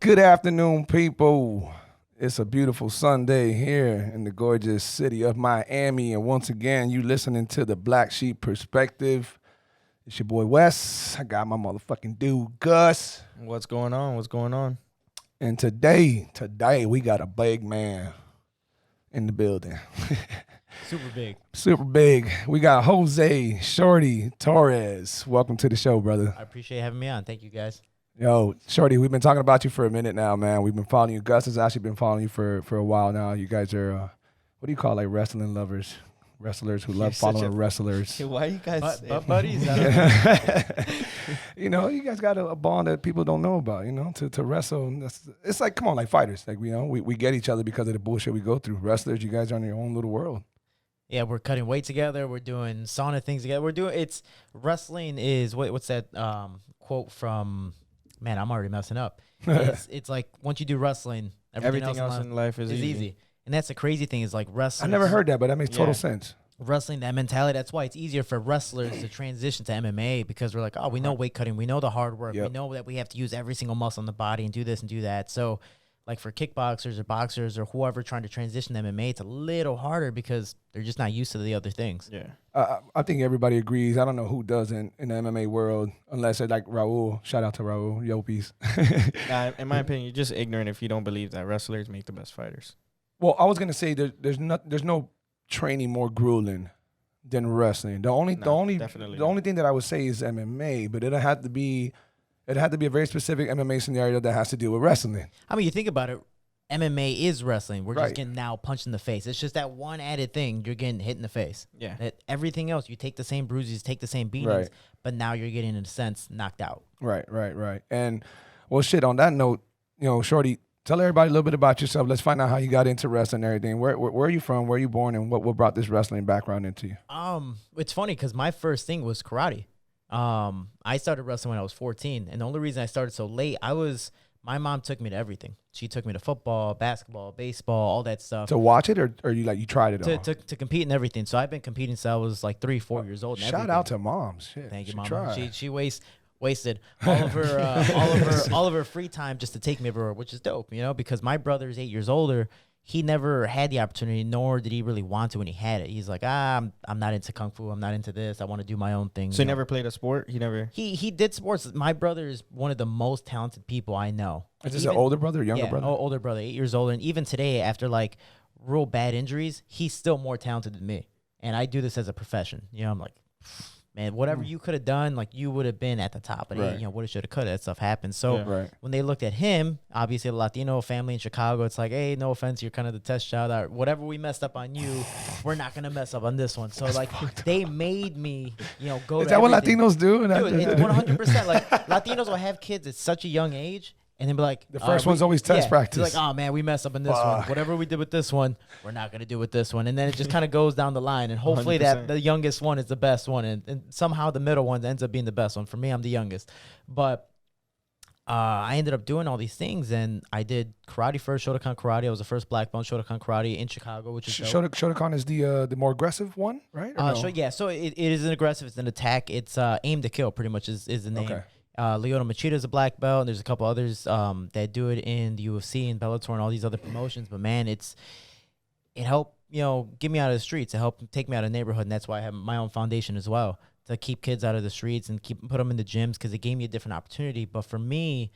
Good afternoon, people. It's a beautiful Sunday here in the gorgeous city of Miami. And once again, you listening to the Black Sheep Perspective. It's your boy Wes. I got my motherfucking dude Gus. What's going on? What's going on? And today we got a big man in the building. Super big. Super big. We got Jose Shorty Torres. Welcome to the show, brother. I appreciate having me on. Thank you, guys. Yo, Shorty, we've been talking about you for a minute now, man. We've been following you. Gus has actually been following you for a while now. You guys are, what do you call like wrestling lovers? Wrestlers who love following wrestlers. Why are you guys buddies? You know, you guys got a bond that people don't know about, you know, to wrestle. It's like, come on, like fighters. Like, you know, we get each other because of the bullshit we go through. Wrestlers, you guys are in your own little world. Yeah, we're cutting weight together. We're doing sauna things together. Wrestling is, what's that quote from, man, I'm already messing up. It's like once you do wrestling, everything else in life is easy. And that's the crazy thing is like wrestling. I never heard that, but that makes total sense. Wrestling, that mentality, that's why it's easier for wrestlers to transition to MMA because we're like, oh, we know weight cutting. We know the hard work. Yep. We know that we have to use every single muscle in the body and do this and do that. So like for kickboxers or boxers or whoever trying to transition to MMA, it's a little harder because they're just not used to the other things. Yeah. I think everybody agrees. I don't know who doesn't in the MMA world, unless it's like Raul. Shout out to Raul, Yopis. In my opinion, you're just ignorant if you don't believe that wrestlers make the best fighters. Well, I was gonna say there's no training more grueling than wrestling. The only thing that I would say is MMA, but it had to be a very specific MMA scenario that has to do with wrestling. I mean, you think about it, MMA is wrestling. We're Right. just getting now punched in the face. It's just that one added thing, you're getting hit in the face. Yeah. That everything else, you take the same bruises, take the same beatings, Right. but now you're getting, in a sense, knocked out. Right. And well, shit. On that note, you know, Shorty, tell everybody a little bit about yourself. Let's find out how you got into wrestling and everything. Where are you from? Where are you born? And what brought this wrestling background into you? It's funny because my first thing was karate. I started wrestling when I was 14, and the only reason I started so late, my mom took me to everything. She took me to football, basketball, baseball, all that stuff. To watch it, or you tried it all? To compete in everything. So I've been competing since I was like 3-4 years old. Shout out to moms. Shit, thank you, she mama. tried. She wasted all of her all of her free time just to take me everywhere, which is dope, you know, because my brother is 8 years older. He never had the opportunity, nor did he really want to when he had it. He's like, I'm not into kung fu. I'm not into this. I want to do my own thing. So he never played a sport? He did sports. My brother is one of the most talented people I know. Is this an older brother or younger brother? Older brother, 8 years older. And even today, after like real bad injuries, he's still more talented than me. And I do this as a profession. You know, I'm like, man, whatever you could have done, like you would have been at the top. But you know, woulda, shoulda, coulda, that stuff happens. So when they looked at him, obviously a Latino family in Chicago, it's like, hey, no offense, you're kind of the test child. Or whatever we messed up on you, we're not gonna mess up on this one. So like they made me, you know, go. Is that what Latinos do? Dude, it's 100%. Like Latinos will have kids at such a young age. And then be like, the first one's always test practice. It's like, oh man, we messed up in this one. Whatever we did with this one, we're not gonna do with this one. And then it just kind of goes down the line. And hopefully 100%. that the youngest one is the best one, and somehow the middle one ends up being the best one. For me, I'm the youngest, but I ended up doing all these things, and I did karate first, Shotokan karate. I was the first black belt Shotokan karate in Chicago, which is Shotokan is the more aggressive one, right? Or no? So it is an aggressive. It's an attack. It's aim to kill, pretty much is the name. Okay. Lyoto Machida is a black belt, and there's a couple others that do it in the UFC and Bellator and all these other promotions. But man, it helped, you know, get me out of the streets. It helped take me out of the neighborhood, and that's why I have my own foundation as well, to keep kids out of the streets and put them in the gyms, because it gave me a different opportunity. But for me,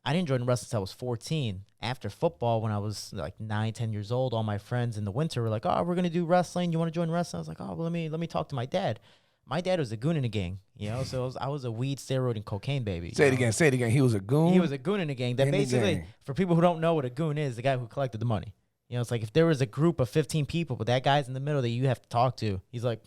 I didn't join wrestling until I was 14. After football, when I was like 9, 10 years old, all my friends in the winter were like, oh, we're going to do wrestling. You want to join wrestling? I was like, oh, well, let me talk to my dad. My dad was a goon in the gang, you know, so I was a weed, steroid, and cocaine baby. Say it again. He was a goon? He was a goon in the gang. That basically, for people who don't know what a goon is, the guy who collected the money. You know, it's like if there was a group of 15 people, but that guy's in the middle that you have to talk to, he's like,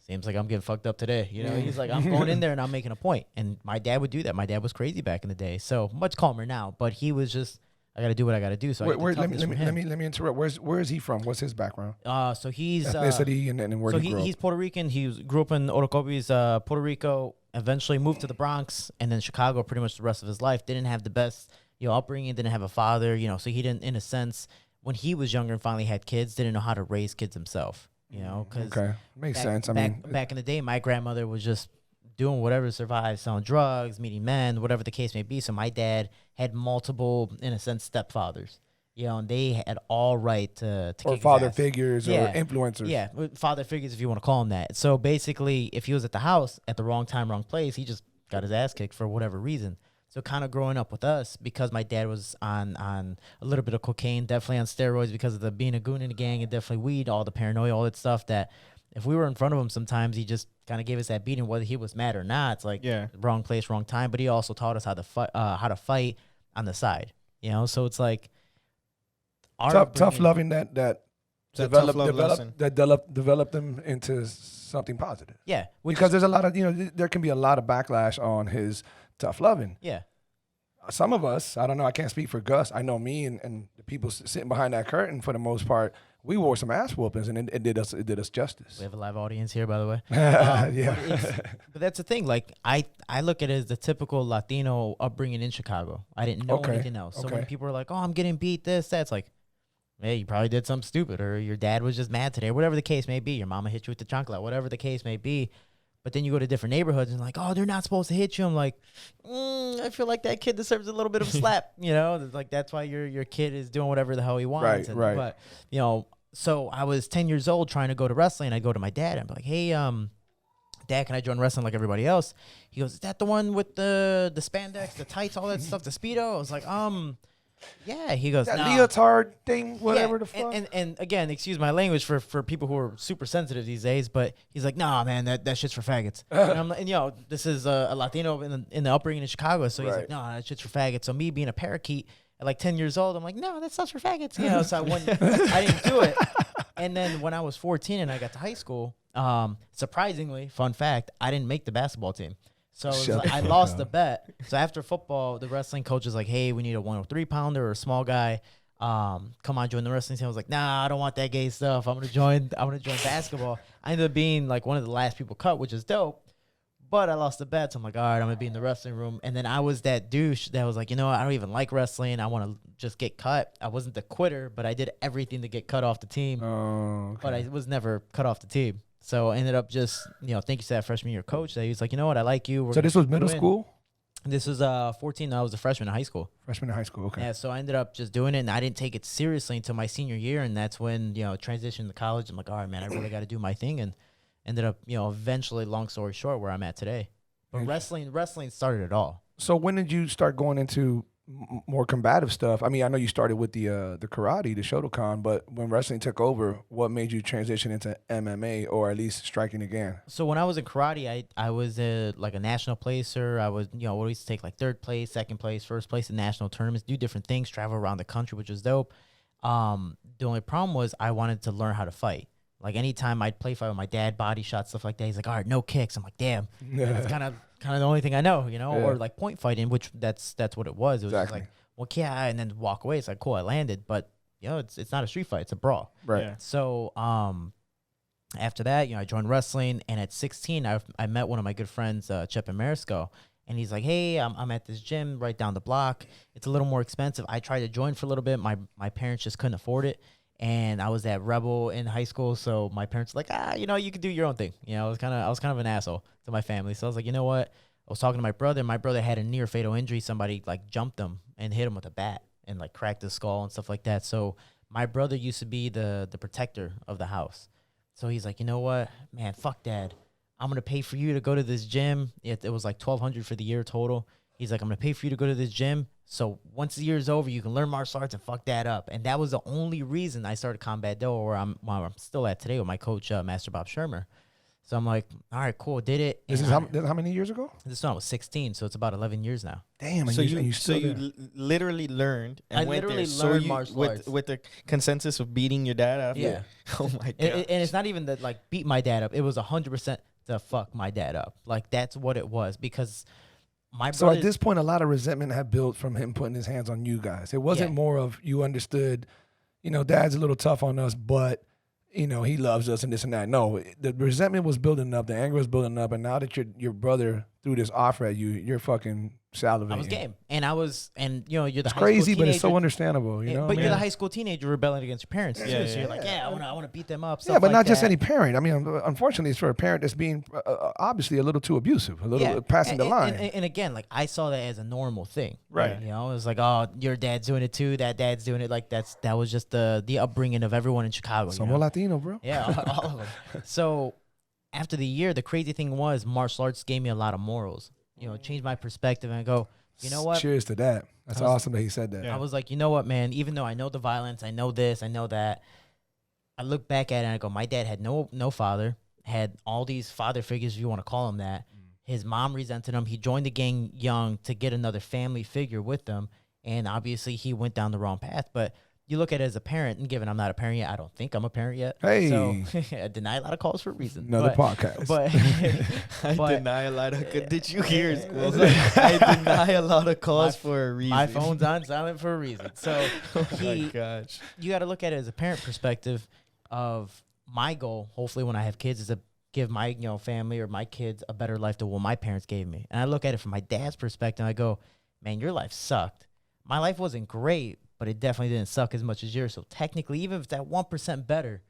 seems like I'm getting fucked up today. You know, he's like, I'm going in there and I'm making a point. And my dad would do that. My dad was crazy back in the day. So much calmer now, but he was just, I got to do what I got to do. So let me interrupt. Where is he from? What's his background? So he's ethnicity and where he grew up. He's Puerto Rican. Grew up in Orocovis, Puerto Rico. Eventually moved to the Bronx and then Chicago. Pretty much the rest of his life. Didn't have the best, you know, upbringing. Didn't have a father. You know, so he didn't, in a sense, when he was younger and finally had kids, didn't know how to raise kids himself. You know, because makes sense. Back in the day, my grandmother was just doing whatever to survive, selling drugs, meeting men, whatever the case may be. So my dad had multiple, in a sense, stepfathers. And they had all right to or kick father his ass. figures or influencers. Yeah, father figures, if you want to call them that. So basically, if he was at the house at the wrong time, wrong place, he just got his ass kicked for whatever reason. So kind of growing up with us, because my dad was on a little bit of cocaine, definitely on steroids because of the being a goon in the gang, and definitely weed, all the paranoia, all that stuff, that if we were in front of him sometimes, he just kind of gave us that beating, whether he was mad or not. It's like wrong place, wrong time. But he also taught us how to fight on the side. So it's like tough loving that developed them into something positive. Yeah, because there's a lot of there can be a lot of backlash on his tough loving. Yeah. Some of us, I don't know, I can't speak for Gus. I know me and the people sitting behind that curtain, for the most part, we wore some ass whoopings, and it did us justice. We have a live audience here, by the way. Yeah. But that's the thing. Like, I look at it as the typical Latino upbringing in Chicago. I didn't know anything else. So when people are like, oh, I'm getting beat, this, that, it's like, hey, you probably did something stupid, or your dad was just mad today, or whatever the case may be. Your mama hit you with the chancla, whatever the case may be. But then you go to different neighborhoods and like, oh, they're not supposed to hit you. I'm like, I feel like that kid deserves a little bit of a slap. Like that's why your kid is doing whatever the hell he wants. Right. But so I was 10 years old trying to go to wrestling. I go to my dad and I'm like, hey, Dad, can I join wrestling like everybody else? He goes, is that the one with the spandex, the tights, all that stuff, the Speedo? I was like, yeah. He goes, that nah. leotard thing, whatever the fuck. And again, excuse my language for people who are super sensitive these days, but he's like, nah, man, that shit's for faggots. And this is a Latino in the upbringing in Chicago, so he's like, no, that shit's for faggots. So me being a parakeet at like 10 years old, I'm like, no, that stuff's for faggots. So I didn't do it. And then when I was 14 and I got to high school, surprisingly, fun fact, I didn't make the basketball team. So I lost the bet. So after football, the wrestling coach is like, hey, we need a 103 pounder or a small guy. Come on, join the wrestling team. I was like, nah, I don't want that gay stuff. I'm gonna join basketball. I ended up being like one of the last people cut, which is dope. But I lost the bet. So I'm like, all right, I'm gonna be in the wrestling room. And then I was that douche that was like, I don't even like wrestling. I want to just get cut. I wasn't the quitter, but I did everything to get cut off the team. Oh, okay. But I was never cut off the team. So I ended up just, thank you to that freshman year coach that he was like, you know what, I like you. So this was middle school? This was 14. I was a freshman in high school. Freshman in high school, okay. Yeah, so I ended up just doing it, and I didn't take it seriously until my senior year, and that's when, transitioned to college. I'm like, all right, man, I really got to do my thing, and ended up, eventually, long story short, where I'm at today. But wrestling started it all. So when did you start going into more combative stuff? I mean, I know you started with the karate, the Shotokan, but when wrestling took over, what made you transition into MMA or at least striking again? So when I was in karate, I was like a national placer. I was, always take like third place, second place, first place in national tournaments, do different things, travel around the country, which was dope. The only problem was I wanted to learn how to fight. Like anytime I'd play fight with my dad, body shots, stuff like that, he's like, all right, no kicks. I'm like, damn, that's kind of the only thing I know, or like point fighting, which that's what it was. It was just like, well, yeah, and then walk away. It's like, cool, I landed, but it's not a street fight, it's a brawl. Right. Yeah. So after that, I joined wrestling, and at 16, I met one of my good friends, Chip Amerisco, and he's like, hey, I'm at this gym right down the block. It's a little more expensive. I tried to join for a little bit. My parents just couldn't afford it. And I was that rebel in high school, so my parents were like, you can do your own thing. I was kind of an asshole to my family. So I was like, you know what? I was talking to my brother, and my brother had a near fatal injury. Somebody like jumped him and hit him with a bat and like cracked his skull and stuff like that. So my brother used to be the protector of the house. So he's like, you know what, man, fuck Dad. I'm gonna pay for you to go to this gym. It was like $1,200 for the year total. He's like, I'm gonna pay for you to go to this gym. So once the year's over, you can learn martial arts and fuck that up. And that was the only reason I started Combat Do, where I'm still at today with my coach, Master Bob Shermer. So I'm like, all right, cool, did it. This is how many years ago? This one I was 16, so it's about 11 years now. Damn. So you literally learned and I went literally there. learned So martial with arts. with the consensus of beating your dad after? Yeah. Oh my god. And it's not even that like beat my dad up. It was 100% to fuck my dad up. Like that's what it was, because my brother. So at this point, a lot of resentment had built from him putting his hands on you guys. It wasn't more of you understood, Dad's a little tough on us, but he loves us and this and that. No, the resentment was building up, the anger was building up, and now that your brother threw this offer at you, you're fucking salivating. I was game, and you're the It's high crazy, school but it's so teenager. understandable. You know, But what I you're the mean? high school teenager rebelling against your parents. Yeah, too. yeah, So you're yeah. like, I want to beat them up. Yeah, Stuff but like not just that. any parent. I mean, unfortunately, it's for a parent that's being obviously a little too abusive, a little passing the line. And again, like I saw that as a normal thing. Right. You know, it was like, oh, your dad's doing it too. That dad's doing it. Like that was just the upbringing of everyone in Chicago. you Somos know? Latino, bro. Yeah, all of them. So after the year, the crazy thing was martial arts gave me a lot of morals. You know, it changed my perspective, and I go, you know what? Cheers to that. That's awesome that he said that. Yeah. I was like, you know what, man? Even though I know the violence, I know this, I know that. I look back at it and I go, my dad had no father, had all these father figures, if you want to call him that. His mom resented him. He joined the gang young to get another family figure with them, and obviously he went down the wrong path. But you look at it as a parent, and given I'm not a parent yet, I don't think I'm a parent yet. Hey. So I deny a lot of calls for a reason. Another podcast. But I deny a lot of. Did you hear? It's I deny a lot of calls for a reason. my phone's on silent for a reason. So Oh my gosh. you got to look at it as a parent perspective of my goal, hopefully when I have kids, is to give my family or my kids a better life than what my parents gave me. And I look at it from my dad's perspective, and I go, man, your life sucked. My life wasn't great, but it definitely didn't suck as much as yours. So technically, even if it's that 1% better,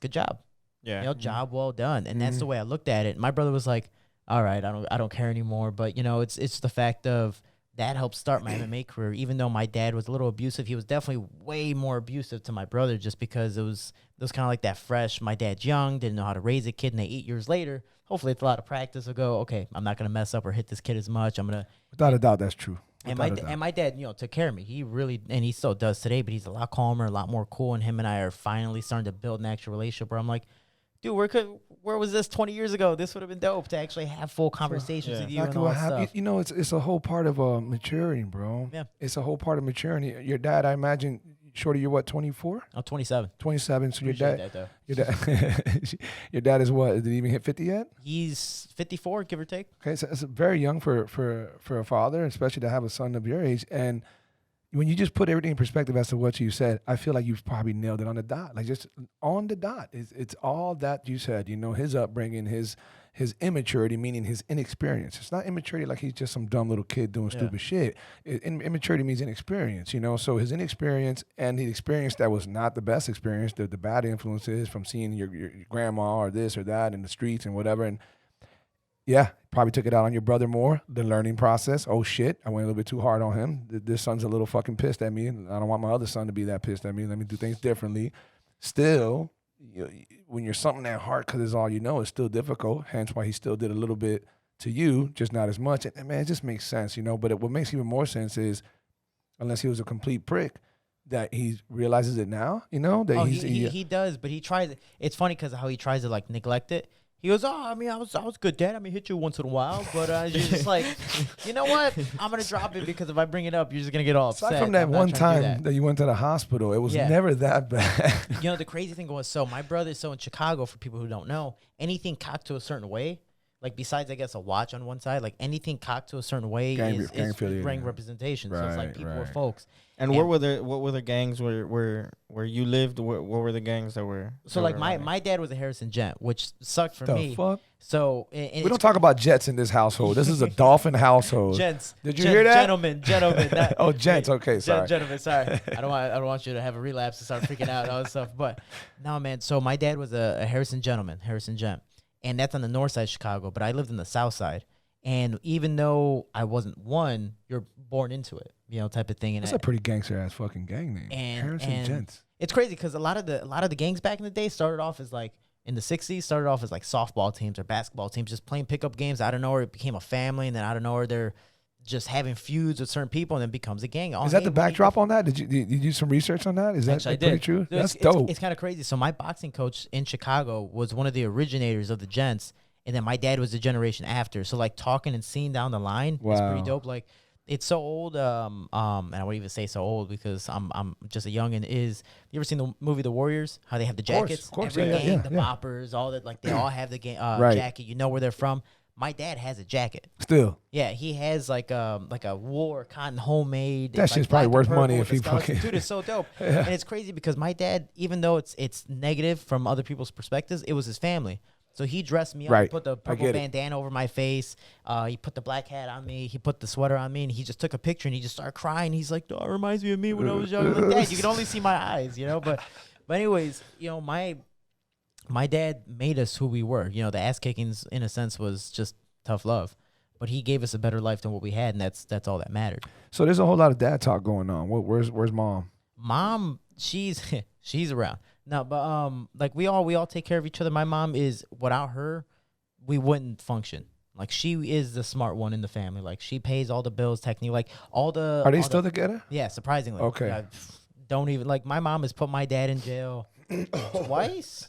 good job. Yeah. Job well done. And that's the way I looked at it. My brother was like, all right, I don't care anymore. But it's the fact of that helped start my MMA career. Even though my dad was a little abusive, he was definitely way more abusive to my brother, just because it was kind of like that fresh. My dad's young, didn't know how to raise a kid, and 8 years later, hopefully it's a lot of practice. I'll go, okay, I'm not gonna mess up or hit this kid as much. I'm gonna. Without a doubt, that's true. And Without a doubt. my dad, took care of me. He really, and he still does today, but he's a lot calmer, a lot more cool. And him and I are finally starting to build an actual relationship where I'm like, dude, where was this 20 years ago? This would have been dope to actually have full conversations with you and Exactly all what that happened. stuff. It's a whole part of maturing, bro. Yeah. It's a whole part of maturing. Your dad, I imagine, Shorty, you're what, 24? I'm 27. 27. So Appreciate that, though. your dad is what? Did he even hit 50 yet? He's 54, give or take. Okay, so it's very young for a father, especially to have a son of your age. And when you just put everything in perspective as to what you said, I feel like you've probably nailed it on the dot. Like just on the dot. It's all that you said. His upbringing, his immaturity, meaning his inexperience. It's not immaturity like he's just some dumb little kid doing stupid shit. Immaturity means inexperience, So his inexperience and the experience that was not the best experience, the bad influences from seeing your grandma or this or that in the streets and whatever. And yeah, probably took it out on your brother more, the learning process. Oh, shit, I went a little bit too hard on him. This son's a little fucking pissed at me. I don't want my other son to be that pissed at me. Let me do things differently. Still, when you're something that hard because it's all you know, it's still difficult. Hence why he still did a little bit to you, just not as much. And man, it just makes sense, But what makes even more sense is, unless he was a complete prick, that he realizes it now, That He does, but he tries. It's funny because how he tries to neglect it. He goes, I was good, Dad. Hit you once in a while, but you're just like, you know what? I'm gonna drop it because if I bring it up, you're just gonna get all upset. Aside from that I'm not one trying to do time that you went to the hospital, it was never that bad. The crazy thing was, my brother, in Chicago, for people who don't know, anything cocked to a certain way, like besides, I guess, a watch on one side, like anything cocked to a certain way is gang representation. So it's like people or folks. And what were the gangs where you lived? What were the gangs that were? So like my dad was a Harrison Gent, which sucked for me. Fuck? So we don't talk about jets in this household. This is a dolphin household. Gents. Did you hear that? Gentlemen. Oh, gents. Okay, sorry. Gentlemen, sorry. I don't want you to have a relapse and start freaking out and all that stuff. But no, man. So my dad was a Harrison Gent, and that's on the north side of Chicago. But I lived in the south side, and even though I wasn't one, you're born into it, type of thing. And that's a pretty gangster ass fucking gang name. Harrison Gents. It's crazy because a lot of the gangs back in the day started off as like in the 60s, started off as like softball teams or basketball teams, just playing pickup games. Out of nowhere, it became a family, and then out of nowhere, they're just having feuds with certain people, and then becomes a gang. Is that the backdrop on that? Did you do some research on that? Is that pretty true? That's dope. It's kind of crazy. So my boxing coach in Chicago was one of the originators of the Gents, and then my dad was the generation after. So like talking and seeing down the line is pretty dope. Like it's so old. And I wouldn't even say so old because I'm just a youngin'. Is you ever seen the movie The Warriors? How they have the jackets? Of course, Every gang, the yeah. boppers, all that. Like they all have the Right. jacket. You know where they're from. My dad has a jacket. Still. Yeah, he has like a wool or cotton homemade. That shit's probably worth money if he fucking. Dude, it's so dope. And it's crazy because my dad, even though it's negative from other people's perspectives, it was his family. So he dressed me up. Right. He put the I purple get it. bandana over my face. He put the black hat on me. He put the sweater on me, and he just took a picture and he just started crying. He's like, "Oh, it reminds me of me when I was young." I'm like, Dad, you can only see my eyes, you know. But anyways, you know, my dad made us who we were. You know, the ass kickings in a sense was just tough love, but he gave us a better life than what we had, and that's all that mattered. So there's a whole lot of dad talk going on. Where's mom? Mom, she's she's around. No, but like we all take care of each other. My mom is, without her, we wouldn't function. Like, she is the smart one in the family. Like, she pays all the bills technically. Like, Are they still together? Yeah, surprisingly. Okay. Yeah, don't even, like, my mom has put my dad in jail twice.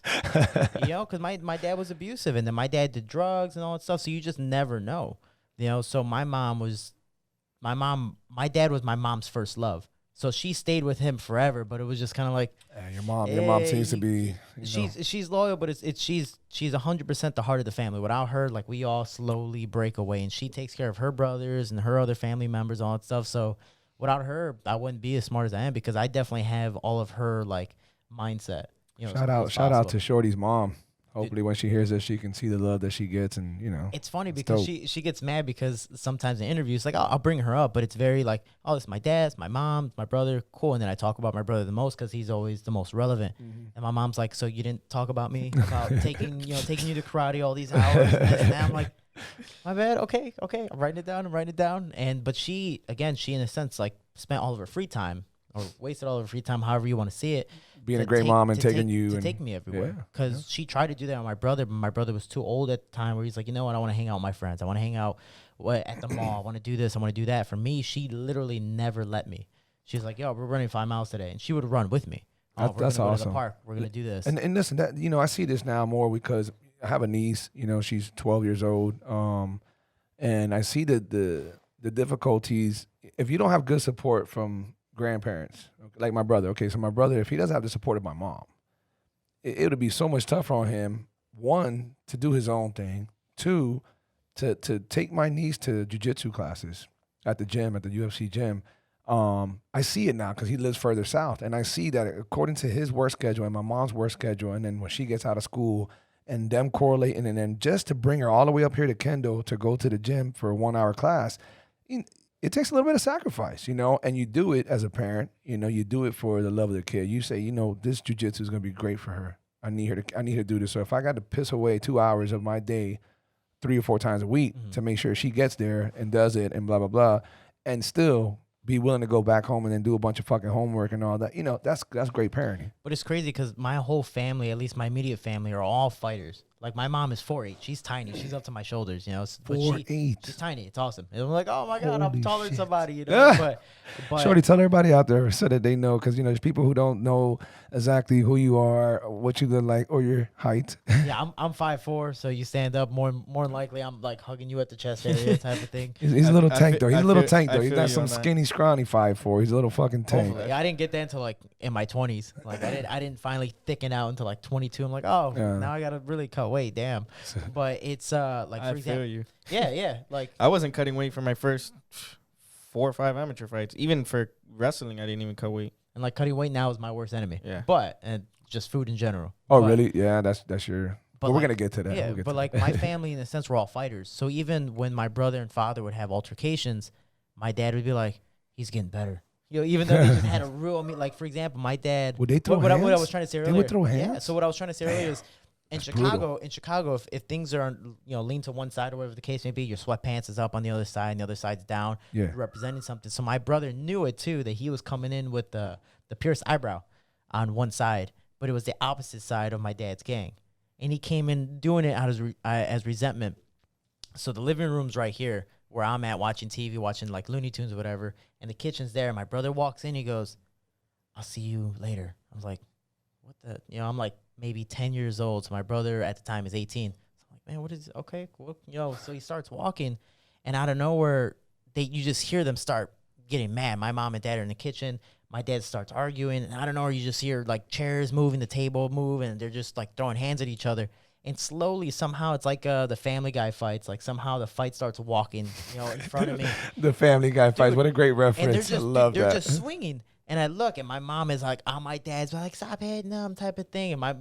You know, because my dad was abusive, and then my dad did drugs and all that stuff. So you just never know. You know, so my dad was my mom's first love. So she stayed with him forever, but it was just kind of like, Your mom seems to be. She's loyal, but she's 100% the heart of the family. Without her, like, we all slowly break away, and she takes care of her brothers and her other family members, all that stuff. So without her, I wouldn't be as smart as I am, because I definitely have all of her like mindset. You know, shout out to Shorty's mom. Hopefully, when she hears this, she can see the love that she gets, and you know. It's funny because she gets mad because sometimes in interviews, like, I'll bring her up, but it's very like, oh, this is my dad, my mom, my brother, cool. And then I talk about my brother the most because he's always the most relevant. Mm-hmm. And my mom's like, so you didn't talk about me, about taking you to karate all these hours? And I'm like, my bad. Okay, I'm writing it down. But she in a sense, like, spent all of her free time, or wasted all of her free time, however you want to see it, being a great mom and taking me everywhere. Because she tried to do that with my brother, but my brother was too old at the time, where he's like, you know what, I want to hang out with my friends. I want to hang out at the mall. I want to do this. I want to do that. For me, she literally never let me. She's like, yo, we're running 5 miles today. And she would run with me. That's awesome. Go to the park. We're going to do this. And listen, that, you know, I see this now more because I have a niece, you know, she's 12 years old. And I see the difficulties. If you don't have good support from grandparents, like my brother. Okay, so my brother, if he doesn't have the support of my mom, it would be so much tougher on him. One, to do his own thing. Two, to take my niece to jiu-jitsu classes at the gym, at the UFC gym. I see it now because he lives further south, and I see that according to his work schedule and my mom's work schedule, and then when she gets out of school, and them correlating, and then just to bring her all the way up here to Kendall to go to the gym for a 1-hour class, it takes a little bit of sacrifice, you know, and you do it as a parent, you know, you do it for the love of the kid. You say, you know, this jiu-jitsu is going to be great for her. I need her to do this. So if I got to piss away 2 hours of my day 3 or 4 times a week to make sure she gets there and does it and blah, blah, blah, and still be willing to go back home and then do a bunch of fucking homework and all that, you know, that's great parenting. But it's crazy because my whole family, at least my immediate family, are all fighters. Like, my mom is 4'8". She's tiny. She's up to my shoulders, you know. 4'8". She's tiny. It's awesome. And I'm like, oh my God, I'm taller than somebody, you know. But Shorty, tell everybody out there so that they know, because, you know, there's people who don't know exactly who you are, what you look like, or your height. Yeah, I'm 5'4", so you stand up, more than likely I'm like hugging you at the chest area type of thing. He's a little tank, though. He's a little tank, though. He's not some skinny, scrawny 5'4". He's a little fucking tank. Hopefully. I didn't get that until like in my 20s. Like, I didn't finally thicken out until like 22. I'm like, oh, now I gotta really cut weight. Damn. But it's like, for example, feel you. Yeah. Like, I wasn't cutting weight for my first 4 or 5 amateur fights. Even for wrestling, I didn't even cut weight. And like, cutting weight now is my worst enemy. Yeah. And just food in general. Oh, really? Yeah, that's your. But we're like, gonna get to that. Yeah, but like my family, in a sense, we're all fighters. So even when my brother and father would have altercations, my dad would be like, "He's getting better." You know, even though they just had a real. I mean, like, for example, my dad. Would they throw hands? What I was trying to say earlier. They would throw hands. Yeah. So what I was trying to say earlier is, in Chicago, if things are, you know, lean to one side or whatever the case may be, your sweatpants is up on the other side and the other side's down. Yeah. You're representing something. So my brother knew it too, that he was coming in with the pierced eyebrow on one side, but it was the opposite side of my dad's gang, and he came in doing it out as resentment. So the living room's right here where I'm at watching TV, watching like Looney Tunes or whatever, and the kitchen's there. My brother walks in, he goes, "I'll see you later." I was like, "What the?" You know, I'm like maybe 10 years old. So my brother at the time is 18. So I'm like, man, what is, okay, cool. You know, so he starts walking, and out of nowhere, you just hear them start getting mad. My mom and dad are in the kitchen. My dad starts arguing, and I don't know, you just hear like chairs moving, the table move, and they're just like throwing hands at each other. And slowly, somehow, it's like the Family Guy fights. Like, somehow the fight starts walking, you know, in front of me. The Family Guy fights. What a great reference. And I love that. They're just swinging. And I look, and my mom is like on my dad's, like, stop hitting him type of thing. And my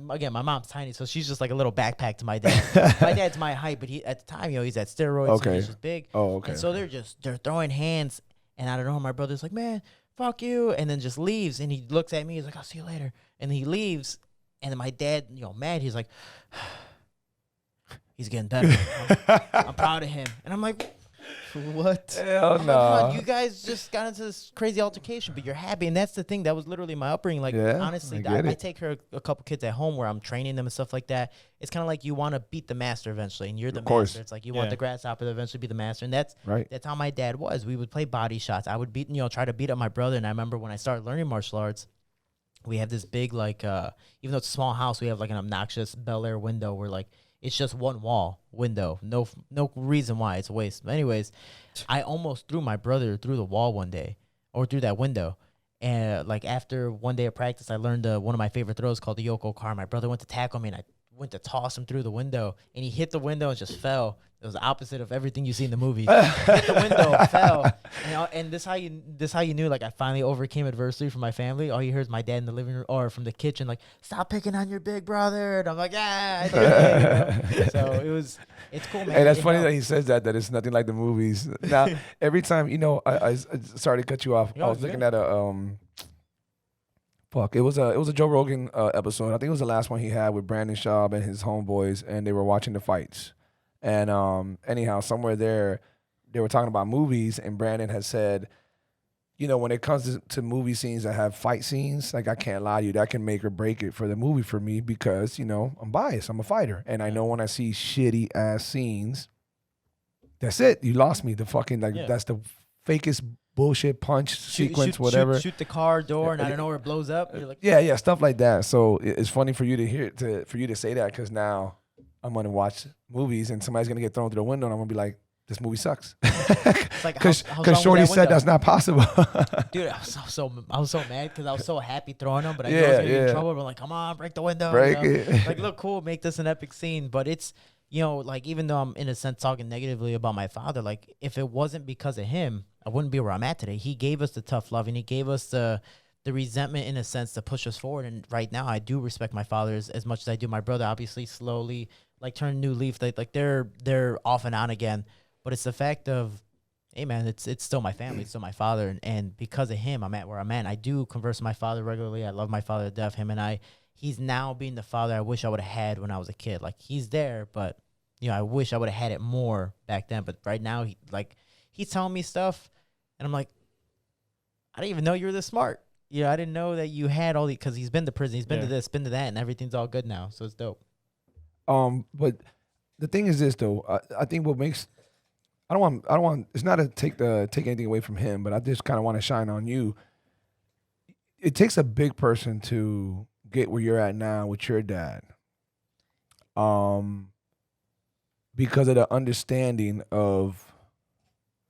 mom's tiny, so she's just like a little backpack to my dad. My dad's my height, but he at the time, he's at steroids, so he's just big. Oh, okay. And so they're throwing hands, and I don't know, my brother's like, man, fuck you, and then just leaves. And he looks at me, he's like, I'll see you later. And he leaves, and then my dad, mad, he's like, he's getting better. I'm proud of him. And I'm like, what? Hell no. You guys just got into this crazy altercation, but you're happy. And that's the thing. That was literally my upbringing. Like, honestly, I take care of a couple kids at home where I'm training them and stuff like that. It's kind of like you want to beat the master eventually, and you're the master. It's like you want the grasshopper to eventually be the master. And that's how my dad was. We would play body shots. I would try to beat up my brother. And I remember when I started learning martial arts, we have this big, like, even though it's a small house, we have like an obnoxious Bel Air window where, like, it's just one wall window. No reason why. It's a waste. But anyways, I almost threw my brother through the wall one day, or through that window. And like after one day of practice, I learned one of my favorite throws called the Yoko Car. My brother went to tackle me, and I went to toss him through the window, and he hit the window and just fell. It was the opposite of everything you see in the movies. Hit the window, fell, and this how you knew, like, I finally overcame adversity from my family. All you hear is my dad in the living room or from the kitchen, like, stop picking on your big brother, and I'm like, I did it. So it's cool, man. Hey, that's funny that he says that it's nothing like the movies. Now, every time, I sorry to cut you off. I was looking at a it was a Joe Rogan episode. I think it was the last one he had with Brandon Schaub and his homeboys, and they were watching the fights. And anyhow, somewhere there, they were talking about movies, and Brandon had said, when it comes to movie scenes that have fight scenes, like, I can't lie to you, that can make or break it for the movie for me because, I'm biased. I'm a fighter. And I know when I see shitty ass scenes, that's it. You lost me. That's the fakest bullshit punch sequence, whatever. Shoot the car door, and I don't know where it blows up. You're like, yeah, stuff like that. So it's funny for you to say that, because now I'm gonna watch movies and somebody's gonna get thrown through the window, and I'm gonna be like, this movie sucks. Because Shorty said that's not possible. Dude, I was so mad because I was so happy throwing them, but I knew I was gonna get in trouble. But like, come on, break the window. Break it. Like, look cool, make this an epic scene. But it's, like, even though I'm in a sense talking negatively about my father, like, if it wasn't because of him, I wouldn't be where I'm at today. He gave us the tough love, and he gave us the resentment, in a sense, to push us forward. And right now, I do respect my father as much as I do my brother. Obviously, slowly, like, turn a new leaf. Like they're off and on again. But it's the fact of, hey, man, it's still my family. It's still my father. And because of him, I'm at where I'm at. I do converse with my father regularly. I love my father to death. Him and I, he's now being the father I wish I would have had when I was a kid. Like, he's there, but, I wish I would have had it more back then. But right now, he's telling me stuff, and I'm like, I didn't even know you were this smart. I didn't know that you had all these, because he's been to prison, he's been to this, been to that, and everything's all good now. So it's dope. But the thing is this, though. I think what makes, I don't want. It's not to take anything away from him, but I just kind of want to shine on you. It takes a big person to get where you're at now with your dad. Because of the understanding of,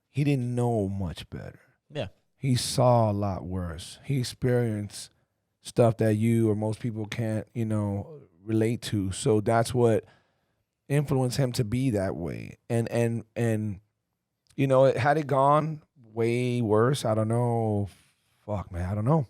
he didn't know much better. Yeah. He saw a lot worse. He experienced stuff that you or most people can't, relate to. So that's what influenced him to be that way. And had it gone way worse, I don't know. Fuck, man, I don't know.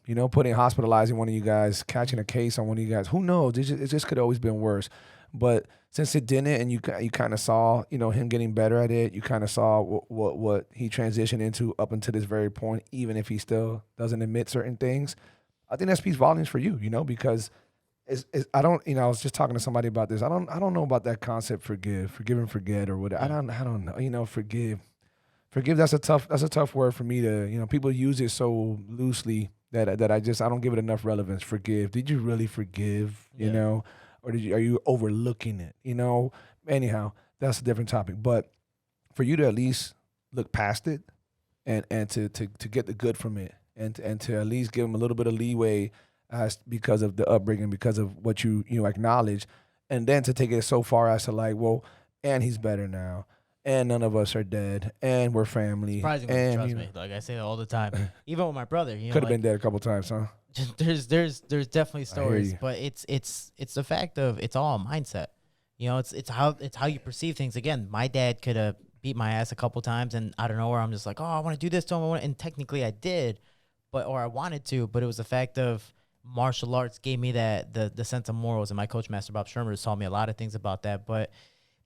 Hospitalizing one of you guys, catching a case on one of you guys. Who knows? It just could always been worse. But since it didn't, and you kind of saw, him getting better at it, you kind of saw what he transitioned into up until this very point, even if he still doesn't admit certain things. I think that speaks volumes for you, because I don't, I was just talking to somebody about this. I don't know about that concept, forgive and forget, or whatever. I don't know, forgive. Forgive, that's a tough word for me to, people use it so loosely that I don't give it enough relevance. Forgive. Did you really forgive, or are you overlooking it? Anyhow, that's a different topic. But for you to at least look past it and to get the good from it, and to at least give him a little bit of leeway because of the upbringing, because of what you acknowledge, and then to take it so far as to, like, well, and he's better now, and none of us are dead, and we're family. Surprisingly, and, trust me, like I say it all the time. Even with my brother, could have been dead a couple times, huh? There's definitely stories, but it's the fact of, it's all a mindset. It's how you perceive things. Again, my dad could have beat my ass a couple times, and I don't know where I'm just like, oh, I want to do this to him, and technically I did, or I wanted to, but it was the fact of martial arts gave me that the sense of morals. And my coach, Master Bob Shermer, has taught me a lot of things about that. But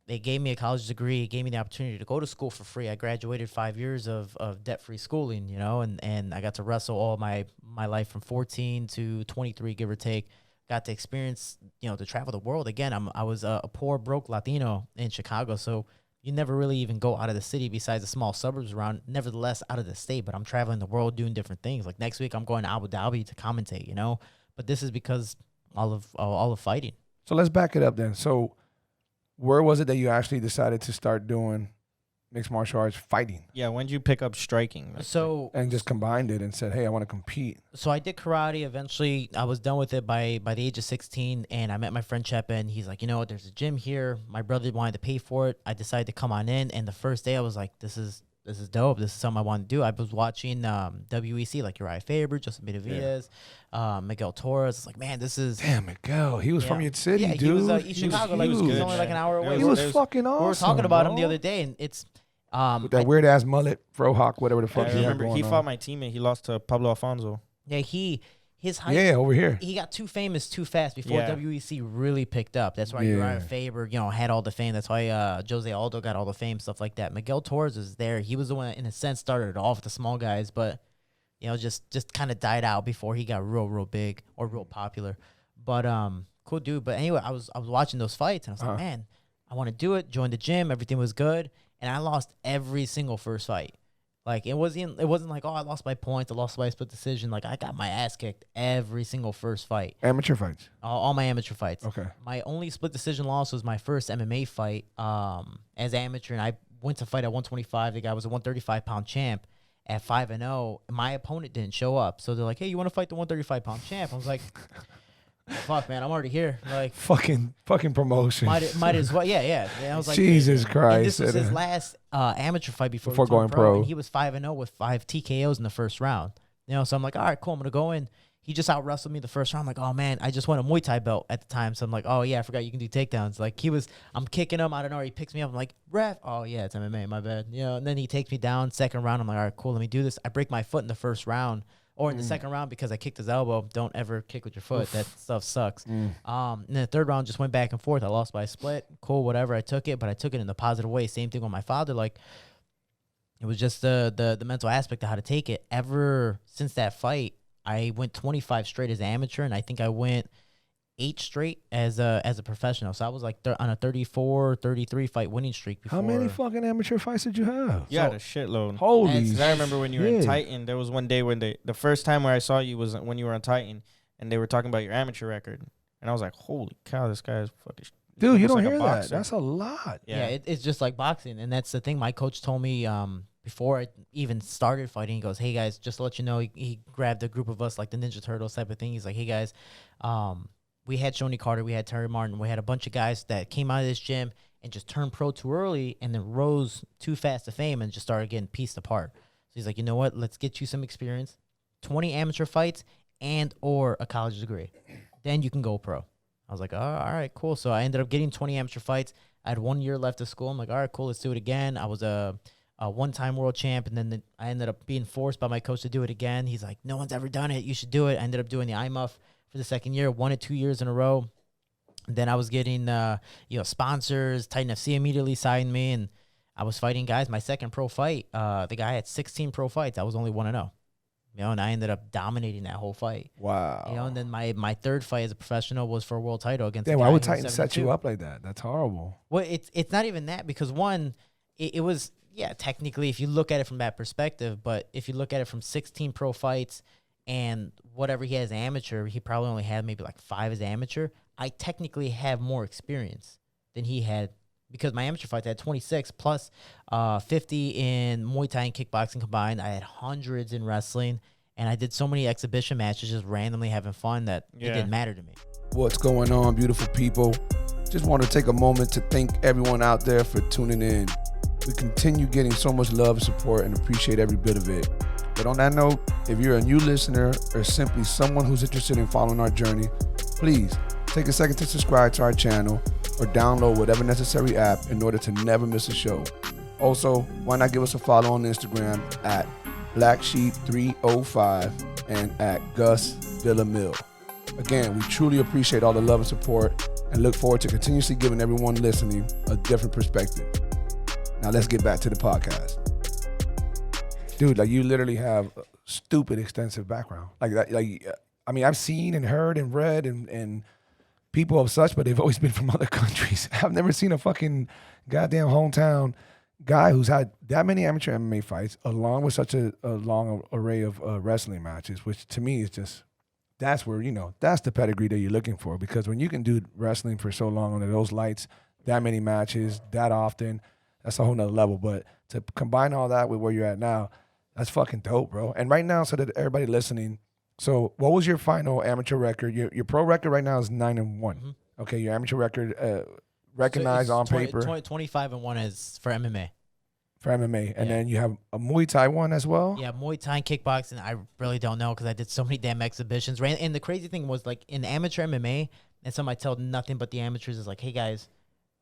they gave me a college degree. It gave me the opportunity to go to school for free. I graduated 5 years of debt-free schooling, you know, and I got to wrestle all my life from 14 to 23, give or take. Got to experience, you know, to travel the world. Again, I was a poor, broke Latino in Chicago, so you never really even go out of the city besides the small suburbs around, nevertheless out of the state. But I'm traveling the world doing different things. Like next week, I'm going to Abu Dhabi to commentate, you know. But this is because all of fighting. So let's back it up then. So where was it that you actually decided to start doing mixed martial arts fighting? Yeah, when did you pick up striking? So And just combined it and said, hey, I want to compete. So I did karate. Eventually, I was done with it by the age of 16, and I met my friend Chepa, and he's like, you know what, there's a gym here. My brother wanted to pay for it. I decided to come on in, and the first day I was like, this is dope. This is something I want to do. I was watching WEC, like Uriah Faber, Justin Benavidez, Miguel Torres. It's like, man, this is... Damn, Miguel. He was from your city, yeah, dude. he was East Chicago. Like, he was only like an hour away. He was fucking awesome. We were talking about him the bro. other day, and it's... With that weird ass mullet, frohawk, whatever the fuck. I he had remember going he on. fought my teammate. He lost to Pablo Alfonso. Yeah, his height... Yeah, over here. He got too famous too fast before Yeah. WEC really picked up. That's why Uriah Faber, you know, had all the fame. That's why Jose Aldo got all the fame, stuff like that. Miguel Torres was there. He was the one that, in a sense, started it off with the small guys, but, you know, just kind of died out before he got real big or real popular. But cool dude. But anyway, I was watching those fights, and I was like, man, I want to do it. Joined the gym. Everything was good. And I lost every single first fight. Like, it wasn't like, oh, I lost by points, I lost by split decision. Like, I got my ass kicked every single first fight. Amateur fights. All my amateur fights. Okay. My only split decision loss was my first MMA fight as amateur, and I went to fight at 125. The guy was a 135-pound champ at 5-0. My opponent didn't show up. So they're like, hey, you want to fight the 135-pound champ? I was like... Fuck, man, I'm already here. Like fucking promotion. Might as well. Yeah. And I was like, Jesus Christ. And this was his last amateur fight before going pro. And he was 5-0 with 5 TKOs in the first round. You know, so I'm like, all right, cool. I'm gonna go in. He just out wrestled me the first round. I'm like, oh man, I just won a Muay Thai belt at the time. So I'm like, oh yeah, I forgot you can do takedowns. Like I'm kicking him. I don't know. He picks me up. I'm like, ref. Oh yeah, it's MMA. My bad. You know. And then he takes me down. Second round. I'm like, all right, cool. Let me do this. I break my foot in the first round. Or in the second round because I kicked his elbow. Don't ever kick with your foot. That stuff sucks. And then the third round just went back and forth. I lost by a split. Cool, whatever. I took it, but I took it in the positive way. Same thing with my father. Like, it was just the mental aspect of how to take it. Ever since that fight, I went 25 straight as an amateur, and I think I went 8 straight as a professional. So I was like on a 34, 33 fight winning streak before. How many fucking amateur fights did you have? You had a shitload. Holy shit. I remember when you were in Titan, there was one day when the first time where I saw you was when you were on Titan, and they were talking about your amateur record. And I was like, holy cow, this guy is fucking... Dude, you don't like hear that. boxer. That's a lot. Yeah, it's just like boxing. And that's the thing. My coach told me before I even started fighting, he goes, hey, guys, just to let you know, he grabbed a group of us, like the Ninja Turtles type of thing. He's like, hey, guys, we had Shoney Carter, we had Terry Martin, we had a bunch of guys that came out of this gym and just turned pro too early and then rose too fast to fame and just started getting pieced apart. So he's like, you know what? Let's get you some experience, 20 amateur fights and or a college degree. Then you can go pro. I was like, oh, all right, cool. So I ended up getting 20 amateur fights. I had 1 year left of school. I'm like, all right, cool, let's do it again. I was a one-time world champ, and then I ended up being forced by my coach to do it again. He's like, no one's ever done it. You should do it. I ended up doing the IMUF for the second year, won it 2 years in a row. And then I was getting, sponsors. Titan FC immediately signed me, and I was fighting guys. My second pro fight, the guy had 16 pro fights. I was only 1-0. And I ended up dominating that whole fight. Wow. And then my third fight as a professional was for a world title against. Damn, why would Titan set you up like that? That's horrible. Well, it's not even that, because one, it was, yeah, technically, if you look at it from that perspective, but if you look at it from 16 pro fights and whatever he has amateur, he probably only had maybe like 5 as amateur. I technically have more experience than he had, because my amateur fights I had 26 plus 50 in Muay Thai and kickboxing combined. I had hundreds in wrestling, and I did so many exhibition matches just randomly having fun that it didn't matter to me. What's going on, beautiful people? Just want to take a moment to thank everyone out there for tuning in. We continue getting so much love and support and appreciate every bit of it. But on that note, if you're a new listener or simply someone who's interested in following our journey, please take a second to subscribe to our channel or download whatever necessary app in order to never miss a show. Also, why not give us a follow on Instagram at BlackSheep305 and at Gus Villamil. Again, we truly appreciate all the love and support and look forward to continuously giving everyone listening a different perspective. Now let's get back to the podcast. Dude, like you literally have a stupid extensive background. I mean, I've seen and heard and read and people of such, but they've always been from other countries. I've never seen a fucking goddamn hometown guy who's had that many amateur MMA fights along with such a long array of wrestling matches, which to me is just, that's where, that's the pedigree that you're looking for. Because when you can do wrestling for so long under those lights, that many matches, that often, that's a whole nother level. But to combine all that with where you're at now, that's fucking dope, bro. And right now, so that everybody listening, so what was your final amateur record? Your pro record right now is 9-1. Mm-hmm. Okay, your amateur record recognized so on 20, paper. 25-1 is for MMA. For MMA. And then you have a Muay Thai one as well? Yeah, Muay Thai and kickboxing, I really don't know because I did so many damn exhibitions. And the crazy thing was, like, in amateur MMA, and some I tell nothing but the amateurs is like, hey, guys,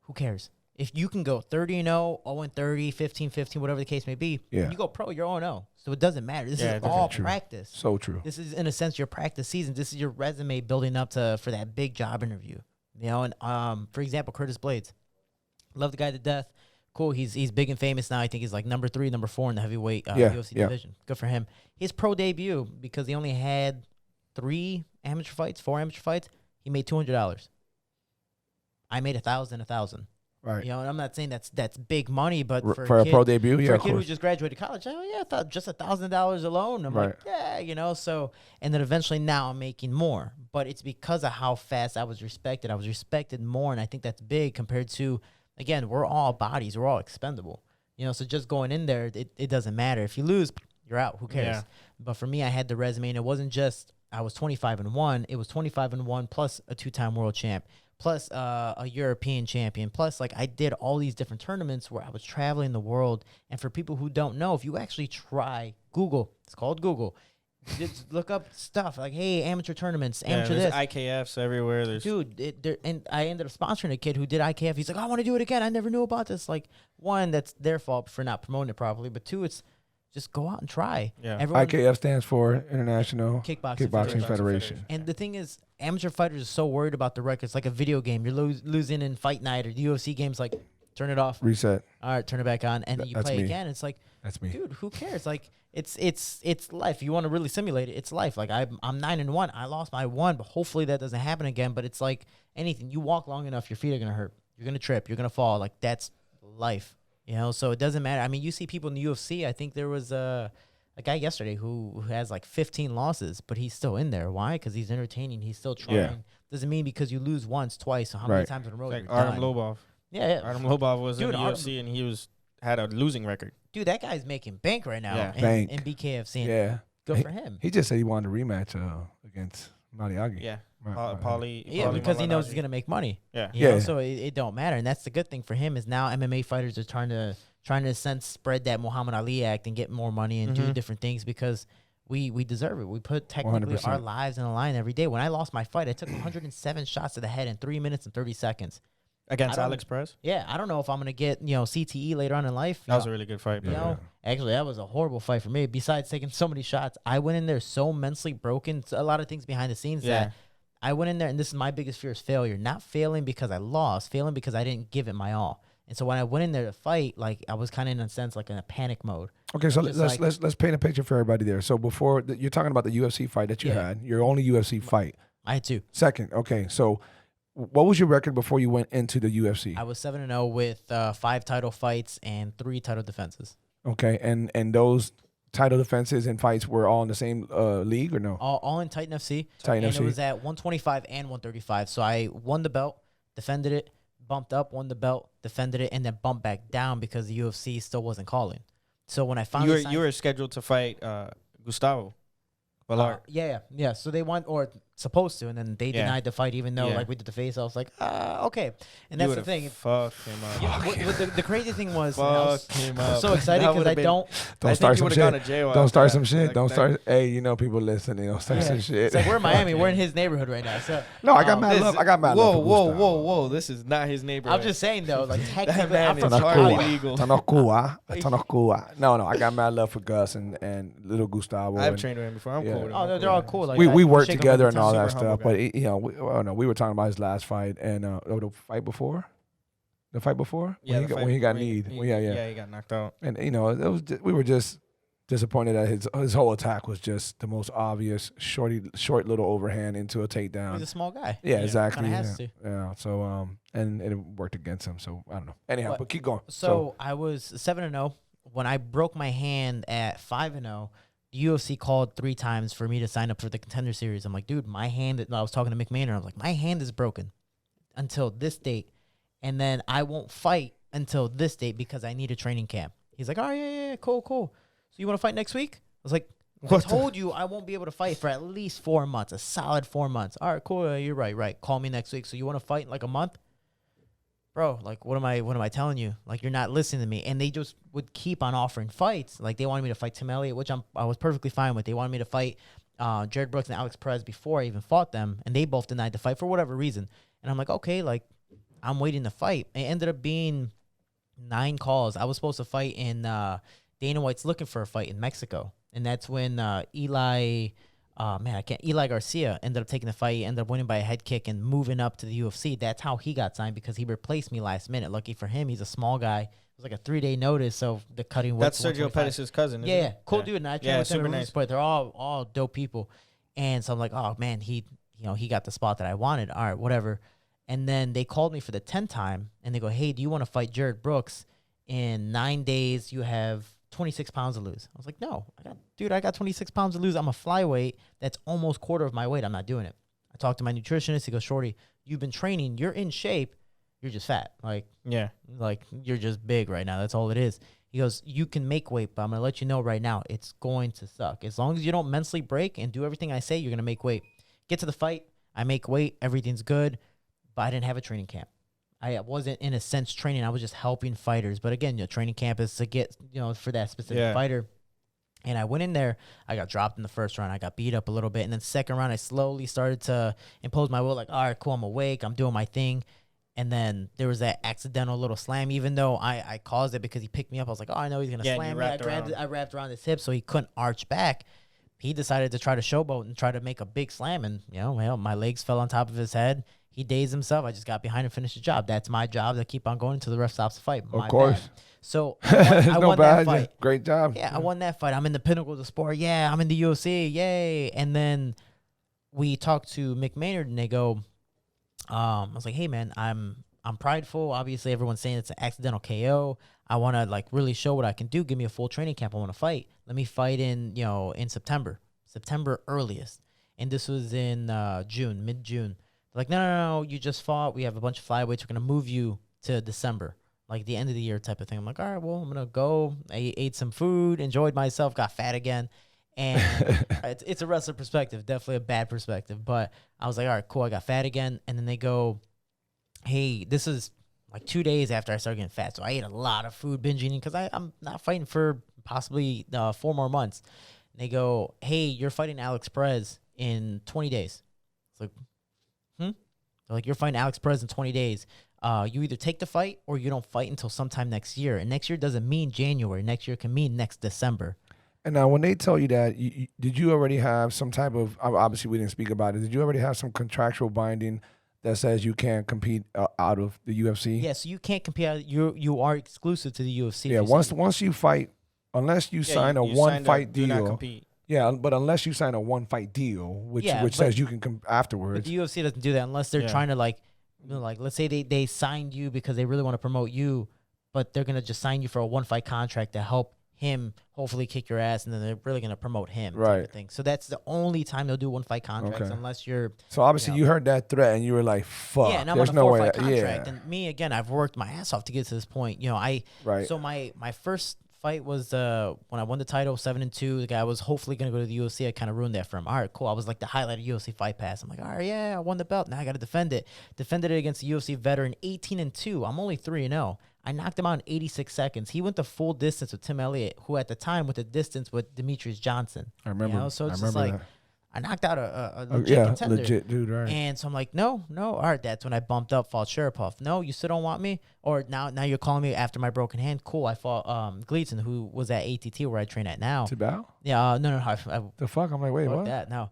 who cares? If you can go 30-0, 0-30, 15-15, whatever the case may be, when you go pro, you're 0-0. So it doesn't matter. This is all practice. So true. This is, in a sense, your practice season. This is your resume building up for that big job interview. And for example, Curtis Blades. Love the guy to death. Cool. He's big and famous now. I think he's like number 3, number 4 in the heavyweight UFC division. Good for him. His pro debut, because he only had 4 amateur fights, he made $200. I made $1,000. Right. And I'm not saying that's big money, but for a pro debut, for a kid who just graduated college, I thought just $1,000 alone. I'm like, so, and then eventually now I'm making more, but it's because of how fast I was respected. I was respected more, and I think that's big compared to, again, we're all bodies, we're all expendable. So just going in there, it doesn't matter. If you lose, you're out. Who cares? Yeah. But for me, I had the resume, and it wasn't just I was 25-1. It was 25-1 plus a 2-time world champ, plus a European champion, plus like I did all these different tournaments where I was traveling the world. And for people who don't know, if you actually try Google, it's called Google, just look up stuff like, hey, amateur tournaments, amateur this. IKFs everywhere. And I ended up sponsoring a kid who did IKF. He's like, I want to do it again. I never knew about this. Like, one, that's their fault for not promoting it properly, but 2, it's just go out and try. Yeah. IKF stands for International Kickboxing Federation. And the thing is, amateur fighters are so worried about the records. Like a video game, you're losing in Fight Night or the UFC games. Like, turn it off, reset. All right, turn it back on, and then you play again. It's like, that's me, dude. Who cares? Like, it's life. You want to really simulate it. It's life. Like I'm 9-1. I lost my 1, but hopefully that doesn't happen again. But it's like anything. You walk long enough, your feet are gonna hurt. You're gonna trip. You're gonna fall. Like that's life. So it doesn't matter. I mean, you see people in the UFC. I think there was a guy yesterday who has like 15 losses, but he's still in there. Why? Because he's entertaining. He's still trying. Yeah. Doesn't mean because you lose once, twice, so how many times in a row? Like Artem Lobov. Yeah. Artem Lobov was in the UFC and he had a losing record. Dude, that guy's making bank right now. Yeah. In BKFC. Yeah. Good for him. He just said he wanted a rematch against Mariagi. Yeah. Because he knows he's gonna make money. Yeah. So it don't matter, and that's the good thing for him is now MMA fighters are trying to in a sense spread that Muhammad Ali act and get more money and do different things because we deserve it. We put technically 100%. Our lives in the line every day. When I lost my fight, I took 107 shots to the head in 3 minutes and 30 seconds. Against Alex Perez? Yeah, I don't know if I'm gonna get CTE later on in life. That was a really good fight. Actually, that was a horrible fight for me. Besides taking so many shots, I went in there so mentally broken. A lot of things behind the scenes that I went in there, and this is my biggest fear is failure. Not failing because I lost, failing because I didn't give it my all. And so when I went in there to fight, like I was kind of in a sense like in a panic mode. Okay, so let's paint a picture for everybody there. So before you're talking about the UFC fight that you had, your only UFC fight. I had 2. Second, okay. So what was your record before you went into the UFC? I was 7-0 with 5 title fights and 3 title defenses. Okay, and those title defenses and fights were all in the same league or no? All in Titan FC. It was at 125 and 135. So I won the belt, defended it, bumped up, won the belt, defended it, and then bumped back down because the UFC still wasn't calling. So when I finally you were scheduled to fight Gustavo Ballard. Yeah. So they want, or supposed to, and then they Yeah. denied the fight, even though Yeah. like we did the face. I was like, okay, and You that's the would've thing. Fucked him up. Yeah, the crazy thing was, and I was Fucked him I'm up. so excited That because would've I been- don't. Don't I start think you some would've shit. gone to jail Don't after start that. some shit. Like, Don't that- start. Hey, you know people listening. Don't start Yeah. some shit. It's like we're in Miami. We're in his neighborhood right now. So No, I got um, mad This- love. I got mad Whoa, love. for whoa, Gustavo. whoa, whoa! This is not his neighborhood. I'm just saying though, like technically, man I'm is from hard Chicago. illegal. Tanakua. No, I got mad love for Gus and little Gustavo. I've and trained with him before. I'm Yeah. cool with him. Oh, I'm they're all with him. cool. Like we I worked shake 'em together every and all time. that Super stuff. humble But we were talking about his last fight and the fight before, Yeah, when the he got fight kneed. where Yeah. he got knocked out. And we were just disappointed that his whole attack was just the most obvious short little overhand into a takedown. He's a small guy. Yeah, Yeah, exactly. kinda has yeah. to. Yeah. So and it worked against him. So I don't know. Anyhow, What- but keep going. So I was 7-0 when I broke my hand at 5-0. The UFC called 3 times for me to sign up for the Contender Series. I'm like, dude, my hand. I was talking to McMahon. I was like, my hand is broken until this date, and then I won't fight until this date because I need a training camp. He's like, oh yeah, cool. So you want to fight next week? I was like, I told you I won't be able to fight for at least 4 months, a solid 4 months. All right, cool. You're right. Call me next week. So you want to fight in like a month? Bro, like what am I telling you? Like you're not listening to me. And they just would keep on offering fights. Like they wanted me to fight Tim Elliott, which I was perfectly fine with. They wanted me to fight Jared Brooks and Alex Perez before I even fought them, and they both denied the fight for whatever reason. And I'm like, okay, like I'm waiting to fight. It ended up being 9 calls. I was supposed to fight in Dana White's looking for a fight in Mexico, and that's when Eli Garcia ended up taking the fight. He ended up winning by a head kick and moving up to the UFC. That's how he got signed, because he replaced me last minute. Lucky for him, he's a small guy. It was like a 3-day notice, so the cutting weight. That's Sergio Pettis' cousin. Isn't Yeah, it? cool dude. And I trained with him super in nice. But they're all dope people. And so I'm like, oh man, he got the spot that I wanted. All right, whatever. And then they called me for the 10th time, and they go, hey, do you want to fight Jared Brooks in 9 days? You have 26 pounds to lose. I was like, no, I got 26 pounds to lose. I'm a flyweight. That's almost quarter of my weight. I'm not doing it. I talked to my nutritionist. He goes, Shorty, you've been training. You're in shape. You're just fat. Like you're just big right now. That's all it is. He goes, you can make weight, but I'm going to let you know right now, it's going to suck. As long as you don't mentally break and do everything I say, you're going to make weight. Get to the fight. I make weight. Everything's good. But I didn't have a training camp. I wasn't, in a sense, training. I was just helping fighters. But again, training camp is to get, for that specific fighter. And I went in there. I got dropped in the first round. I got beat up a little bit. And then second round, I slowly started to impose my will. Like, all right, cool, I'm awake. I'm doing my thing. And then there was that accidental little slam. Even though I caused it because he picked me up, I was like, oh, I know he's going to slam me. I wrapped around his hip so he couldn't arch back. He decided to try to showboat and try to make a big slam. And, my legs fell on top of his head. He dazed himself. I just got behind and finished the job. That's my job to keep on going until the ref stops the fight. Of course. Bad. So I won that fight. Great job. Yeah, I won that fight. I'm in the pinnacle of the sport. Yeah, I'm in the UFC. Yay. And then we talked to Mick Maynard, and they go, I was like, hey, man, I'm prideful. Obviously, everyone's saying it's an accidental KO. I want to, really show what I can do. Give me a full training camp. I want to fight. Let me fight in September earliest. And this was in mid-June. They're like, no, you just fought. We have a bunch of flyweights. We're going to move you to December, like the end of the year type of thing. I'm like, all right, well, I'm going to go. I ate some food, enjoyed myself, got fat again. And it's a wrestler perspective, definitely a bad perspective. But I was like, all right, cool, I got fat again. And then they go, hey, this is like 2 days after I started getting fat. So I ate a lot of food, binge eating, because I'm not fighting for possibly 4 more months. And they go, hey, you're fighting Alex Perez in 20 days. It's like, They're like, you're fighting Alex Perez in 20 days. You either take the fight or you don't fight until sometime next year. And next year doesn't mean January. Next year can mean next December. And now when they tell you that, did you already have some type of, obviously we didn't speak about it, did you already have some contractual binding that says you can't compete out of the UFC? Yeah, so you can't compete. You are exclusive to the UFC. Yeah, once you fight, unless you sign a one-fight deal. Do not compete. Yeah, but unless you sign a one-fight deal, which says you can come afterwards. But the UFC doesn't do that unless they're trying to let's say they signed you because they really want to promote you, but they're gonna just sign you for a one-fight contract to help him hopefully kick your ass, and then they're really gonna promote him. Right. Type of thing. So that's the only time they'll do one-fight contracts, unless you're. So obviously you heard that threat and you were like, "Fuck." Yeah, and I'm there's on a no way. four-fight contract, and me again, I've worked my ass off to get to this point. Right. So my first fight was when I won the title 7-2. The guy was hopefully gonna go to the UFC. I kind of ruined that for him. All right, cool. I was like the highlight of UFC Fight Pass. I'm like, all right, yeah, I won the belt. Now I got to defend it. Defended it against a UFC veteran, 18-2. I'm only 3-0. I knocked him out in 86 seconds. He went the full distance with Tim Elliott, who at the time went the distance with Demetrius Johnson. I remember. You know? So it's just remember like that. I knocked out a legit contender. Legit dude, right? And so I'm like, no. All right, that's when I bumped up, fought Sharapov. No, you still don't want me? Or now you're calling me after my broken hand? Cool, I fought Gleason, who was at ATT where I train at now. Tibau? Yeah, no. The fuck? I'm like, wait, what? That, no.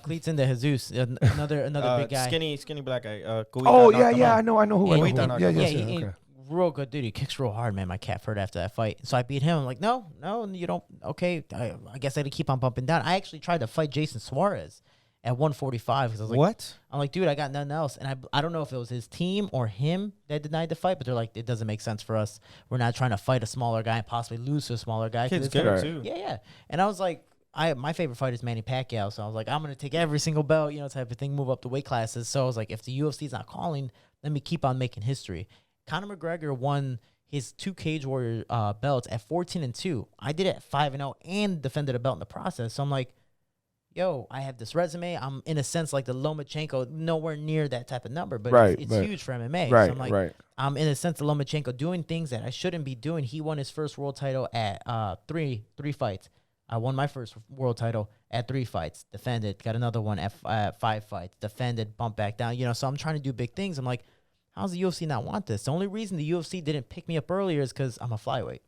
Gleason de Jesus, another big guy. Skinny black guy. Guida Oh, knocked him yeah, out. I know who. Yeah, Okay. Real good dude. He kicks real hard, man. My calf hurt after that fight. So I beat him. I'm like, no, you don't. Okay, I guess I had to keep on bumping down. I actually tried to fight Jason Suarez at 145 because I was like, what? I'm like, dude, I got nothing else. And I don't know if it was his team or him that denied the fight, but they're like, it doesn't make sense for us. We're not trying to fight a smaller guy and possibly lose to a smaller guy. Kid's it's good right. too. Yeah. And I was like, my favorite fight is Manny Pacquiao. So I was like, I'm going to take every single belt, type of thing, move up the weight classes. So I was like, if the UFC's not calling, let me keep on making history. Conor McGregor won his 2 Cage Warrior belts at 14-2. I did it at 5-0 and defended a belt in the process. So I'm like, yo, I have this resume. I'm in a sense like the Lomachenko, nowhere near that type of number, but it's huge for MMA. Right, so I'm like, I'm in a sense the Lomachenko doing things that I shouldn't be doing. He won his first world title at three fights. I won my first world title at 3 fights, defended, got another one at 5 fights, defended, bumped back down. So I'm trying to do big things. I'm like, how's the UFC not want this? The only reason the UFC didn't pick me up earlier is because I'm a flyweight.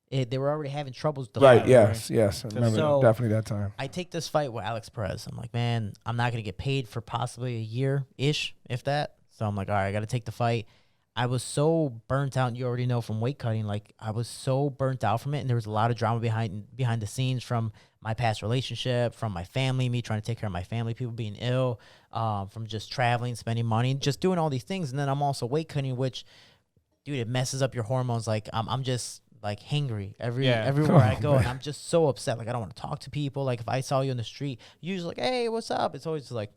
They were already having troubles with the Right, flyweight. yes. I remember So, definitely that time. I take this fight with Alex Perez. I'm like, man, I'm not going to get paid for possibly a year-ish, if that. So I'm like, all right, I got to take the fight. I was so burnt out, and you already know from weight cutting, like I was so burnt out from it, and there was a lot of drama behind the scenes from my past relationship, from my family, me trying to take care of my family, people being ill, from just traveling, spending money, just doing all these things. And then I'm also weight cutting, which, dude, it messes up your hormones. Like I'm just like hangry everywhere I go, and I'm just so upset. Like I don't want to talk to people. Like if I saw you in the street, usually like, hey, what's up? It's always like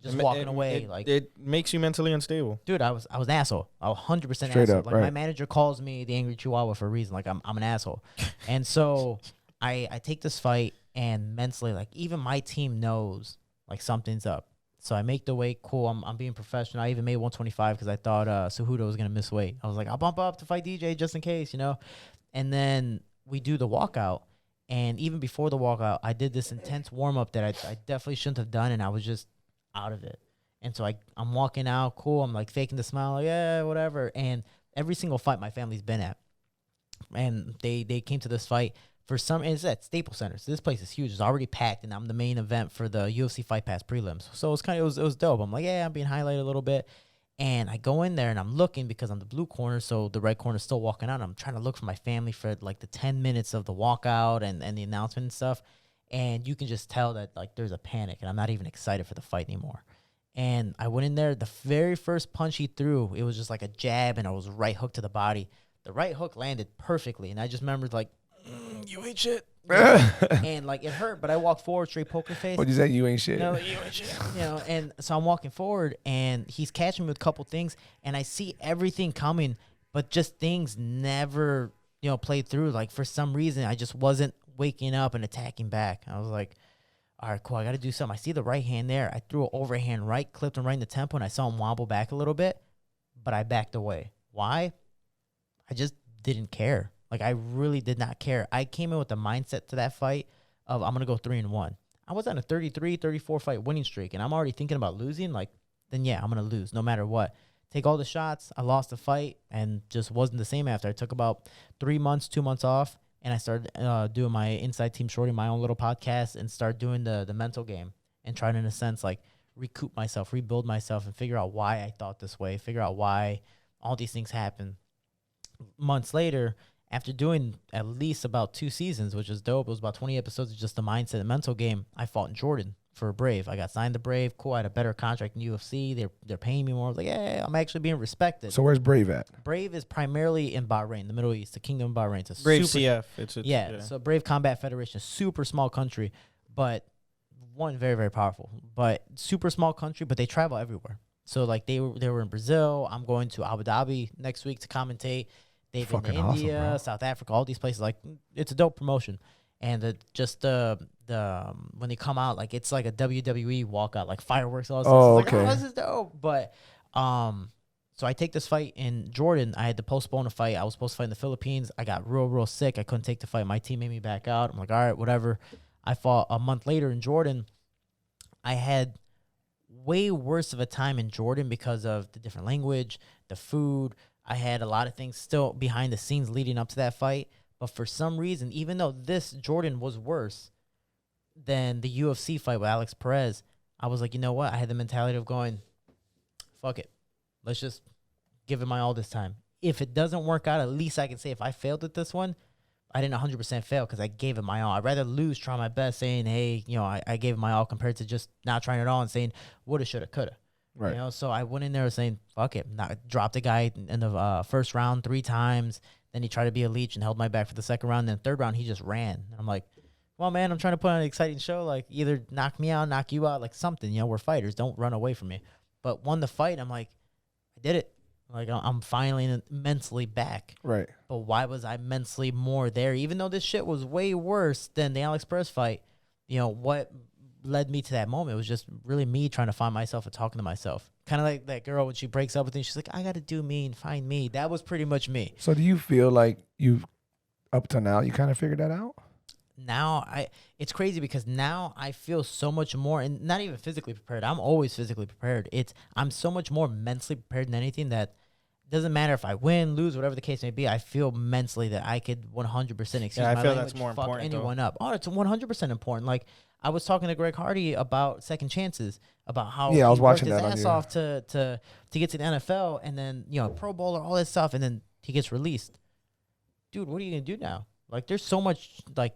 just walking away. Like it makes you mentally unstable. Dude, I was an asshole. I was 100% Straight asshole. up, Like right. my manager calls me the angry chihuahua for a reason. Like I'm an asshole. And so I take this fight, and mentally, like even my team knows like something's up. So I make the weight. Cool. I'm being professional. I even made 125 because I thought Cejudo was gonna miss weight. I was like, I'll bump up to fight DJ just in case, And then we do the walkout. And even before the walkout, I did this intense warm up that I definitely shouldn't have done, and I was just out of it. And so I'm walking out, cool. I'm like faking the smile, like, yeah, whatever. And every single fight my family's been at, and they came to this fight for some. It's at Staples Center, so this place is huge. It's already packed, and I'm the main event for the UFC Fight Pass prelims. So it was dope. I'm like, yeah, I'm being highlighted a little bit. And I go in there and I'm looking because I'm the blue corner, so the red corner is still walking out. I'm trying to look for my family for like the 10 minutes of the walkout and the announcement and stuff. And you can just tell that like there's a panic, and I'm not even excited for the fight anymore. And I went in there. The very first punch he threw, it was just like a jab, and it was right hook to the body. The right hook landed perfectly, and I just remembered like, you ain't shit. And like it hurt, but I walked forward, straight poker face. What'd you say? You ain't shit. No, you ain't shit. And so I'm walking forward, and he's catching me with a couple things, and I see everything coming, but just things never, played through. Like for some reason, I just wasn't waking up and attacking back. I was like, all right, cool. I got to do something. I see the right hand there. I threw an overhand right, clipped him right in the tempo, and I saw him wobble back a little bit, but I backed away. Why? I just didn't care. Like, I really did not care. I came in with the mindset to that fight of I'm going to go 3-1. I was on a 33, 34 fight winning streak, and I'm already thinking about losing. Like, then, yeah, I'm going to lose no matter what. Take all the shots. I lost the fight and just wasn't the same after. I took about 2 months off, and I started doing my Inside Team Shorty, my own little podcast, and start doing the mental game and trying to, in a sense, like, recoup myself, rebuild myself, and figure out why I thought this way, figure out why all these things happen. Months later, after doing at least about 2 seasons, which was dope, it was about 20 episodes of just the mindset and mental game, I fought in Jordan for a Brave. I got signed to Brave. Cool, I had a better contract in UFC. They're paying me more. I was like, yeah, I'm actually being respected. So where's Brave at? Brave is primarily in Bahrain, the Middle East, the Kingdom of Bahrain. It's a Brave super, CF. Yeah, so Brave Combat Federation, super small country, but one, very, very powerful. But super small country, but they travel everywhere. So like they were in Brazil. I'm going to Abu Dhabi next week to commentate. They've been to Fucking awesome, India, bro. South Africa, all these places. Like, it's a dope promotion. And the when they come out, like, it's like a WWE walkout, like fireworks, all this Oh, stuff. It's like, okay. this is dope. But so I take this fight in Jordan. I had to postpone a fight. I was supposed to fight in the Philippines. I got real sick. I couldn't take the fight. My team made me back out. I'm like, all right, whatever. I fought a month later in Jordan. I had way worse of a time in Jordan because of the different language, the food. I had a lot of things still behind the scenes leading up to that fight. But for some reason, even though this Jordan was worse than the UFC fight with Alex Perez, I was like, you know what? I had the mentality of going, fuck it. Let's just give it my all this time. If it doesn't work out, at least I can say if I failed at this one, I didn't 100% fail because I gave it my all. I'd rather lose, try my best, saying, hey, I gave it my all compared to just not trying it all and saying, woulda, shoulda, coulda. Right. So I went in there saying, fuck it. Dropped the guy in the first round 3 times. Then he tried to be a leech and held my back for the second round. Then third round, he just ran. And I'm like, well, man, I'm trying to put on an exciting show. Like, either knock me out, knock you out, like something. We're fighters. Don't run away from me. But won the fight. I'm like, I did it. Like, I'm finally mentally back. Right. But why was I mentally more there? Even though this shit was way worse than the Alex Perez fight, what led me to that moment was just really me trying to find myself and talking to myself. Kind of like that girl when she breaks up with me. She's like, I got to do me and find me. That was pretty much me. So do you feel like up to now, you kind of figured that out? Now it's crazy because now I feel so much more, and not even physically prepared. I'm always physically prepared. I'm so much more mentally prepared than anything that doesn't matter if I win, lose, whatever the case may be. I feel mentally that I could 100% excuse I my feel language, that's more fuck important, anyone up. Oh, it's 100% important. Like, I was talking to Greg Hardy about second chances, about how Yeah, I was he watching worked that on his ass your- off to get to the NFL, and then Pro Bowler, all that stuff, and then he gets released. Dude, what are you gonna do now? Like, there's so much, like,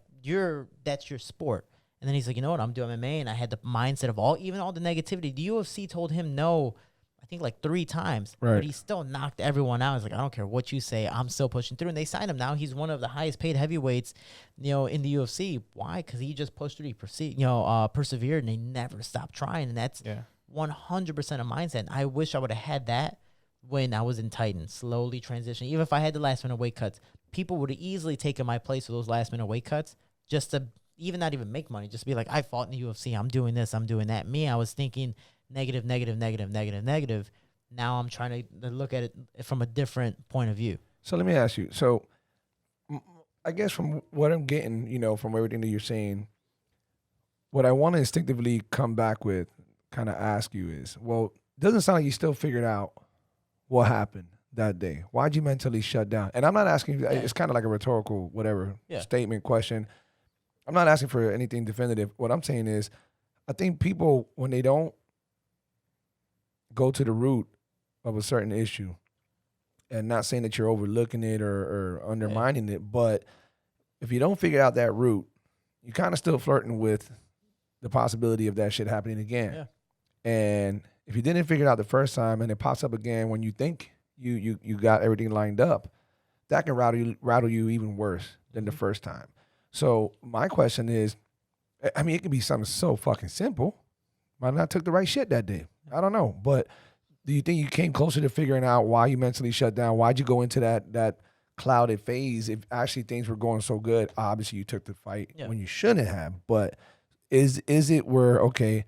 that's your sport. And then he's like, you know what, I'm doing MMA, and I had the mindset of even all the negativity. The UFC told him no, I think like 3 times, Right. but he still knocked everyone out. He's like, I don't care what you say, I'm still pushing through. And they signed him now. He's one of the highest paid heavyweights, in the UFC. Why? Because he just pushed through. He persevered, and he never stopped trying. And that's 100% a mindset. And I wish I would have had that when I was in Titan, slowly transitioning. Even if I had the last minute weight cuts, people would have easily taken my place with those last minute weight cuts just to not even make money, just be like, I fought in the UFC, I'm doing this, I'm doing that. Me, I was thinking negative. Now I'm trying to look at it from a different point of view. So let me ask you. So I guess from what I'm getting, from everything that you're saying, what I want to instinctively come back with, kind of ask you is, well, it doesn't sound like you still figured out what happened that day. Why'd you mentally shut down? And I'm not asking, it's kind of like a rhetorical, whatever, statement, question. I'm not asking for anything definitive. What I'm saying is, I think people, when they don't go to the root of a certain issue, and not saying that you're overlooking it or undermining it, but if you don't figure out that root, you're kind of still flirting with the possibility of that shit happening again. Yeah. And if you didn't figure it out the first time and it pops up again when you think you got everything lined up, that can rattle you even worse than the first time. So my question is, I mean, it could be something so fucking simple. Might not took the right shit that day. I don't know. But do you think you came closer to figuring out why you mentally shut down? Why'd you go into that clouded phase if actually things were going so good? Obviously, you took the fight when you shouldn't have. But is it where, okay,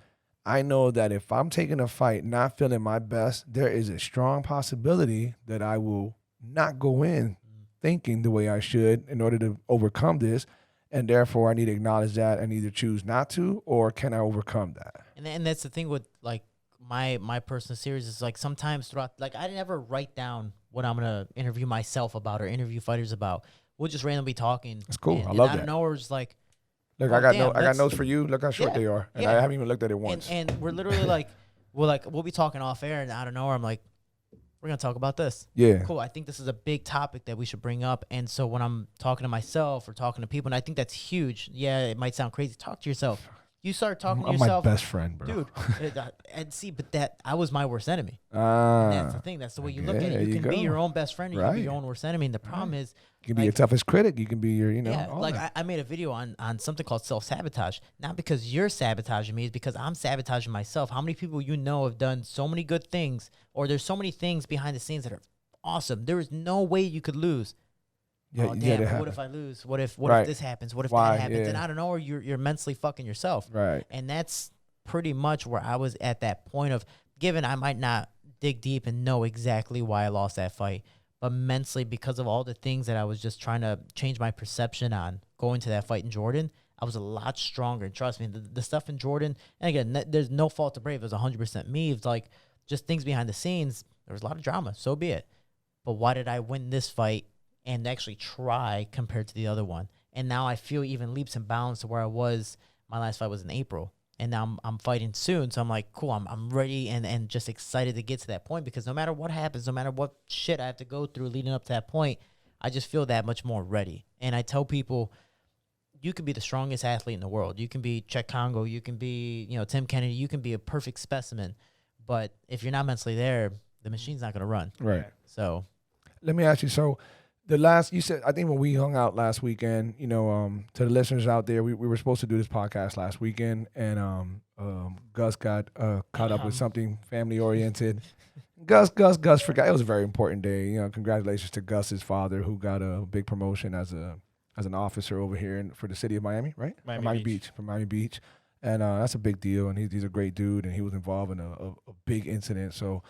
I know that if I'm taking a fight not feeling my best, there is a strong possibility that I will not go in thinking the way I should in order to overcome this. And therefore, I need to acknowledge that and either choose not to, or can I overcome that? And that's the thing with, like, my personal series is, like, sometimes throughout, like, I never write down what I'm gonna interview myself about or interview fighters about. We'll just randomly be talking. That's cool. And, I love out that. of nowhere, it's like, Look, oh, I got damn, notes for you. Look how short they are, and I haven't even looked at it once. And we're literally like, we'll be talking off air, and out of nowhere, I'm like, we're gonna talk about this. Yeah. Cool. I think this is a big topic that we should bring up. And so when I'm talking to myself or talking to people, and I think that's huge. Yeah, it might sound crazy. Talk to yourself. You start talking to I'm yourself. my best friend, bro. Dude. And see, but I was my worst enemy. Ah, And that's the thing. That's the way you look at it. You can be your own best friend. You can be your own worst enemy. And the problem is, you can be your toughest critic. You can be your, all like that. I made a video on something called self-sabotage. Not because you're sabotaging me, it's because I'm sabotaging myself. How many people have done so many good things, or there's so many things behind the scenes that are awesome. There is no way you could lose. Yeah, Oh, yeah, damn, that but what if I happened. lose? What if Right. this happens? What if Why? that happens? Yeah. And I don't know, or you're mentally fucking yourself. Right. And that's pretty much where I was at that point of, given I might not dig deep and know exactly why I lost that fight, but mentally, because of all the things that I was just trying to change my perception on going to that fight in Jordan, I was a lot stronger. And trust me, the stuff in Jordan, and again, there's no fault to Brave. It was 100% me. It's like just things behind the scenes. There was a lot of drama. So be it. But why did I win this fight and actually try compared to the other one? And now I feel even leaps and bounds to where I was. My last fight was in April. And now I'm fighting soon. So I'm like, cool, I'm ready and just excited to get to that point, because no matter what happens, no matter what shit I have to go through leading up to that point, I just feel that much more ready. And I tell people, you could be the strongest athlete in the world. You can be Czech Congo. You can be, Tim Kennedy. You can be a perfect specimen. But if you're not mentally there, the machine's not going to run. Right. So Let me ask you. So, you said, I think when we hung out last weekend, to the listeners out there, we were supposed to do this podcast last weekend, and Gus got caught up with something family oriented. Gus forgot. It was a very important day. Congratulations to Gus's father, who got a big promotion as an officer over here for the city of Miami, right? Miami Beach. From Miami Beach, and that's a big deal. And he's a great dude, and he was involved in a big incident. So.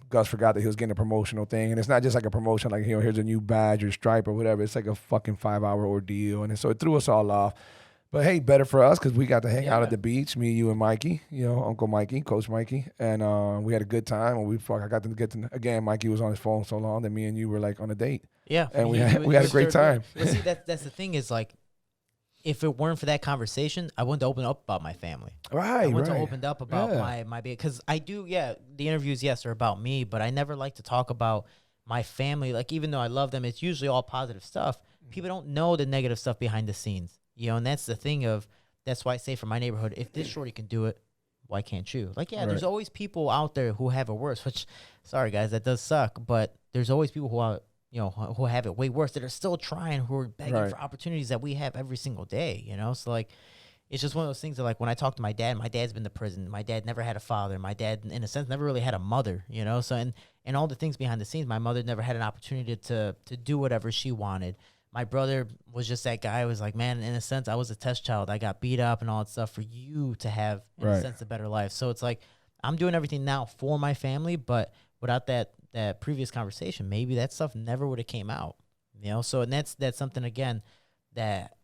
Gus forgot that he was getting a promotional thing, and it's not just like a promotion, like, here's a new badge or stripe or whatever. It's like a fucking 5-hour ordeal, and so it threw us all off. But hey, better for us, because we got to hang out at the beach, me, you, and Mikey, Uncle Mikey, Coach Mikey, and we had a good time. And I got to get to again. Mikey was on his phone so long that me and you were like on a date. Yeah, and we had a great time. But see, that's the thing is, like, if it weren't for that conversation, I wouldn't open up about my family. Right, I wouldn't have right. opened up about my because I do, the interviews, yes, are about me, but I never like to talk about my family. Like, even though I love them, it's usually all positive stuff. People don't know the negative stuff behind the scenes, and that's the thing that's why I say, for my neighborhood, if this shorty can do it, why can't you? Like, Right. There's always people out there who have it worse, which, sorry guys, that does suck, but there's always people who are, who have it way worse, that are still trying, who are begging Right. for opportunities that we have every single day, So, like, it's just one of those things that, like, when I talk to my dad's been to prison. My dad never had a father. My dad, in a sense, never really had a mother, So, and all the things behind the scenes, my mother never had an opportunity to do whatever she wanted. My brother was just that guy who was like, man, in a sense, I was a test child. I got beat up and all that stuff for you to have, in a sense, a better life. So it's like, I'm doing everything now for my family, but without that previous conversation, maybe that stuff never would have came out, So, and that's something, again, that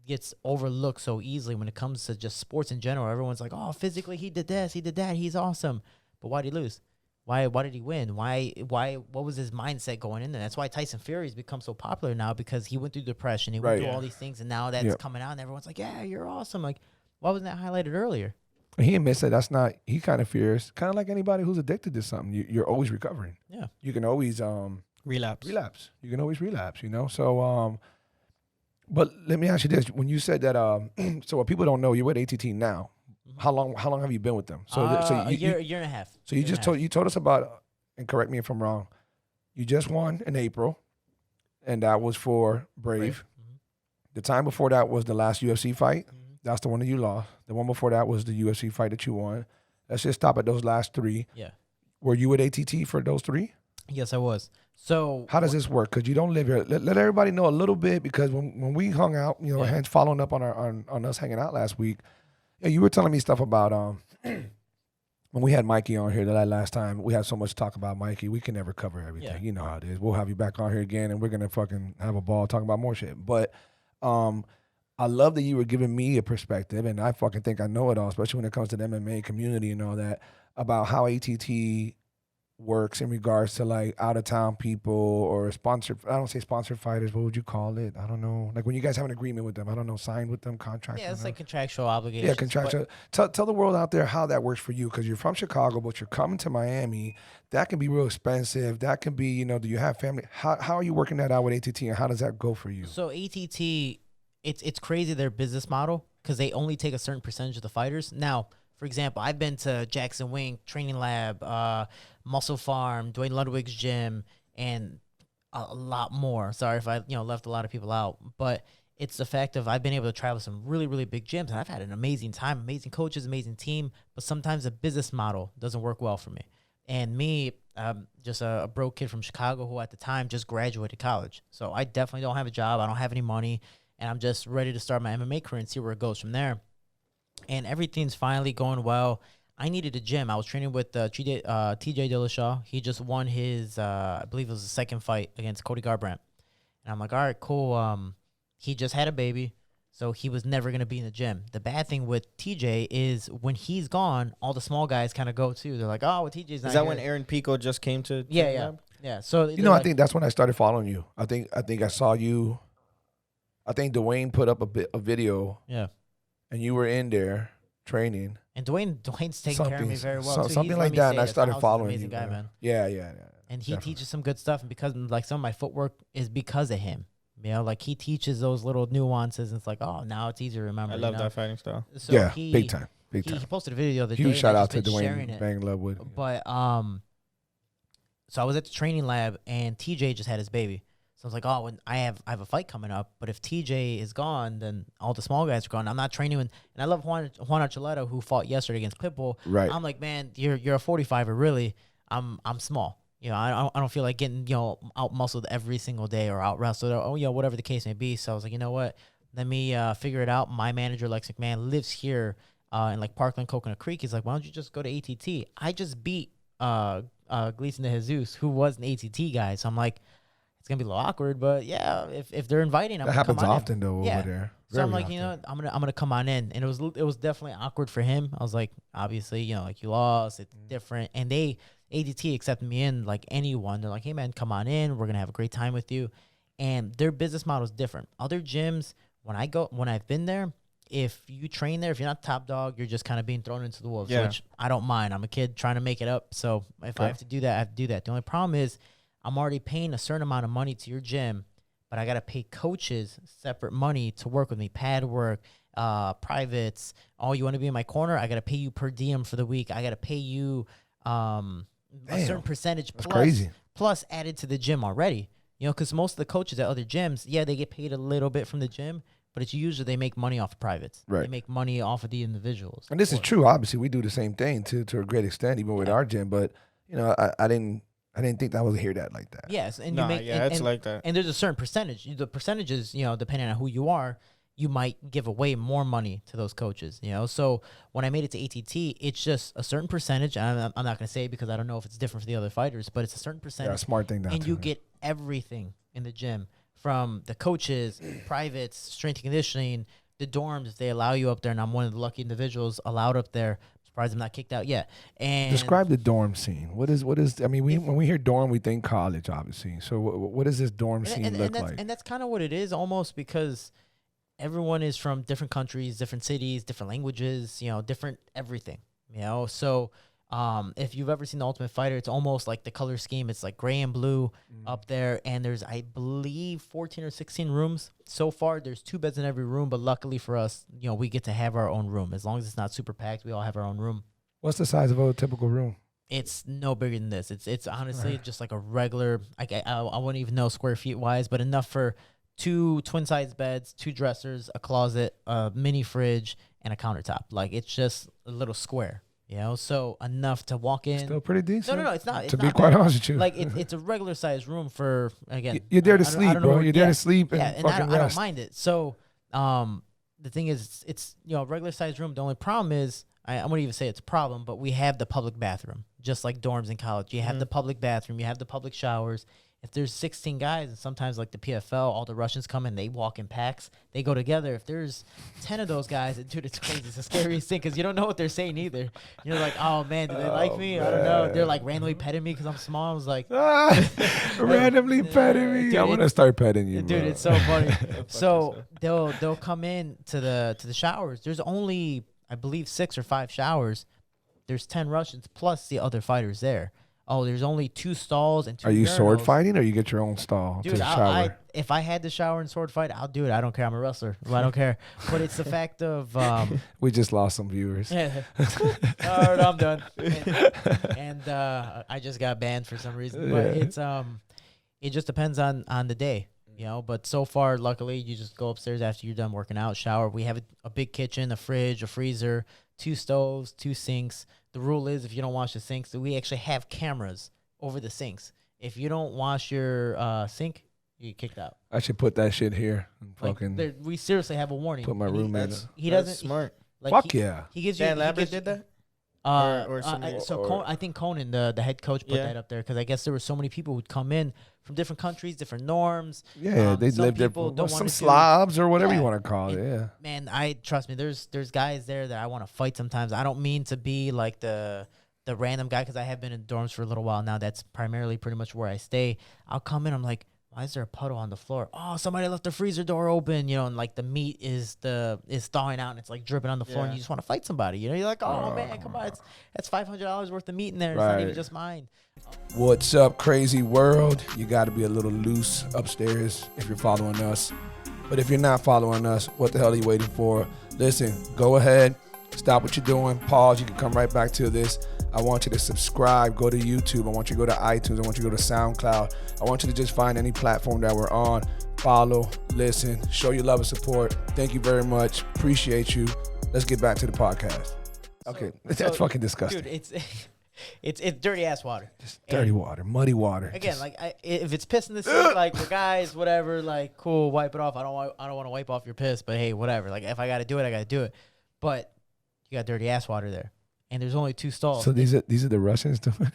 gets overlooked so easily when it comes to just sports in general. Everyone's like, oh, physically he did this, he did that, he's awesome. But why did he lose? Why did he win? What was his mindset going in there? That's why Tyson Fury's become so popular now, because he went through depression, he went through all these things, and now that's coming out, and everyone's like, yeah, you're awesome. Like, why wasn't that highlighted earlier? He admits that that's not. He kind of fears, kind of like anybody who's addicted to something. You're always recovering. Yeah, you can always Relapse. You can always relapse. So but let me ask you this: when you said that, so what people don't know, you're with ATT now. How long have you been with them? So a year and a half. So you just told us about, and correct me if I'm wrong, you just won in April, and that was for Brave. Mm-hmm. The time before that was the last UFC fight. Mm-hmm. That's the one that you lost. The one before that was the UFC fight that you won. Let's just stop at those last three. Yeah. Were you with ATT for those three? Yes, I was. So how does this work? Because you don't live here. Let everybody know a little bit, because when we hung out, hence following up on us hanging out last week, you were telling me stuff about when we had Mikey on here that last time. We had so much to talk about Mikey. We can never cover everything. Yeah. You know how it is. We'll have you back on here again, and we're gonna fucking have a ball talking about more shit. But I love that you were giving me a perspective, and I fucking think I know it all, especially when it comes to the MMA community and all that, about how ATT works in regards to like out of town people or sponsored. I don't say sponsored fighters. What would you call it? I don't know. Like when you guys have an agreement with them. I don't know. Signed with them, contract. Yeah, it's like contractual obligations. Yeah, contractual. Tell the world out there how that works for you, because you're from Chicago, but you're coming to Miami. That can be real expensive. That can be, do you have family? How are you working that out with ATT, and how does that go for you? So ATT, it's crazy their business model, because they only take a certain percentage of the fighters. Now, for example, I've been to Jackson Wink Training Lab, Muscle Farm, Dwayne Ludwig's gym, and a lot more. Sorry if I left a lot of people out, but it's the fact of I've been able to travel some really, really big gyms, and I've had an amazing time, amazing coaches, amazing team, but sometimes the business model doesn't work well for me. And me, just a broke kid from Chicago who at the time just graduated college. So I definitely don't have a job. I don't have any money. And I'm just ready to start my MMA career and see where it goes from there. And everything's finally going well. I needed a gym. I was training with TJ Dillashaw. He just won his, I believe it was the second fight against Cody Garbrandt. And I'm like, all right, cool. He just had a baby, so he was never going to be in the gym. The bad thing with TJ is when he's gone, all the small guys kind of go too. They're like, oh, well, TJ's not Is that here. when Aaron Pico just came to? Yeah. So You know, I think that's when I started following you. I think I saw you. I think Dwayne put up a video. Yeah. And you were in there training. And Dwayne's taking care of me very well. too. Something He's like let me that, say and I it. started House is following amazing you. guy, man. Yeah. And he Definitely. teaches some good stuff, and because like some of my footwork is because of him. You know, like he teaches those little nuances, and it's like, oh, now it's easier to remember. I love that fighting style. So Yeah, he, big time. He posted a video the other day. Huge shout and I've out to just been sharing Dwayne it. Bang Lovewood. But so I was at the training lab, and TJ just had his baby. So I was like, oh, when I have a fight coming up, but if TJ is gone, then all the small guys are gone. I'm not training with, and I love Juan Archuleta, who fought yesterday against Pitbull. Right. I'm like, man, you're a 45er, really. I'm small. You know, I don't feel like getting, you know, out muscled every single day or out wrestled or, you know, whatever the case may be. So I was like, you know what? Let me figure it out. My manager, Lex McMahon, lives here in like Parkland, Coconut Creek. He's like, why don't you just go to ATT? I just beat Gleason de Jesus, who was an ATT guy. So I'm like, it's gonna be a little awkward, but yeah, if they're inviting, I'm that gonna happens come on often in. though Yeah. over there. So I'm Very like, you often. know, I'm gonna come on in, and it was definitely awkward for him. I was like, obviously, you know, like you lost, it's different, and ADT accepted me in like anyone. They're like, hey man, come on in, we're gonna have a great time with you, and their business model is different. Other gyms, when I've been there, if you train there, if you're not top dog, you're just kind of being thrown into the wolves, which I don't mind. I'm a kid trying to make it up, so if I have to do that, I have to do that. The only problem is I'm already paying a certain amount of money to your gym, but I got to pay coaches separate money to work with me, pad work, privates. Oh, you want to be in my corner? I got to pay you per diem for the week. I got to pay you a certain percentage plus added to the gym already. You know, because most of the coaches at other gyms, yeah, they get paid a little bit from the gym, but it's usually they make money off of privates. Right. They make money off of the individuals. And this is true. Obviously, we do the same thing to a great extent, even with our gym. But you know, I didn't think that I would hear that like that. Yes, and Nah, you make it's like that. And there's a certain percentage. The percentages, you know, depending on who you are, you might give away more money to those coaches. You know, so when I made it to ATT, it's just a certain percentage. I'm not going to say it because I don't know if it's different for the other fighters, but it's a certain percentage. Yeah, smart thing. And you get everything in the gym, from the coaches, privates, strength and conditioning, the dorms. They allow you up there, and I'm one of the lucky individuals allowed up there. Surprised I'm not kicked out yet. And describe the dorm scene. What is? I mean, when we hear dorm, we think college, obviously. So what does this dorm scene look like? And that's kind of what it is, almost, because everyone is from different countries, different cities, different languages, you know, different everything, you know. So if you've ever seen The Ultimate Fighter, it's almost like the color scheme. It's like gray and blue up there, and there's, I believe, 14 or 16 rooms. So far, there's 2 beds in every room, but luckily for us, you know, we get to have our own room. As long as it's not super packed, we all have our own room. What's the size of a typical room? It's no bigger than this. It's honestly just like a regular, I wouldn't even know square feet wise, but enough for 2 twin-size beds, 2 dressers, a closet, a mini fridge, and a countertop. Like, it's just a little square. You know, so enough to walk in. Still pretty decent. No, it's not. It's to not be quite bad. honest with you, Like it's a regular sized room for, again. You're there to I don't sleep, know bro. where- You're there to sleep and and fucking I don't rest. mind it. So, the thing is, it's you know, regular sized room. The only problem is, I wouldn't even say it's a problem, but we have the public bathroom, just like dorms in college. You have the public bathroom, you have the public showers. If there's 16 guys, and sometimes like the PFL, all the Russians come in, they walk in packs, they go together. If there's 10 of those guys, dude, it's crazy. It's the scariest thing because you don't know what they're saying either. You're like, oh man, do they like me? I don't know. They're like randomly petting me because I'm small. I was like, randomly petting me. Dude, I want to start petting you, dude, bro. it's so funny. So they'll come in to the showers. There's only, I believe, 6 or 5 showers. There's 10 Russians plus the other fighters there. Oh, there's only 2 stalls and 2 Are you sword urinals. fighting, or you get your own stall Dude, to shower? if I had to shower and sword fight, I'll do it. I don't care. I'm a wrestler. Well, I don't care. But it's the fact of We just lost some viewers. all right, I'm done. And I just got banned for some reason. But it's it just depends on the day. You you know. But so far, luckily, you just go upstairs after you're done working out, shower. We have a big kitchen, a fridge, a freezer, 2 stoves, 2 sinks. The rule is if you don't wash the sinks, we actually have cameras over the sinks. If you don't wash your sink, you get kicked out. I should put that shit here. And Like, fucking we seriously have a warning. put my And he- roommate. He That's doesn't smart. Like Fuck yeah. He gives you. Dan he Lambert gives did that. Or somebody- I think Conan, the head coach, put Yeah. that up there because I guess there were so many people who'd come in from different countries, different norms. Yeah, they some live there. people don't Some wanna do- slobs or whatever Yeah. you want to call it. And- Yeah. Man, I trust me. There's guys there that I want to fight sometimes. I don't mean to be like the random guy because I have been in dorms for a little while now. That's primarily pretty much where I stay. I'll come in. I'm like, why is there a puddle on the floor? Oh, somebody left the freezer door open, you know, and like the meat is thawing out and it's like dripping on the floor, and Yeah. you just want to fight somebody. You know, you're like, oh man, come on, that's $500 worth of meat in there. It's not even Right. just mine. What's up, crazy world? You got to be a little loose upstairs if you're following us. But if you're not following us, what the hell are you waiting for? Listen, go ahead, stop what you're doing, pause. You can come right back to this. I want you to subscribe, go to YouTube. I want you to go to iTunes. I want you to go to SoundCloud. I want you to just find any platform that we're on. Follow, listen, show your love and support. Thank you very much. Appreciate you. Let's get back to the podcast. Okay, that's fucking disgusting. Dude, it's dirty ass water. Just dirty water, muddy water. Again, Just- like if it's piss in the sink, like for guys, whatever, like cool, wipe it off. I don't want to wipe off your piss, but hey, whatever. Like if I got to do it, I got to do it. But you got dirty ass water there, and there's only 2 stalls. So these are the Russians doing?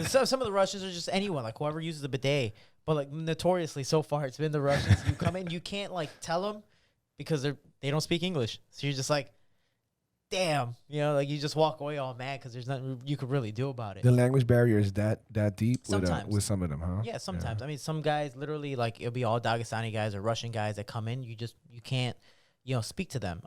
Some of the Russians are just anyone, like whoever uses a bidet. But like notoriously, so far it's been the Russians. You come in, you can't like tell them because they don't speak English. So you're just like, damn, you know, like you just walk away all mad because there's nothing you could really do about it. The language barrier is that deep Sometimes. with some of them, huh? Yeah, sometimes. I mean, some guys literally like it'll be all Dagestani guys or Russian guys that come in. You can't, you know, speak to them.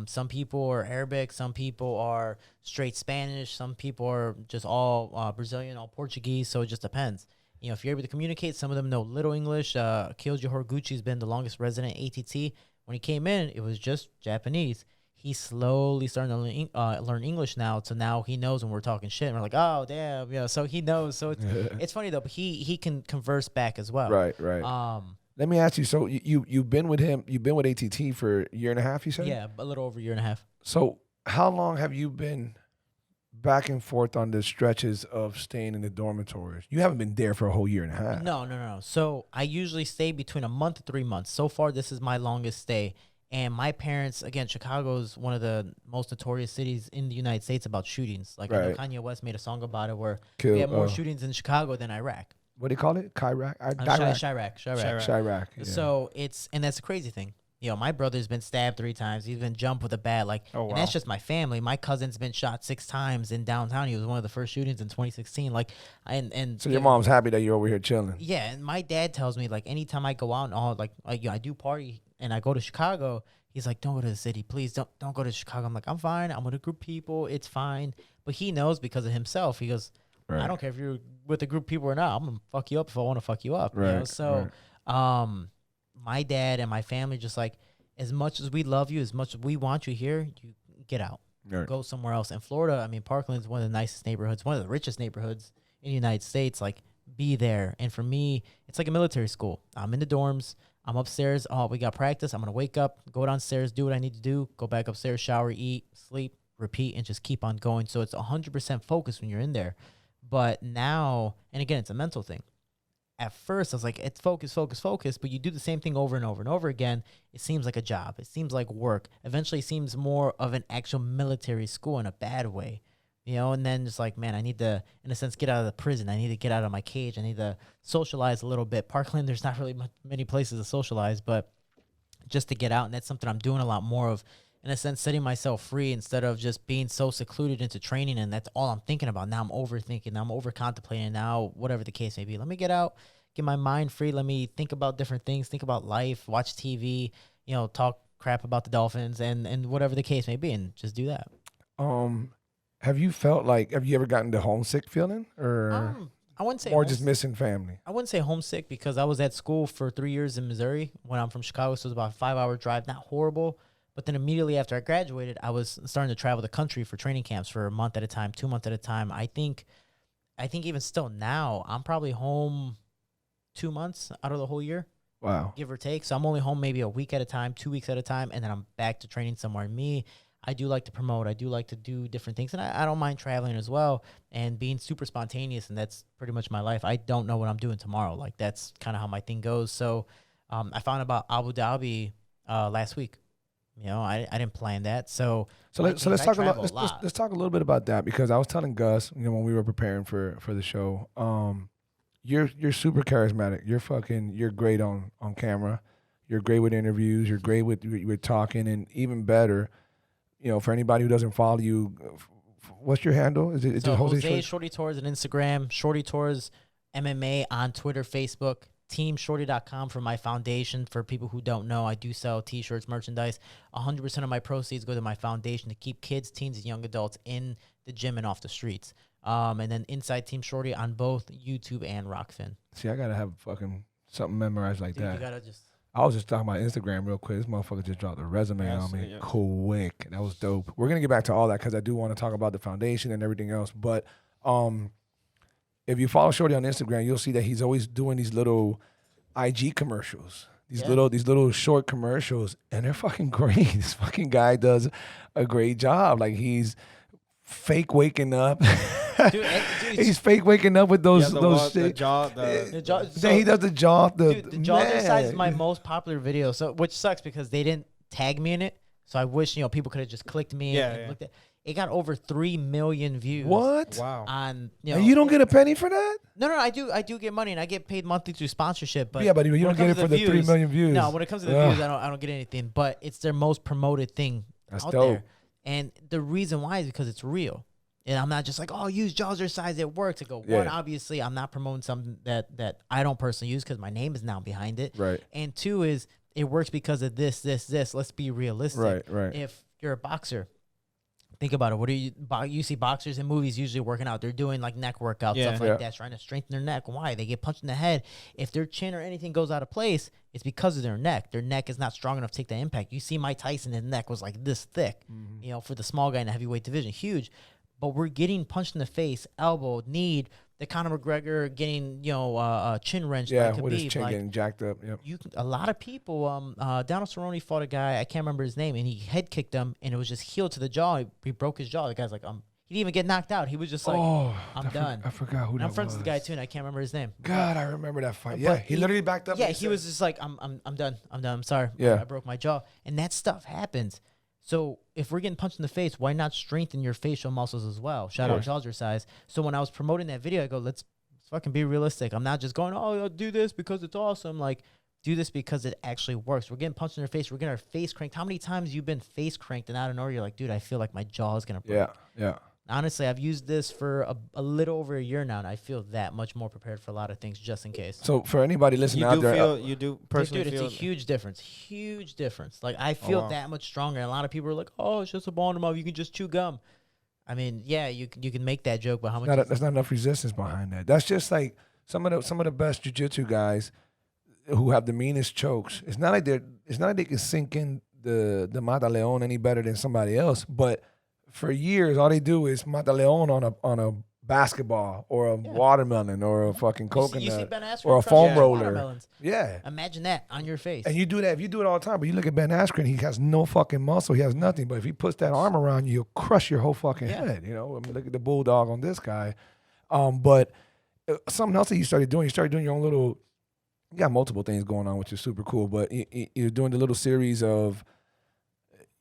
Some people are Arabic, some people are straight Spanish, some people are just all Brazilian, all Portuguese. So it just depends. You know, if you're able to communicate, some of them know little English. Kyoji Horiguchi's been the longest resident ATT. When he came in, it was just Japanese. He's slowly starting to learn English now. So now he knows when we're talking shit. And we're like, oh, damn. You know, so he knows. So it's funny, though. But he can converse back as well. Right. Let me ask you. So you've been with him. You've been with ATT for a year and a half. You said. Yeah, a little over a year and a half. So how long have you been back and forth on the stretches of staying in the dormitories? You haven't been there for a whole year and a half. No. So I usually stay between a month to 3 months. So far, this is my longest stay. And my parents, again, Chicago is one of the most notorious cities in the United States about shootings. Like I know Right. Kanye West made a song about it where Kill- we have more shootings in Chicago than Iraq. What do you call it? Chirac? Chirac. Chirac. Yeah. So and that's the crazy thing. You know, my brother's been stabbed 3 times. He's been jumped with a bat. Like, Oh, and that's wow. just my family. My cousin's been shot 6 times in downtown. He was one of the first shootings in 2016. Like, and So your mom's happy that you're over here chilling. yeah, and my dad tells me like anytime I go out and all like you know, I do party and I go to Chicago, he's like, don't go to the city, please don't go to Chicago. I'm like, I'm fine. I'm with a group of people. It's fine. But he knows because of himself. He goes, I Right. don't care if you're with a group of people or not. I'm gonna fuck you up if I want to fuck you up. You know? Right, So, my dad and my family just like, as much as we love you, as much as we want you here, you get out. Right. Go somewhere else. In Florida, I mean, Parkland's one of the nicest neighborhoods, one of the richest neighborhoods in the United States. Like, be there. And for me, it's like a military school. I'm in the dorms. I'm upstairs. Oh, we got practice. I'm going to wake up, go downstairs, do what I need to do, go back upstairs, shower, eat, sleep, repeat, and just keep on going. So it's 100% focused when you're in there. But now, and again, it's a mental thing. At first, I was like, it's focus, but you do the same thing over and over and over again. It seems like a job. It seems like work. Eventually, it seems more of an actual military school in a bad way, you know? And then it's like, man, I need to, in a sense, get out of the prison. I need to get out of my cage. I need to socialize a little bit. Parkland, there's not really many places to socialize, but just to get out. And that's something I'm doing a lot more of, in a sense, setting myself free instead of just being so secluded into training. And that's all I'm thinking about. Now I'm overthinking. Now I'm over contemplating. Now, whatever the case may be, let me get out, get my mind free. Let me think about different things, think about life, watch TV, you know, talk crap about the Dolphins and whatever the case may be, and just do that. Have you ever gotten the homesick feeling, or I wouldn't say more just missing family? I wouldn't say homesick because I was at school for 3 years in Missouri when I'm from Chicago, so it was about a 5-hour drive. Not horrible, but then immediately after I graduated, I was starting to travel the country for training camps for a month at a time, 2 months at a time. I think even still now, I'm probably home 2 months out of the whole year. Wow. give or take. So I'm only home maybe a week at a time, 2 weeks at a time, and then I'm back to training somewhere. Me, I do like to promote. I do like to do different things, and I don't mind traveling as well and being super spontaneous, and that's pretty much my life. I don't know what I'm doing tomorrow. Like, that's kind of how my thing goes. So I found about Abu Dhabi last week. You know, I didn't plan that. So let's talk let's talk a little bit about that, because I was telling Gus, you know, when we were preparing for the show, you're super charismatic. You're great on camera. You're great with interviews. You're great with talking, and even better, you know, for anybody who doesn't follow you, what's your handle? Is it Jose Shorty Torres on Instagram, Shorty Torres MMA on Twitter, Facebook, teamshorty.com for my foundation. For people who don't know, I do sell t-shirts, merchandise. 100% of my proceeds go to my foundation to keep kids, teens, and young adults in the gym and off the streets. And then Inside Team Shorty on both YouTube and Rockfin. See, I gotta have fucking something memorized like Dude, that. you gotta just... I was just talking about Instagram real quick. This motherfucker just dropped a resume on me. Quick. That was dope. We're going to get back to all that because I do want to talk about the foundation and everything else. But if you follow Shorty on Instagram, you'll see that he's always doing these little IG commercials. These little short commercials. And they're fucking great. This fucking guy does a great job. Like, he's fake waking up. Dude, he's fake waking up with those shit. The jaw. Then he does the jaw. The jaw exercise is my most popular video. So, which sucks because they didn't tag me in it. So I wish, you know, people could have just clicked me and looked at. It got over 3 million views. What? Wow. On, you know, and you don't get a penny for that? No, I do get money, and I get paid monthly through sponsorship. But yeah, but you don't get it for the 3 million views. No, when it comes to the views, I don't get anything. But it's their most promoted thing out there. And the reason why is because it's real. And I'm not just like, oh, use jaw exercise, it works. I go, one, obviously, I'm not promoting something that I don't personally use because my name is now behind it. Right. And two is it works because of this. Let's be realistic. Right. If you're a boxer, think about it. What do you see boxers in movies usually working out? They're doing like neck workouts, stuff like that, trying to strengthen their neck. Why? They get punched in the head. If their chin or anything goes out of place, it's because of their neck. Their neck is not strong enough to take the impact. You see Mike Tyson, his neck was like this thick, you know, for the small guy in the heavyweight division, huge. But we're getting punched in the face, elbow, knee. The Conor McGregor getting, you know, chin wrench. Yeah, with his chin getting jacked up. Yep. A lot of people. Donald Cerrone fought a guy, I can't remember his name, and he head kicked him, and it was just heel to the jaw. He broke his jaw. The guy's like, he didn't even get knocked out. He was just like, I'm done. I forgot who that was. I'm friends with the guy too, and I can't remember his name. God, I remember that fight. Yeah, he literally backed up. Yeah, he was just like, I'm done. I'm sorry. Yeah, I broke my jaw, and that stuff happens. So if we're getting punched in the face, why not strengthen your facial muscles as well? Shout out jaw exercise. So when I was promoting that video, I go, let's fucking be realistic. I'm not just going, oh, I'll do this because it's awesome. Like, do this because it actually works. We're getting punched in our face. We're getting our face cranked. How many times you've been face cranked and out of nowhere you're like, dude, I feel like my jaw is going to break. Yeah. Honestly, I've used this for a little over a year now, and I feel that much more prepared for a lot of things just in case. So for anybody listening out there, you do personally feel it's a huge difference. Like, I feel that much stronger. And a lot of people are like, oh, it's just a ball in the mouth. You can just chew gum. I mean, yeah, you can make that joke, but how much? There's not enough resistance behind that. That's just like some of the best jiu-jitsu guys who have the meanest chokes. It's not like they can sink in the Mata Leon any better than somebody else, but for years, all they do is Mata Leon on a basketball or a watermelon or a fucking coconut you see Ben Askren or a foam roller. Watermelons. Yeah. Imagine that on your face. And you do that. If you do it all the time, but you look at Ben Askren, he has no fucking muscle. He has nothing. But if he puts that arm around you, you'll crush your whole fucking head. You know, I mean, look at the bulldog on this guy. But something else that you started doing your own little, you got multiple things going on, which is super cool. But you're doing the little series of,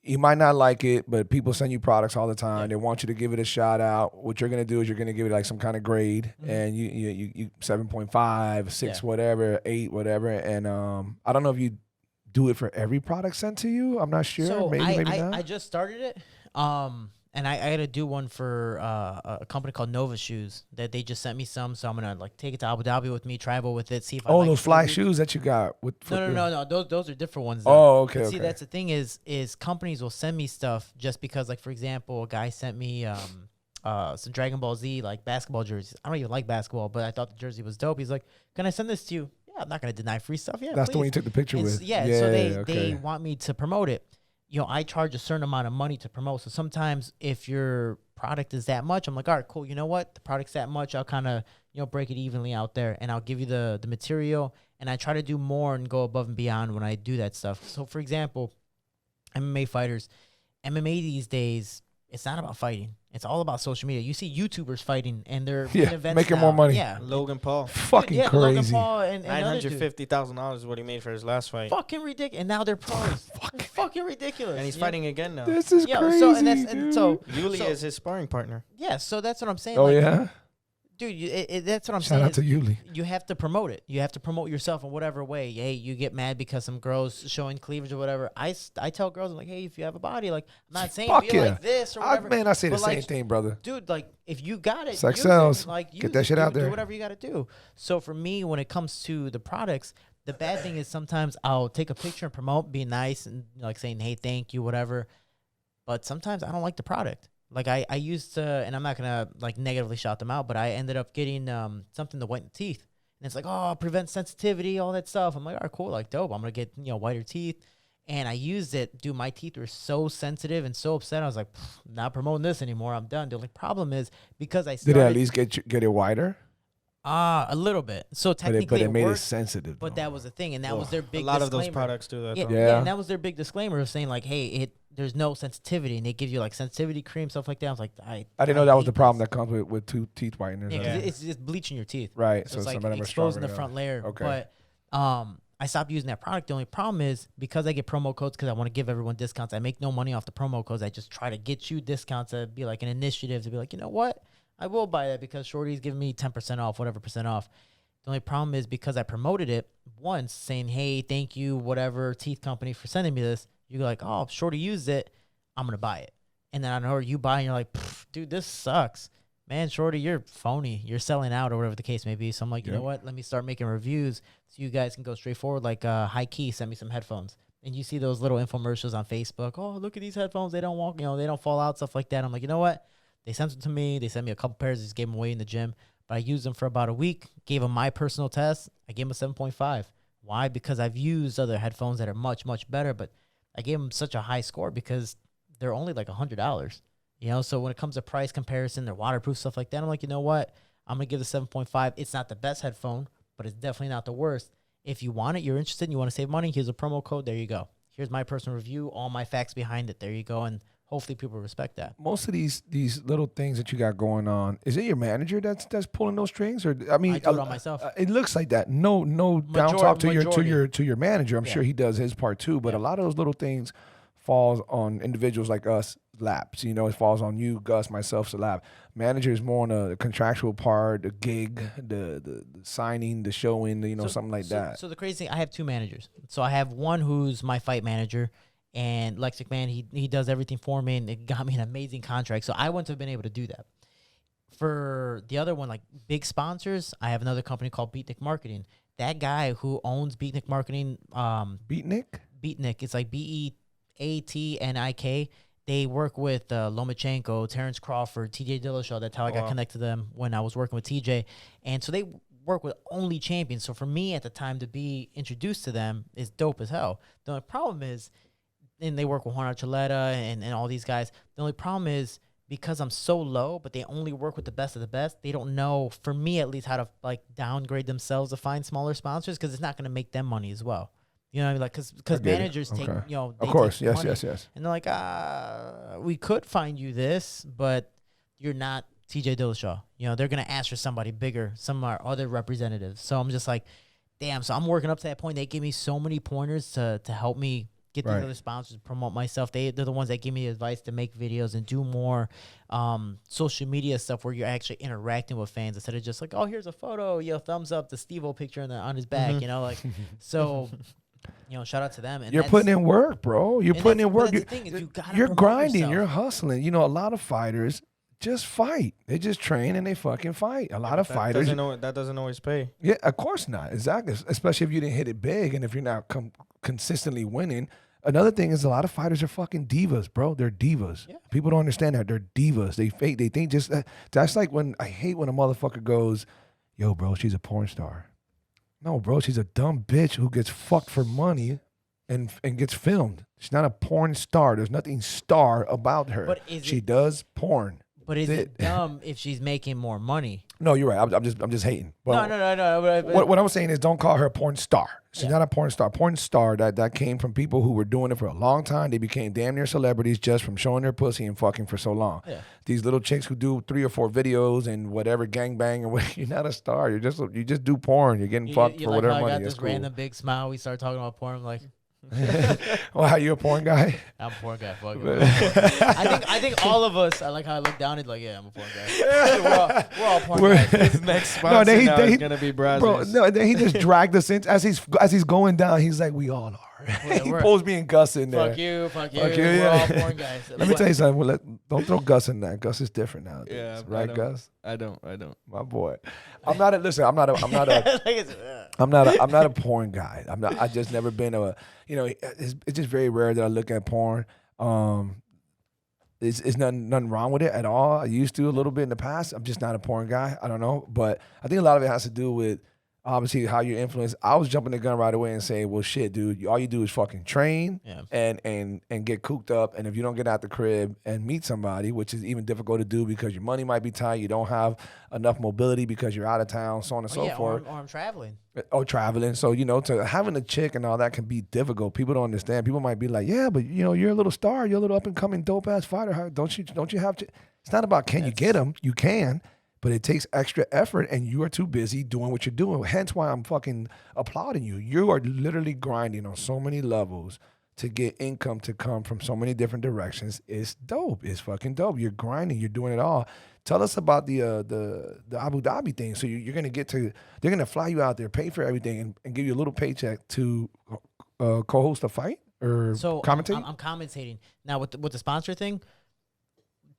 you might not like it, but people send you products all the time. They want you to give it a shout out. What you're gonna do is you're gonna give it like some kind of grade, and you 7.5, 6, whatever, 8, whatever. And I don't know if you do it for every product sent to you. I'm not sure. So maybe not. I just started it. And I got to do one for a company called Nova Shoes that they just sent me some. So I'm going to like take it to Abu Dhabi with me, travel with it, see if I like those fly shoes that you got. No. Those are different ones. Okay. See, that's the thing is companies will send me stuff just because, like, for example, a guy sent me some Dragon Ball Z, like, basketball jerseys. I don't even like basketball, but I thought the jersey was dope. He's like, can I send this to you? Yeah, I'm not going to deny free stuff. Yeah, that's please. the one you took the picture with. Yeah, so they want me to promote it. I charge a certain amount of money to promote. So sometimes if your product is that much, I'm like, all right, cool. You know what? The product's that much. I'll kind of, break it evenly out there, and I'll give you the material. And I try to do more and go above and beyond when I do that stuff. So for example, MMA fighters, MMA these days, it's not about fighting. It's all about social media. You see YouTubers fighting, and they're in events making now. more money. Yeah, Logan Paul. Fucking Dude, Logan crazy. Paul and $950,000 is what he made for his last fight. fucking ridiculous. And now they're pros. Fucking ridiculous. And he's fighting again now. This is crazy, So Yuli is his sparring partner. yeah. So that's what I'm saying. Oh like, yeah. dude, that's what I'm Shout saying. out to Yuli. You have to promote it. You have to promote yourself in whatever way. Hey, you get mad because some girls showing cleavage or whatever. I tell girls, I'm like, hey, if you have a body, like, I'm not saying Fuck be yeah. like this or whatever. I say the but, same like, thing, brother. dude, like, if you got it, Sex use sells. it. Like, Get use that it. shit out there. Do whatever you got to do. So for me, when it comes to the products, the bad thing is sometimes I'll take a picture and promote, be nice and like saying, hey, thank you, whatever. But sometimes I don't like the product. Like I used to, and I'm not gonna like negatively shout them out, but I ended up getting something to whiten teeth, and it's like, oh, prevent sensitivity, all that stuff. I'm like, all right, cool, like dope. I'm gonna get whiter teeth, and I used it. Dude, my teeth were so sensitive and so upset. I was like, not promoting this anymore. I'm done. The only problem is because I started, Did it at least get it wider? a little bit. So technically, But it made worked, it sensitive. but though. that was the thing, and that was their big. A lot of those disclaimer. products do that. Yeah, though. Yeah. and that was their big disclaimer of saying like, hey, there's no sensitivity, and they give you like sensitivity cream, stuff like that. I was like, I didn't know that was hate the problem this. that comes with teeth whiteners. Yeah, 'cause Yeah. it's just bleaching your teeth. Right. So So it's some like of them are exposing stronger the than front layer. Okay. But I stopped using that product. The only problem is because I get promo codes because I want to give everyone discounts. I make no money off the promo codes. I just try to get you discounts to be like an initiative to be like, you know what? I will buy that because Shorty's giving me 10% off, whatever percent off. The only problem is because I promoted it once saying, hey, thank you, whatever teeth company for sending me this. You're like, oh, Shorty used it. I'm going to buy it. And then I know you buy and you're like, dude, this sucks. Man, Shorty, you're phony. You're selling out or whatever the case may be. So I'm like, you know what? Let me start making reviews so you guys can go straight forward. Like High Key sent me some headphones. And you see those little infomercials on Facebook. Oh, look at these headphones. They don't walk, they don't fall out, stuff like that. I'm like, you know what? They sent it to me. They sent me a couple pairs. Just gave them away in the gym. But I used them for about a week. Gave them my personal test. I gave them a 7.5. Why? Because I've used other headphones that are much, much better. But I gave them such a high score because they're only like $100. So when it comes to price comparison, they're waterproof, stuff like that. I'm like, you know what? I'm going to give the 7.5. It's not the best headphone, but it's definitely not the worst. If you want it, you're interested, and you want to save money, here's a promo code. There you go. Here's my personal review, all my facts behind it. There you go. And hopefully people respect that. Most of these little things that you got going on, is it your manager that's pulling those strings, or I mean, I do it all myself. It looks like that. No down talk to your manager. I'm sure he does his part too. But a lot of those little things falls on individuals like us, laps. It falls on you, Gus, myself, Salab. Manager is more on the contractual part, the gig, the signing, the showing, something like that. So the crazy thing, I have two managers. So I have one who's my fight manager, and Lex McMahon, he does everything for me, and it got me an amazing contract. So I wouldn't have been able to do that. For the other one, like big sponsors, I have another company called Beatnik Marketing. That guy who owns Beatnik Marketing, Beatnik, it's like BEATNIK. They work with Lomachenko, Terrence Crawford, TJ Dillashaw. That's how I got connected to them when I was working with TJ. And so they work with only champions. So for me at the time to be introduced to them is dope as hell. The only problem is, and they work with Juan Archuleta and all these guys. The only problem is because I'm so low, but they only work with the best of the best. They don't know, for me at least, how to like downgrade themselves to find smaller sponsors because it's not going to make them money as well. You know what I mean? Like, because managers take, Okay. they of course, take money. yes. And they're like, we could find you this, but you're not TJ Dillashaw. They're going to ask for somebody bigger, some of our other representatives. So I'm just like, damn. So I'm working up to that point. They give me so many pointers to help me get these other sponsors, promote myself. They're the ones that give me advice to make videos and do more social media stuff where you're actually interacting with fans instead of just like, oh, here's a photo, thumbs up, the Steve-O picture on his back, so... shout out to them. And you're putting in work, bro. You're putting in work. You're grinding. Yourself. You're hustling. A lot of fighters just fight. They just train and they fucking fight. A lot of fighters. That doesn't always pay. Yeah, of course not. Exactly. Especially if you didn't hit it big and if you're not consistently winning. Another thing is a lot of fighters are fucking divas, bro. They're divas. Yeah. People don't understand that. They're divas. They fake. They think just that's like when I hate when a motherfucker goes, yo, bro, she's a porn star. No, bro, she's a dumb bitch who gets fucked for money and gets filmed. She's not a porn star. There's nothing star about her. But She does porn. But is it dumb if she's making more money? No, you're right. I'm just hating. But No. What I'm saying is, don't call her a porn star. She's not a porn star. Porn star that came from people who were doing it for a long time. They became damn near celebrities just from showing their pussy and fucking for so long. Yeah. These little chicks who do 3 or 4 videos and whatever gangbang and what, you're not a star. You just do porn. You're getting fucked for like, whatever I money. got It's this cool. random big smile. We start talking about porn. I'm like, Well, how you a porn guy? I'm a porn guy. Fuck it. I think all of us. I like how I look down. It's like, yeah, I'm a porn guy. We're all porn guys. His next sponsor is gonna be Brazzers. Bro, no, then he just dragged us in as he's going down. He's like, we all are. He pulls me and Gus in there. Fuck you. Fuck you, We're yeah. all porn guys. Let me tell you something. Don't throw Gus in that. Gus is different now. Yeah, right, Gus. I don't. My boy. I'm not a porn guy. I just never been it's just very rare that I look at porn. It's nothing wrong with it at all. I used to a little bit in the past. I'm just not a porn guy. I don't know. But I think a lot of it has to do with obviously how you're influenced. I was jumping the gun right away and saying, well, shit, dude, all you do is fucking train and get cooped up. And if you don't get out the crib and meet somebody, which is even difficult to do because your money might be tight, you don't have enough mobility because you're out of town, so on and so forth. Or I'm traveling. Oh, traveling. So, to having a chick and all that can be difficult. People don't understand. People might be like, yeah, but, you're a little star. You're a little up-and-coming dope-ass fighter. Don't you have to? It's not about can you get them. You can. But it takes extra effort, and you are too busy doing what you're doing. Hence why I'm fucking applauding you. You are literally grinding on so many levels to get income to come from so many different directions. It's dope. It's fucking dope. You're grinding. You're doing it all. Tell us about the Abu Dhabi thing. So you're gonna they're gonna fly you out there, pay for everything, and give you a little paycheck to co-host a fight or commentate. I'm commentating now with the sponsor thing.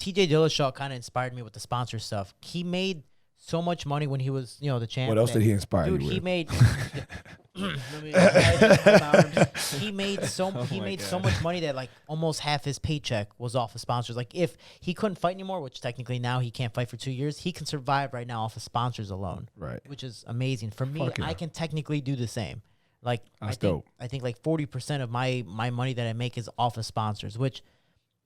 TJ Dillashaw kind of inspired me with the sponsor stuff. He made so much money when he was, the champ. What else did he inspire you with? He made. he made so much money that like almost half his paycheck was off of sponsors. Like if he couldn't fight anymore, which technically now he can't fight for 2 years, he can survive right now off of sponsors alone. Right. Which is amazing. For me, yeah. I can technically do the same. Like That's dope. I think like 40% of my money that I make is off of sponsors, which.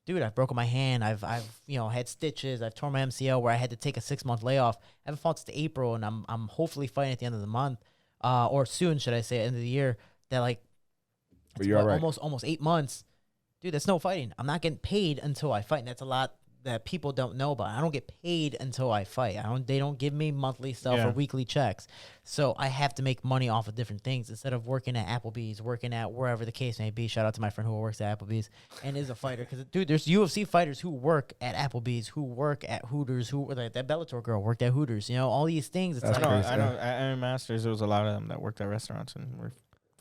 Dude, I've broken my hand. I've had stitches. I've torn my MCL where I had to take a 6-month layoff. I haven't fought since April, and I'm hopefully fighting at the end of the month, or soon, should I say, end of the year. That like, but you're all right. almost 8 months, dude. That's no fighting. I'm not getting paid until I fight. And that's a lot that people don't know about. I don't get paid until I fight. They don't give me monthly stuff or weekly checks. So I have to make money off of different things instead of working at Applebee's, working at wherever the case may be. Shout out to my friend who works at Applebee's and is a fighter. Because, dude, there's UFC fighters who work at Applebee's, who work at Hooters, like that Bellator girl worked at Hooters. All these things. It's That's like, crazy. I know. At MMA Masters, there was a lot of them that worked at restaurants and were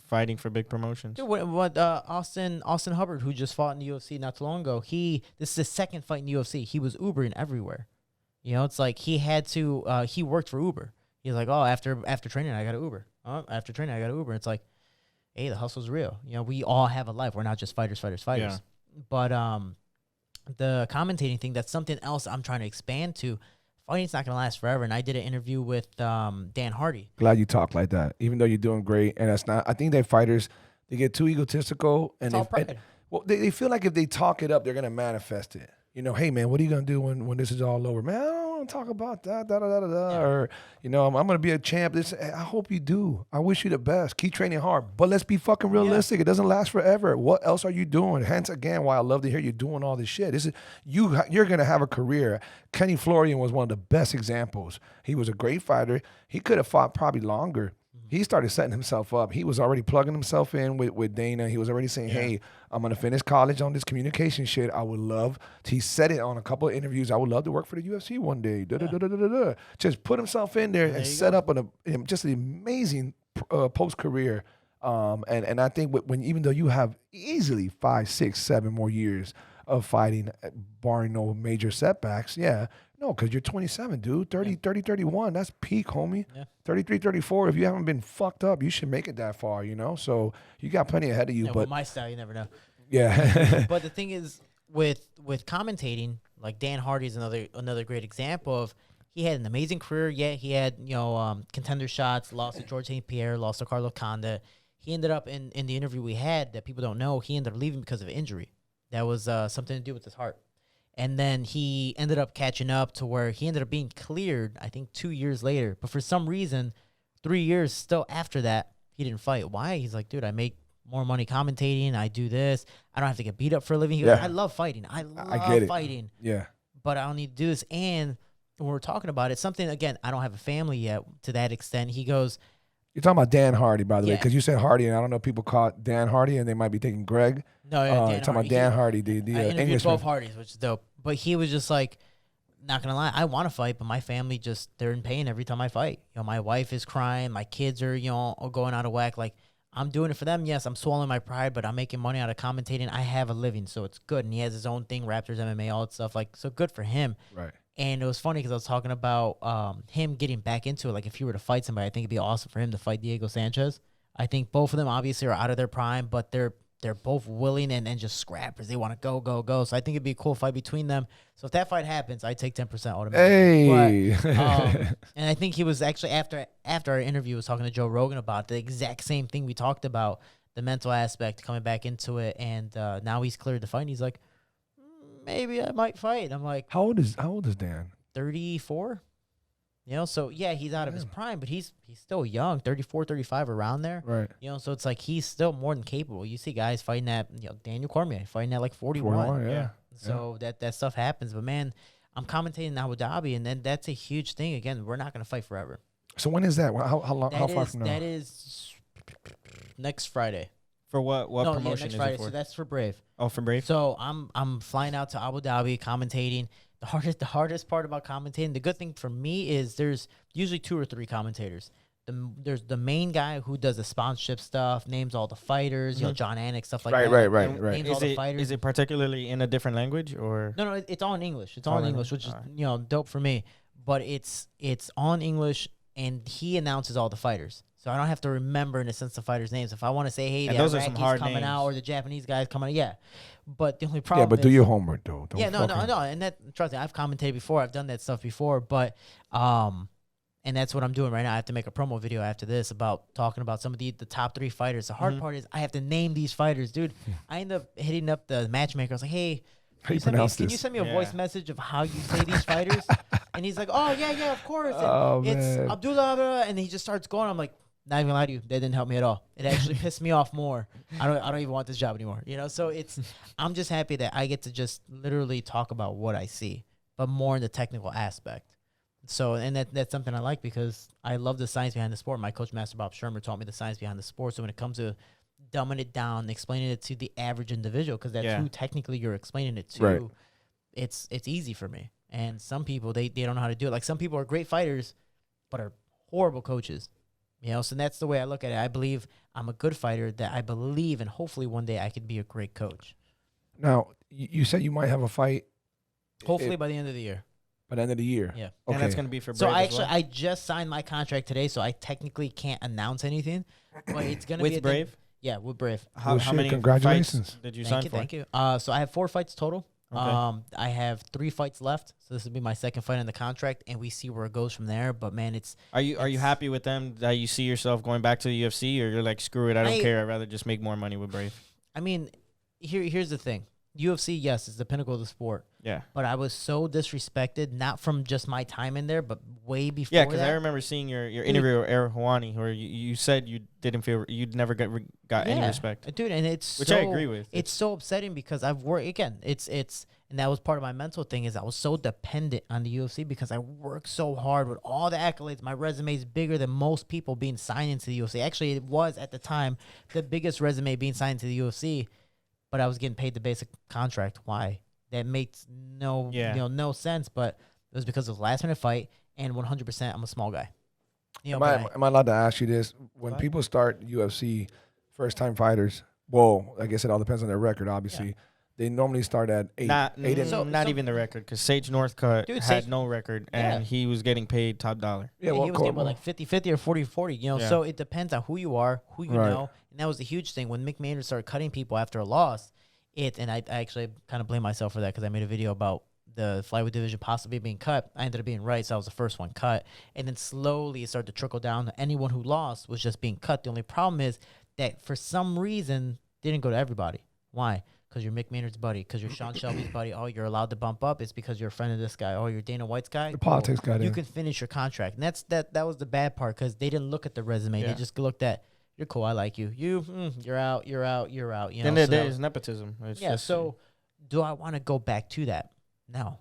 fighting for big promotions. Dude, what Austin Hubbard, who just fought in the UFC not too long ago, this is his second fight in the UFC. He was Ubering everywhere. It's like he had to. He worked for Uber. He's like, oh, after training, I got to Uber. After training, I got to Uber. It's like, hey, the hustle's real. We all have a life. We're not just fighters. Yeah. But the commentating thing, that's something else I'm trying to expand to. Fighting's not gonna last forever, and I did an interview with Dan Hardy. Glad you talk like that, even though you're doing great. And that's not. I think that fighters, they get too egotistical, and they feel like if they talk it up, they're gonna manifest it. Hey man, what are you gonna do when this is all over? Man, I don't want to talk about that, or I'm gonna be a champ. I hope you do. I wish you the best. Keep training hard, but let's be fucking realistic. It doesn't last forever. What else are you doing? Hence again, why I love to hear you doing all this shit. This is you're gonna have a career. Kenny Florian was one of the best examples. He was a great fighter. He could have fought probably longer. He started setting himself up. He was already plugging himself in with Dana. He was already saying, hey, I'm going to finish college on this communication shit. I would love to. He said it on a couple of interviews. I would love to work for the UFC one day. Just put himself in there and set up just an amazing post-career. And I think even though you have easily 5, 6, 7 more years of fighting, barring no major setbacks, no, because you're 27, dude. 30, 31, that's peak, homie. Yeah. 33, 34, if you haven't been fucked up, you should make it that far, So you got plenty ahead of you. But with my style, you never know. Yeah. But the thing is, with commentating, like Dan Hardy is another great example of he had an amazing career. Yeah, he had, contender shots, lost to George St. Pierre, lost to Carlo Condit. he ended up in the interview we had that people don't know, he ended up leaving because of injury. That was something to do with his heart. And then he ended up catching up to where he ended up being cleared, I think 2 years later. But for some reason, 3 years still after that, he didn't fight. Why? He's like, dude, I make more money commentating. I do this. I don't have to get beat up for a living. He goes, I love fighting. I love fighting. Yeah. But I don't need to do this. And when we're talking about it, something, again, I don't have a family yet to that extent. He goes, you're talking about Dan Hardy, by the way, Yeah. because you said Hardy, and I don't know if people call it Dan Hardy, and they might be thinking Greg. no, You're talking about Dan Hardy, the I interviewed Englishman. both Hardys, which is dope. But he was just like, not gonna lie, I want to fight, but my family they're in pain every time I fight. You know, my wife is crying, my kids are, going out of whack. Like, I'm doing it for them. Yes, I'm swallowing my pride, but I'm making money out of commentating. I have a living, so it's good. And he has his own thing, Raptors MMA, all that stuff. Like, so good for him. Right. And it was funny because I was talking about him getting back into it. Like, if you were to fight somebody, I think it'd be awesome for him to fight Diego Sanchez. I think both of them obviously are out of their prime, but they're both willing and just scrappers. They want to go, go, go. So I think it'd be a cool fight between them. So if that fight happens, I take 10% automatically. Hey. But, and I think he was actually, after our interview, was talking to Joe Rogan about the exact same thing we talked about, the mental aspect, coming back into it. And now he's cleared to fight. And he's like, maybe I might fight. I'm like, How old is Dan? 34? So yeah, he's out of his prime, but he's still young, 34, 35, around there. Right. So it's like he's still more than capable. You see guys fighting at, Daniel Cormier fighting at like 41. 41, yeah. So that stuff happens. But man, I'm commentating in Abu Dhabi, and then that's a huge thing. Again, we're not going to fight forever. So when is that? How long? How far from now? That is next Friday. For what promotion next is Friday. it for? So that's for Brave. Oh, for Brave? So I'm flying out to Abu Dhabi, commentating. The hardest part about commentating, the good thing for me is there's usually 2 or 3 commentators. There's the main guy who does the sponsorship stuff, names all the fighters, John Anik, stuff like that. Right. Names all the fighters. Is it particularly in a different language or? No, it's all in English. It's all in English, which is dope for me. But it's all in English, and he announces all the fighters. So I don't have to remember, in a sense, the fighters' names. If I want to say, hey, the those are some Iraqis hard coming names. out, or the Japanese guys coming out, yeah. But the only problem Yeah, but is, do your homework, though. Don't no, fucking- and that, trust me, I've commentated before. I've done that stuff before, but and that's what I'm doing right now. I have to make a promo video after this about talking about some of the top 3 fighters. The hard part is I have to name these fighters, dude. I end up hitting up the matchmaker. I was like, hey, How you can pronounce you this? send me a voice message of how you say these fighters? And he's like, oh, yeah, of course. And Oh, it's man. Abdullah, blah, blah, and he just starts going. I'm like, not even gonna lie to you, that didn't help me at all. It actually pissed me off more. I don't even want this job anymore. So I'm just happy that I get to just literally talk about what I see, but more in the technical aspect. So, and that's something I like because I love the science behind the sport. My coach, Master Bob Shermer, taught me the science behind the sport. So when it comes to dumbing it down, explaining it to the average individual, because that's who technically you're explaining it to, Right. it's easy for me. And some people, they don't know how to do it. Like, some people are great fighters, but are horrible coaches. So that's the way I look at it. I believe I'm a good fighter, that I believe, and hopefully one day I could be a great coach. Now, you said you might have a fight Hopefully by the end of the year. by the end of the year. Yeah. Okay. And that's going to be for Brave So as well? I just signed my contract today, so I technically can't announce anything. But it's gonna be With at Brave? Yeah, with Brave. Well, How shit, many congratulations. fights did you Thank sign you, for? thank you. So I have 4 fights total. Okay. I have 3 fights left, so this will be my second fight in the contract, and we see where it goes from there. But man, Are you happy with them that you see yourself going back to the UFC, or you're like, screw it, I don't care, I'd rather just make more money with Brave? I mean, here's the thing. UFC, yes, is the pinnacle of the sport. Yeah. But I was so disrespected, not from just my time in there, but way before Yeah, because that. I remember seeing your interview with Eric Hawani, where you said you didn't feel, you'd never got any respect. Dude, and it's Which so, I agree with. It's so upsetting because I've worked, again, it's and that was part of my mental thing, is I was so dependent on the UFC because I worked so hard with all the accolades. My resume is bigger than most people being signed into the UFC. Actually, it was at the time the biggest resume being signed to the UFC, but I was getting paid the basic contract. Why? That makes no sense, but it was because of the last minute fight, and 100% I'm a small guy. Am I allowed to ask you this? When people start UFC, first time fighters, well, I guess it all depends on their record, obviously. They normally start at 8. Not So- even the record, because Sage Northcutt Dude, had Sage- no record, and he was getting paid top dollar. Yeah, well, he was getting like 50-50 or 40-40, Yeah. So it depends on who you are, who you Right. know. And that was the huge thing. When Mick Maynard started cutting people after a loss, and I actually kind of blame myself for that because I made a video about the flyweight division possibly being cut. I ended up being right, so I was the first one cut. And then slowly it started to trickle down. Anyone who lost was just being cut. The only problem is that for some reason didn't go to everybody. Why? Because you're Mick Maynard's buddy, because you're Sean Shelby's buddy. Oh, you're allowed to bump up. It's because you're a friend of this guy. Oh, you're Dana White's guy. The politics got You in. can finish your contract. And that was the bad part, because they didn't look at the resume. Yeah. They just looked at, you're cool, I like you. You're out. You know, Then so there's nepotism. It's yeah. just, So do I want to go back to that? No.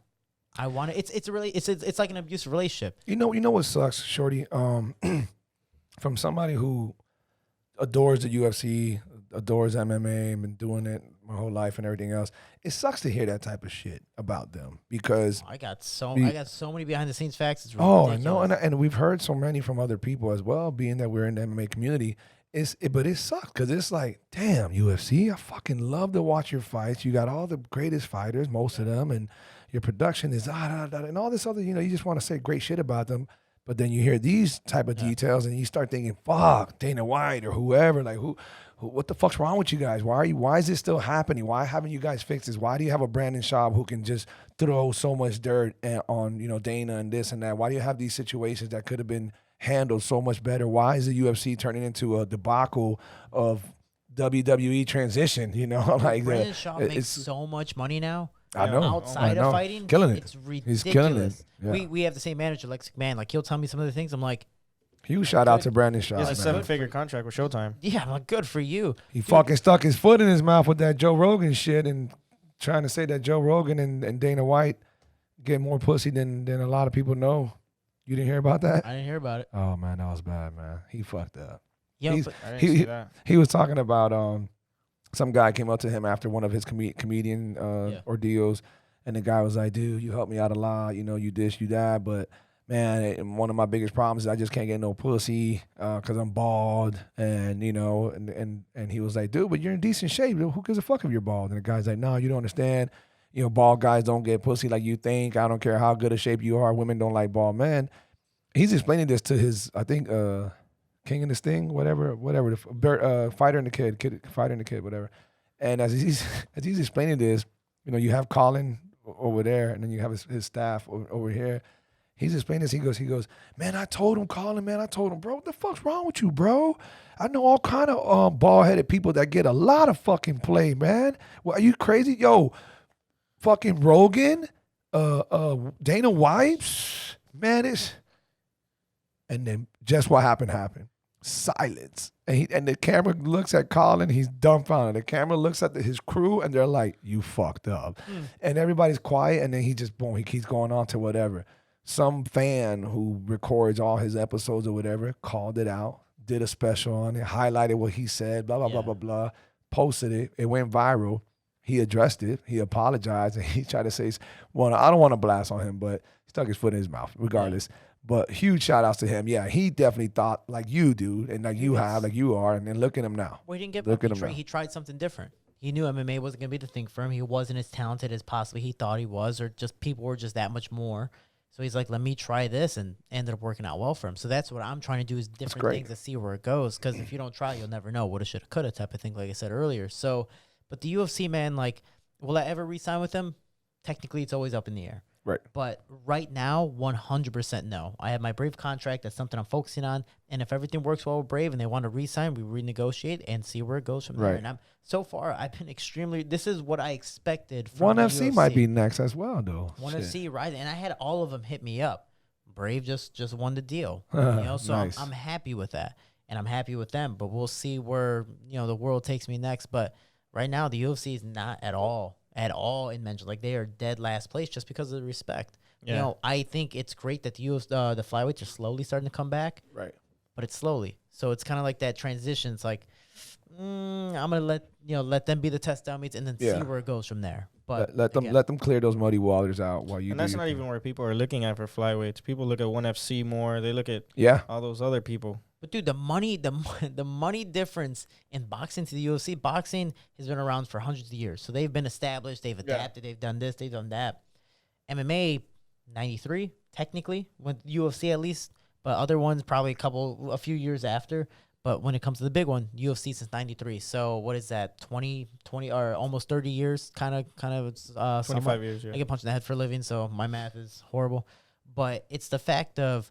I want to. It's like an abusive relationship. You know what sucks, Shorty? From somebody who adores the UFC, adores MMA, been doing it my whole life and everything else. It sucks to hear that type of shit about them because I got so many behind the scenes facts. It's I ridiculous. know, and we've heard so many from other people as well. Being that we're in the MMA community, but it sucks because it's like, damn, UFC, I fucking love to watch your fights. You got all the greatest fighters, most of them, and your production is and all this other. You know, you just want to say great shit about them. But then you hear these type of details, and you start thinking, "Fuck, Dana White or whoever. Like, who, what the fuck's wrong with you guys? Why is this still happening? Why haven't you guys fixed this? Why do you have a Brandon Schaub who can just throw so much dirt on Dana and this and that? Why do you have these situations that could have been handled so much better? Why is the UFC turning into a debacle of WWE transition? You know, like Brandon Schaub makes so much money now. I know. Outside of fighting, killing it. It's ridiculous. He's killing it. Yeah. We have the same manager, Lex McMahon. Like, he'll tell me some of the things. I'm like, huge shout out to Brandon Schaub. He has a man. 7-figure contract with Showtime. yeah, I'm like, good for you. He fucking stuck his foot in his mouth with that Joe Rogan shit and trying to say that Joe Rogan and Dana White get more pussy than a lot of people know. You didn't hear about that? I didn't hear about it. Oh man, that was bad, man. He fucked up. Yeah, He's- but I didn't He- see that. He was talking about some guy came up to him after one of his comedian ordeals, and the guy was like, "Dude, you helped me out a lot. You know, you this, you that, but man, one of my biggest problems is I just can't get no pussy because I'm bald." And and he was like, "Dude, but you're in decent shape. Who gives a fuck if you're bald?" And the guy's like, "No, you don't understand. Bald guys don't get pussy like you think. I don't care how good a shape you are. Women don't like bald men." He's explaining this to his, I think, King and the Sting, whatever, Fighter and the Kid, Fighter and the Kid, whatever. And as he's explaining this, you have Colin over there, and then you have his staff over here. He's explaining this. He goes, "Man, I told him, Colin, man, bro, what the fuck's wrong with you, bro? I know all kind of bald-headed people that get a lot of fucking play, man. Well, are you crazy? Yo, fucking Rogan, Dana White, man, it's..." And then just what happened. Silence. And the camera looks at Colin. He's dumbfounded. The camera looks at his crew, and they're like, "You fucked up." And everybody's quiet, and then he just, boom, he keeps going on to whatever. Some fan who records all his episodes or whatever called it out, did a special on it, highlighted what he said, blah, blah, blah, blah, blah, posted it. It went viral. He addressed it. He apologized, and he tried to say, well, I don't want to blast on him, but he stuck his foot in his mouth regardless. But huge shout outs to him. Yeah, he definitely thought like you, dude, and like you have, like you are, and then look at him now. Well, he didn't get Look up. at him now. He tried something different. He knew MMA wasn't going to be the thing for him. He wasn't as talented as possibly he thought he was, or just people were just that much more. So he's like, let me try this, and ended up working out well for him. So that's what I'm trying to do, is different things to see where it goes. Because if you don't try, you'll never know. Woulda, shoulda, coulda type of thing, like I said earlier. So, but the UFC, man, like, will I ever re-sign with them? Technically, it's always up in the air. Right. But right now, 100% no. I have my Brave contract. That's something I'm focusing on. And if everything works well with Brave and they want to re-sign, we renegotiate and see where it goes from there. Right. And I've been extremely, this is what I expected from One the FC UFC. might be next as well, though. One Shit. FC, right? And I had all of them hit me up. Brave just won the deal. So Nice. I'm happy with that. And I'm happy with them. But we'll see where, the world takes me next. But right now, the UFC is not at all in mention. Like, they are dead last place just because of the respect. Yeah. I think it's great that the flyweights are slowly starting to come back. Right. But it's slowly. So it's kind of like that transition. It's like, I'm gonna let them be the test dummies and then see where it goes from there. But let them clear those muddy waters out while you. And that's not even where people are looking at for flyweights. People look at ONE FC more. They look at all those other people. But dude, the money difference in boxing to the UFC. Boxing has been around for hundreds of years, so they've been established. They've adapted. They've done this. They've done that. MMA 93 technically, with UFC at least, but other ones probably a few years after. But when it comes to the big one, UFC since 93. So what is that, 20 or almost 30 years? Kind of 25 somewhat. years, yeah. I get punched in the head for a living, so my math is horrible. But it's the fact of,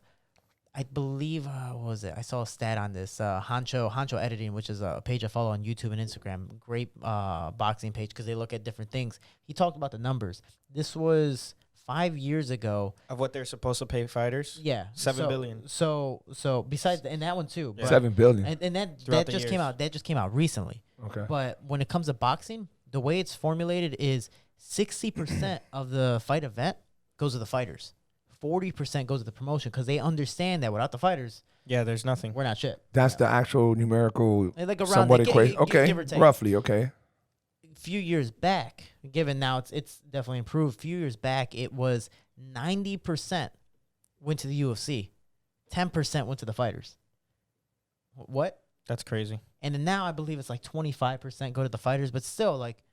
I believe, what was it? I saw a stat on this. Hancho Editing, which is a page I follow on YouTube and Instagram. Great boxing page because they look at different things. He talked about the numbers. This was 5 years ago. Of what they're supposed to pay fighters? Yeah. 7 billion. So besides, and that one too. Yeah. 7 billion. And that Throughout the just came years. out. That just came out recently. Okay. But when it comes to boxing, the way it's formulated is 60% of the fight event goes to the fighters. 40% goes to the promotion because they understand that without the fighters, Yeah, there's nothing. we're not shit. That's the actual numerical Like around somewhat the- equation. give Okay, or take. roughly. Okay. A few years back, given now it's definitely improved. A few years back, it was 90% went to the UFC, 10% went to the fighters. What? That's crazy. And then now I believe it's like 25% go to the fighters, but still, like,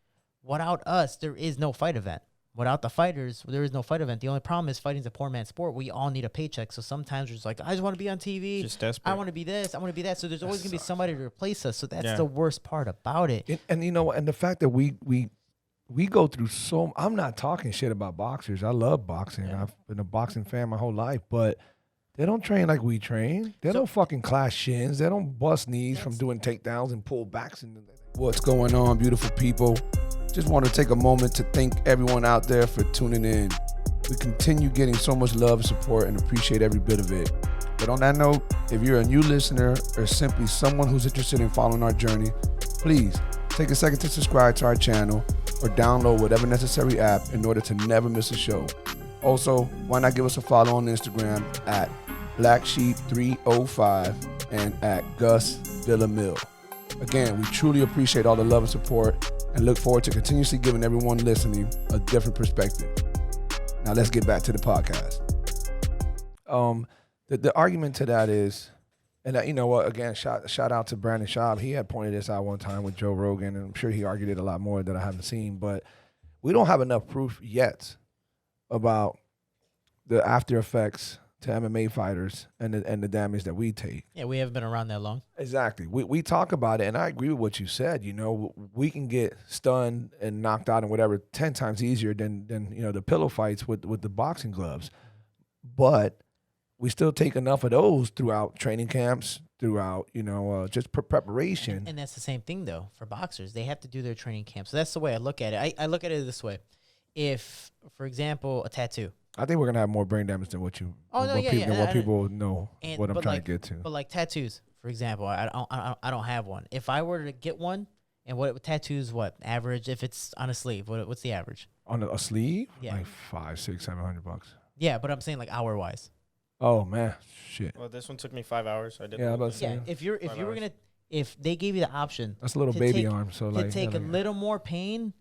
without us, there is no fight event. Without the fighters, there is no fight event. The only problem is fighting's a poor man's sport. We all need a paycheck. So sometimes we're just like, I just want to be on TV. Just desperate. I want to be this. I want to be that. So there's always going to be sucks. somebody to replace us. So that's Yeah. the worst part about it. And you know what? And the fact that we go through so. I'm not talking shit about boxers. I love boxing. Yeah. I've been a boxing fan my whole life, but they don't train like we train. They don't fucking clash shins. They don't bust knees from doing takedowns and pull backs. And what's going on, beautiful people? Just want to take a moment to thank everyone out there for tuning in. We continue getting so much love and support and appreciate every bit of it. But on that note, if you're a new listener or simply someone who's interested in following our journey, please take a second to subscribe to our channel or download whatever necessary app in order to never miss a show. Also, why not give us a follow on Instagram at BlackSheep305 and at Gus Villamil. Again, we truly appreciate all the love and support and look forward to continuously giving everyone listening a different perspective. Now let's get back to the podcast. The argument to that is, and you know what, again, shout out to Brandon Schaub. He had pointed this out one time with Joe Rogan, and I'm sure he argued it a lot more that I haven't seen, but we don't have enough proof yet about the after effects to MMA fighters and the damage that we take. Yeah, we haven't been around that long. Exactly. We talk about it, and I agree with what you said. You know, we can get stunned and knocked out and whatever 10 times easier than you know the pillow fights with the boxing gloves. But we still take enough of those throughout training camps, throughout just preparation. And that's the same thing, though, for boxers. They have to do their training camp. So that's the way I look at it. I look at it this way. If, for example, a tattoo. I think we're gonna have more brain damage than what you. Oh, no, what yeah, people, yeah. than what people know. What I'm but trying like- to get to. But like tattoos, for example, I don't have one. If I were to get one, and what tattoos, what average? If it's on a sleeve, what's the average? On a sleeve, Yeah. like $500, $600, $700. Yeah, but I'm saying like hour wise. Oh man, shit. Well, this one took me 5 hours. So I did. Yeah, the I'm whole about to thing. say. Yeah, if you were hours. gonna, if they gave you the option That's a little to baby take- arm. So to like take a yeah, little more pain,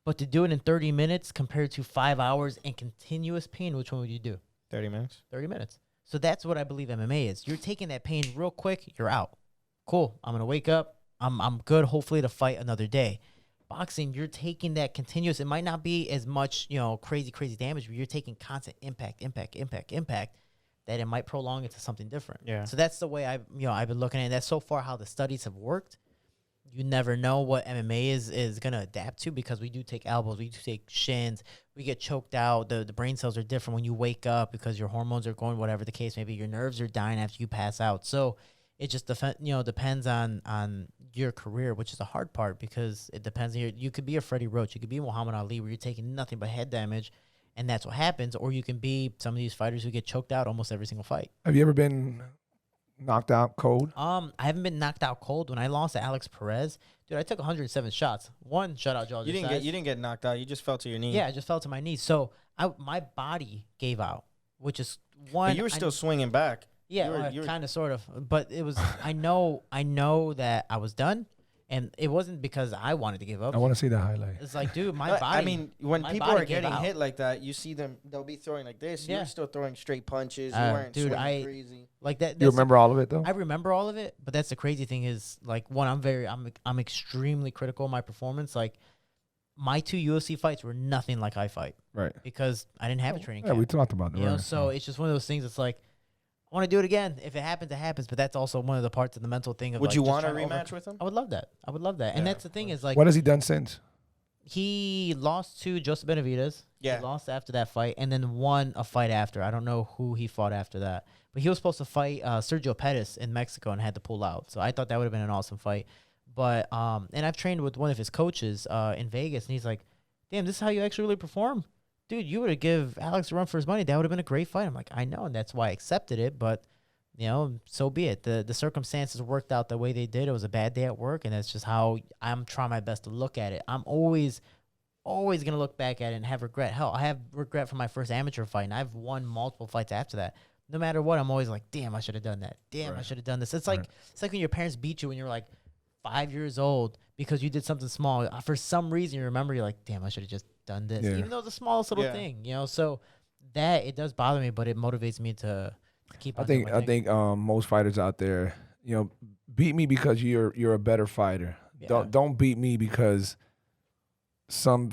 but to do it in 30 minutes compared to 5 hours and continuous pain, which one would you do? 30 minutes. 30 minutes. So that's what I believe MMA is. You're taking that pain real quick, you're out. Cool. I'm gonna wake up. I'm good. Hopefully to fight another day. Boxing, you're taking that continuous. It might not be as much, crazy damage, but you're taking constant impact, that it might prolong it to something different. Yeah. So that's the way I've been looking at it. That's so far how the studies have worked. You never know what MMA is gonna adapt to because we do take elbows, we do take shins, we get choked out. The brain cells are different when you wake up because your hormones are going, whatever the case may be. Your nerves are dying after you pass out. So it just depends on your career, which is the hard part because it depends. You could be a Freddie Roach, you could be Muhammad Ali, where you're taking nothing but head damage, and that's what happens. Or you can be some of these fighters who get choked out almost every single fight. Have you ever been knocked out cold? I haven't been knocked out cold. When I lost to Alex Perez, dude, I took 107 shots. One shutout jaw. You didn't get knocked out. You just fell to your knee. Yeah, I just fell to my knees. So my body gave out, which is one. But you were still swinging back. Yeah, you were kind of, sort of. But it was. I know that I was done, and it wasn't because I wanted to give up. I want to see the highlight. It's like, dude, my But, body. I mean, when my people body are gave getting out. hit like that, you see them. They'll be throwing like this. Yeah. You're still throwing straight punches. You weren't dude, swinging crazy. like that. You that's- remember all of it though? I remember all of it, but that's the crazy thing is like one. I'm extremely critical of my performance. Like my 2 UFC fights were nothing like I fight Right. because I didn't have a training Yeah, camp. we talked about that. You know, right. so it's just one of those things. It's like I want to do it again. If it happens, it happens. But that's also one of the parts of the mental thing. Of Would like, you just want a trying to rematch with him? I would love that. And Yeah, that's the thing is like What has he done since? He lost to Joseph Benavidez. Yeah. He lost after that fight and then won a fight after. I don't know who he fought after that. But he was supposed to fight Sergio Pettis in Mexico and had to pull out. So I thought that would have been an awesome fight. But and I've trained with one of his coaches in Vegas, and he's like, damn, this is how you actually really perform? Dude, you would have give Alex a run for his money. That would have been a great fight. I'm like, I know, and that's why I accepted it. But, you know, so be it. The circumstances worked out the way they did. It was a bad day at work, and that's just how I'm trying my best to look at it. I'm always going to look back at it and have regret. Hell, I have regret from my first amateur fight, and I've won multiple fights after that. No matter what, I'm always like, damn, I should have done that. Damn, I should have done this. It's like it's like when your parents beat you when you're like 5 years old because you did something small. For some reason, you remember, you're like, damn, I should have just done this. Even though it's the smallest little thing, you know? So that, it does bother me, but it motivates me to keep on doing my thing. I think most fighters out there, you know, beat me because you're a better fighter. Yeah. Don't beat me because some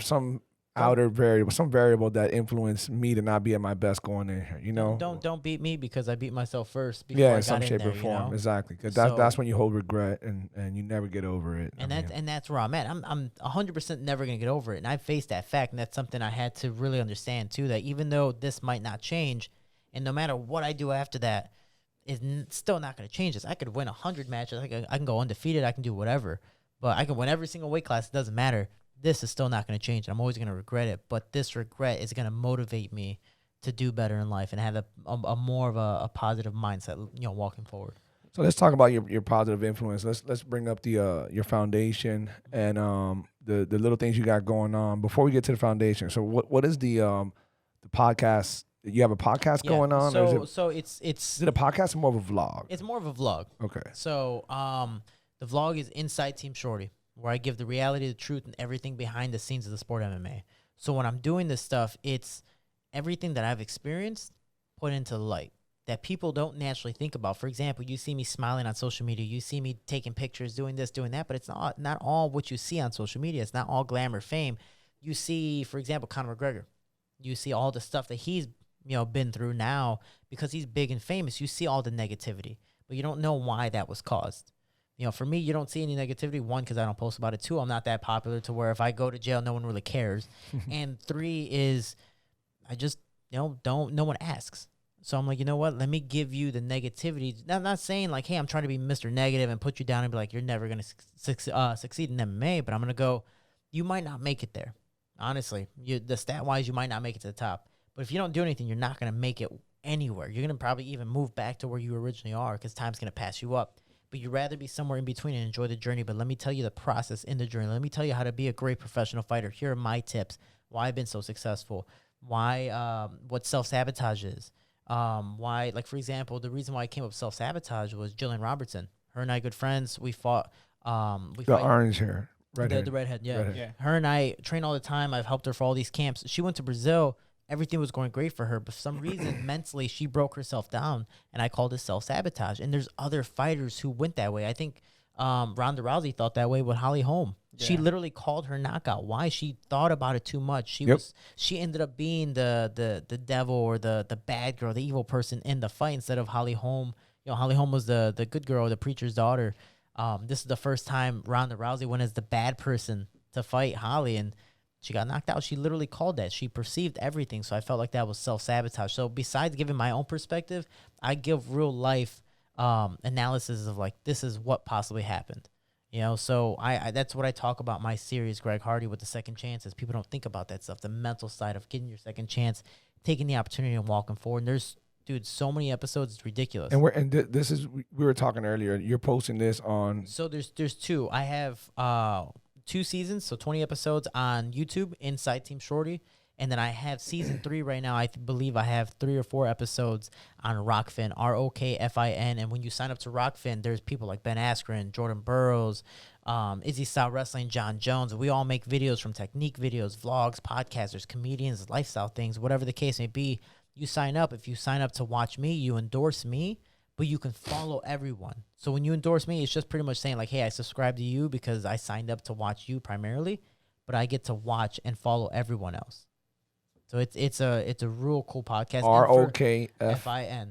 variable that influenced me to not be at my best going in here, you know. Don't beat me because I beat myself first before Yeah, I in some got shape in there, or form, you know? exactly. Because that's when you hold regret and you never get over it. And that's where I'm at. I'm 100% never gonna get over it, and I faced that fact, and that's something I had to really understand too. That even though this might not change, and no matter what I do after that, it's still not gonna change this. I could win 100 matches. I can go undefeated. I can do whatever, but I can win every single weight class. It doesn't matter. This is still not going to change. I'm always going to regret it, but this regret is going to motivate me to do better in life and have a more of a positive mindset, you know, walking forward. So let's talk about your positive influence. Let's bring up the your foundation and the little things you got going on before we get to the foundation. So what is the podcast? You have a podcast going on? So it's is it a podcast or more of a vlog? It's more of a vlog. Okay. So the vlog is Inside Team Shorty, where I give the reality, the truth, and everything behind the scenes of the sport MMA. So when I'm doing this stuff, it's everything that I've experienced put into light that people don't naturally think about. For example, you see me smiling on social media. You see me taking pictures, doing this, doing that, but it's not all what you see on social media. It's not all glamour, fame. You see, for example, Conor McGregor. You see all the stuff that he's been through now because he's big and famous. You see all the negativity, but you don't know why that was caused. You know, for me, you don't see any negativity. One, because I don't post about it. Two, I'm not that popular to where if I go to jail, no one really cares. And three is I just, no one asks. So I'm like, you know what? Let me give you the negativity. I'm not saying like, hey, I'm trying to be Mr. Negative and put you down and be like, you're never going to succeed in MMA. But I'm going to go, you might not make it there. Honestly, the stat-wise, you might not make it to the top. But if you don't do anything, you're not going to make it anywhere. You're going to probably even move back to where you originally are because time's going to pass you up. But you'd rather be somewhere in between and enjoy the journey. But let me tell you the process in the journey. Let me tell you how to be a great professional fighter. Here are my tips. Why I've been so successful. Why, what self-sabotage is. Why, like, for example, the reason why I came up with self-sabotage was Jillian Robertson. Her and I good friends. We fought. Orange hair. Redhead. The redhead, yeah. Redhead. Yeah. Her and I train all the time. I've helped her for all these camps. She went to Brazil. Everything was going great for her, but for some reason, mentally, she broke herself down, and I called it self-sabotage. And there's other fighters who went that way. I think Ronda Rousey thought that way with Holly Holm. Yeah. She literally called her knockout. Why? She thought about it too much. She ended up being the devil or the bad girl, the evil person in the fight instead of Holly Holm. You know, Holly Holm was the good girl, the preacher's daughter. This is the first time Ronda Rousey went as the bad person to fight Holly, and she got knocked out. She literally called that. She perceived everything. So I felt like that was self-sabotage. So besides giving my own perspective, I give real life analysis of like, this is what possibly happened. You know, so I that's what I talk about my series, Greg Hardy, with the second chances. People don't think about that stuff, the mental side of getting your second chance, taking the opportunity and walking forward. And there's, dude, so many episodes, it's ridiculous. And this is, we were talking earlier, you're posting this on. So there's two. I have 2 seasons, so 20 episodes on YouTube, Inside Team Shorty. And then I have season 3 right now. I believe I have 3 or 4 episodes on Rockfin, ROKFIN. And when you sign up to Rockfin, there's people like Ben Askren, Jordan Burroughs, Izzy Style Wrestling, John Jones. We all make videos, from technique videos, vlogs, podcasters, comedians, lifestyle things, whatever the case may be. You sign up. If you sign up to watch me, you endorse me, but you can follow everyone. So when you endorse me, it's just pretty much saying like, hey, I subscribe to you because I signed up to watch you primarily, but I get to watch and follow everyone else. So it's a real cool podcast. ROKFIN.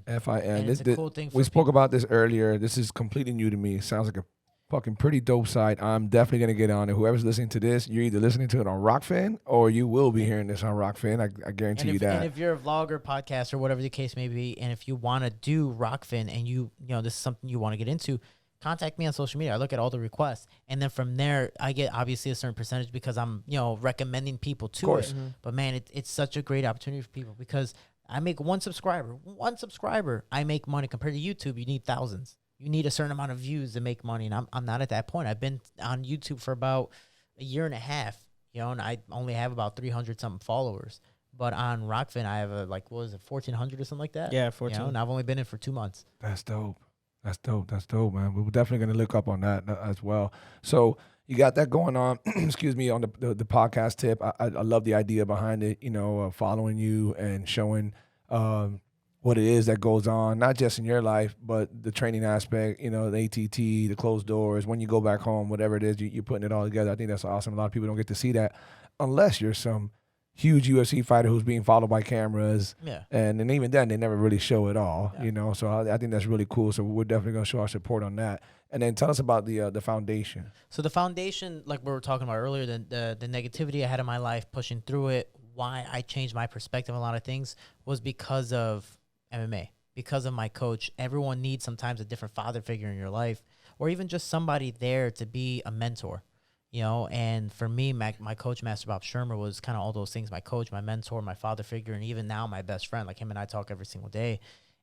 And it's a cool thing for we spoke about this earlier. This is completely new to me. It sounds like fucking pretty dope site. I'm definitely gonna get on it. Whoever's listening to this, you're either listening to it on Rockfin or you will be hearing this on Rockfin. I guarantee you that. And if you're a vlogger, podcaster, whatever the case may be, and if you want to do Rockfin and you know this is something you want to get into, contact me on social media. I look at all the requests, and then from there, I get obviously a certain percentage because I'm recommending people to it. Mm-hmm. But man, it's such a great opportunity for people because I make one subscriber, I make money. Compared to YouTube, you need thousands. You need a certain amount of views to make money, and I'm not at that point. I've been on YouTube for about a year and a half, and I only have about 300 something followers. But on Rockfin, I have 1,400 or something like that. Yeah, 14. And I've only been in for 2 months. That's dope. That's dope, man. We're definitely gonna look up on that as well. So you got that going on. Excuse me, on the podcast tip. I love the idea behind it. Following you and showing what it is that goes on, not just in your life, but the training aspect, the ATT, the closed doors, when you go back home, whatever it is, you're putting it all together. I think that's awesome. A lot of people don't get to see that unless you're some huge UFC fighter who's being followed by cameras. Yeah. And even then, they never really show it all, So I think that's really cool. So we're definitely going to show our support on that. And then tell us about the foundation. So the foundation, like we were talking about earlier, the negativity I had in my life, pushing through it, why I changed my perspective on a lot of things was because of MMA, because of my coach. Everyone needs sometimes a different father figure in your life, or even just somebody there to be a mentor, and for me, my coach, Master Bob Shermer, was kind of all those things: my coach, my mentor, my father figure, and even now my best friend. Like him and I talk every single day,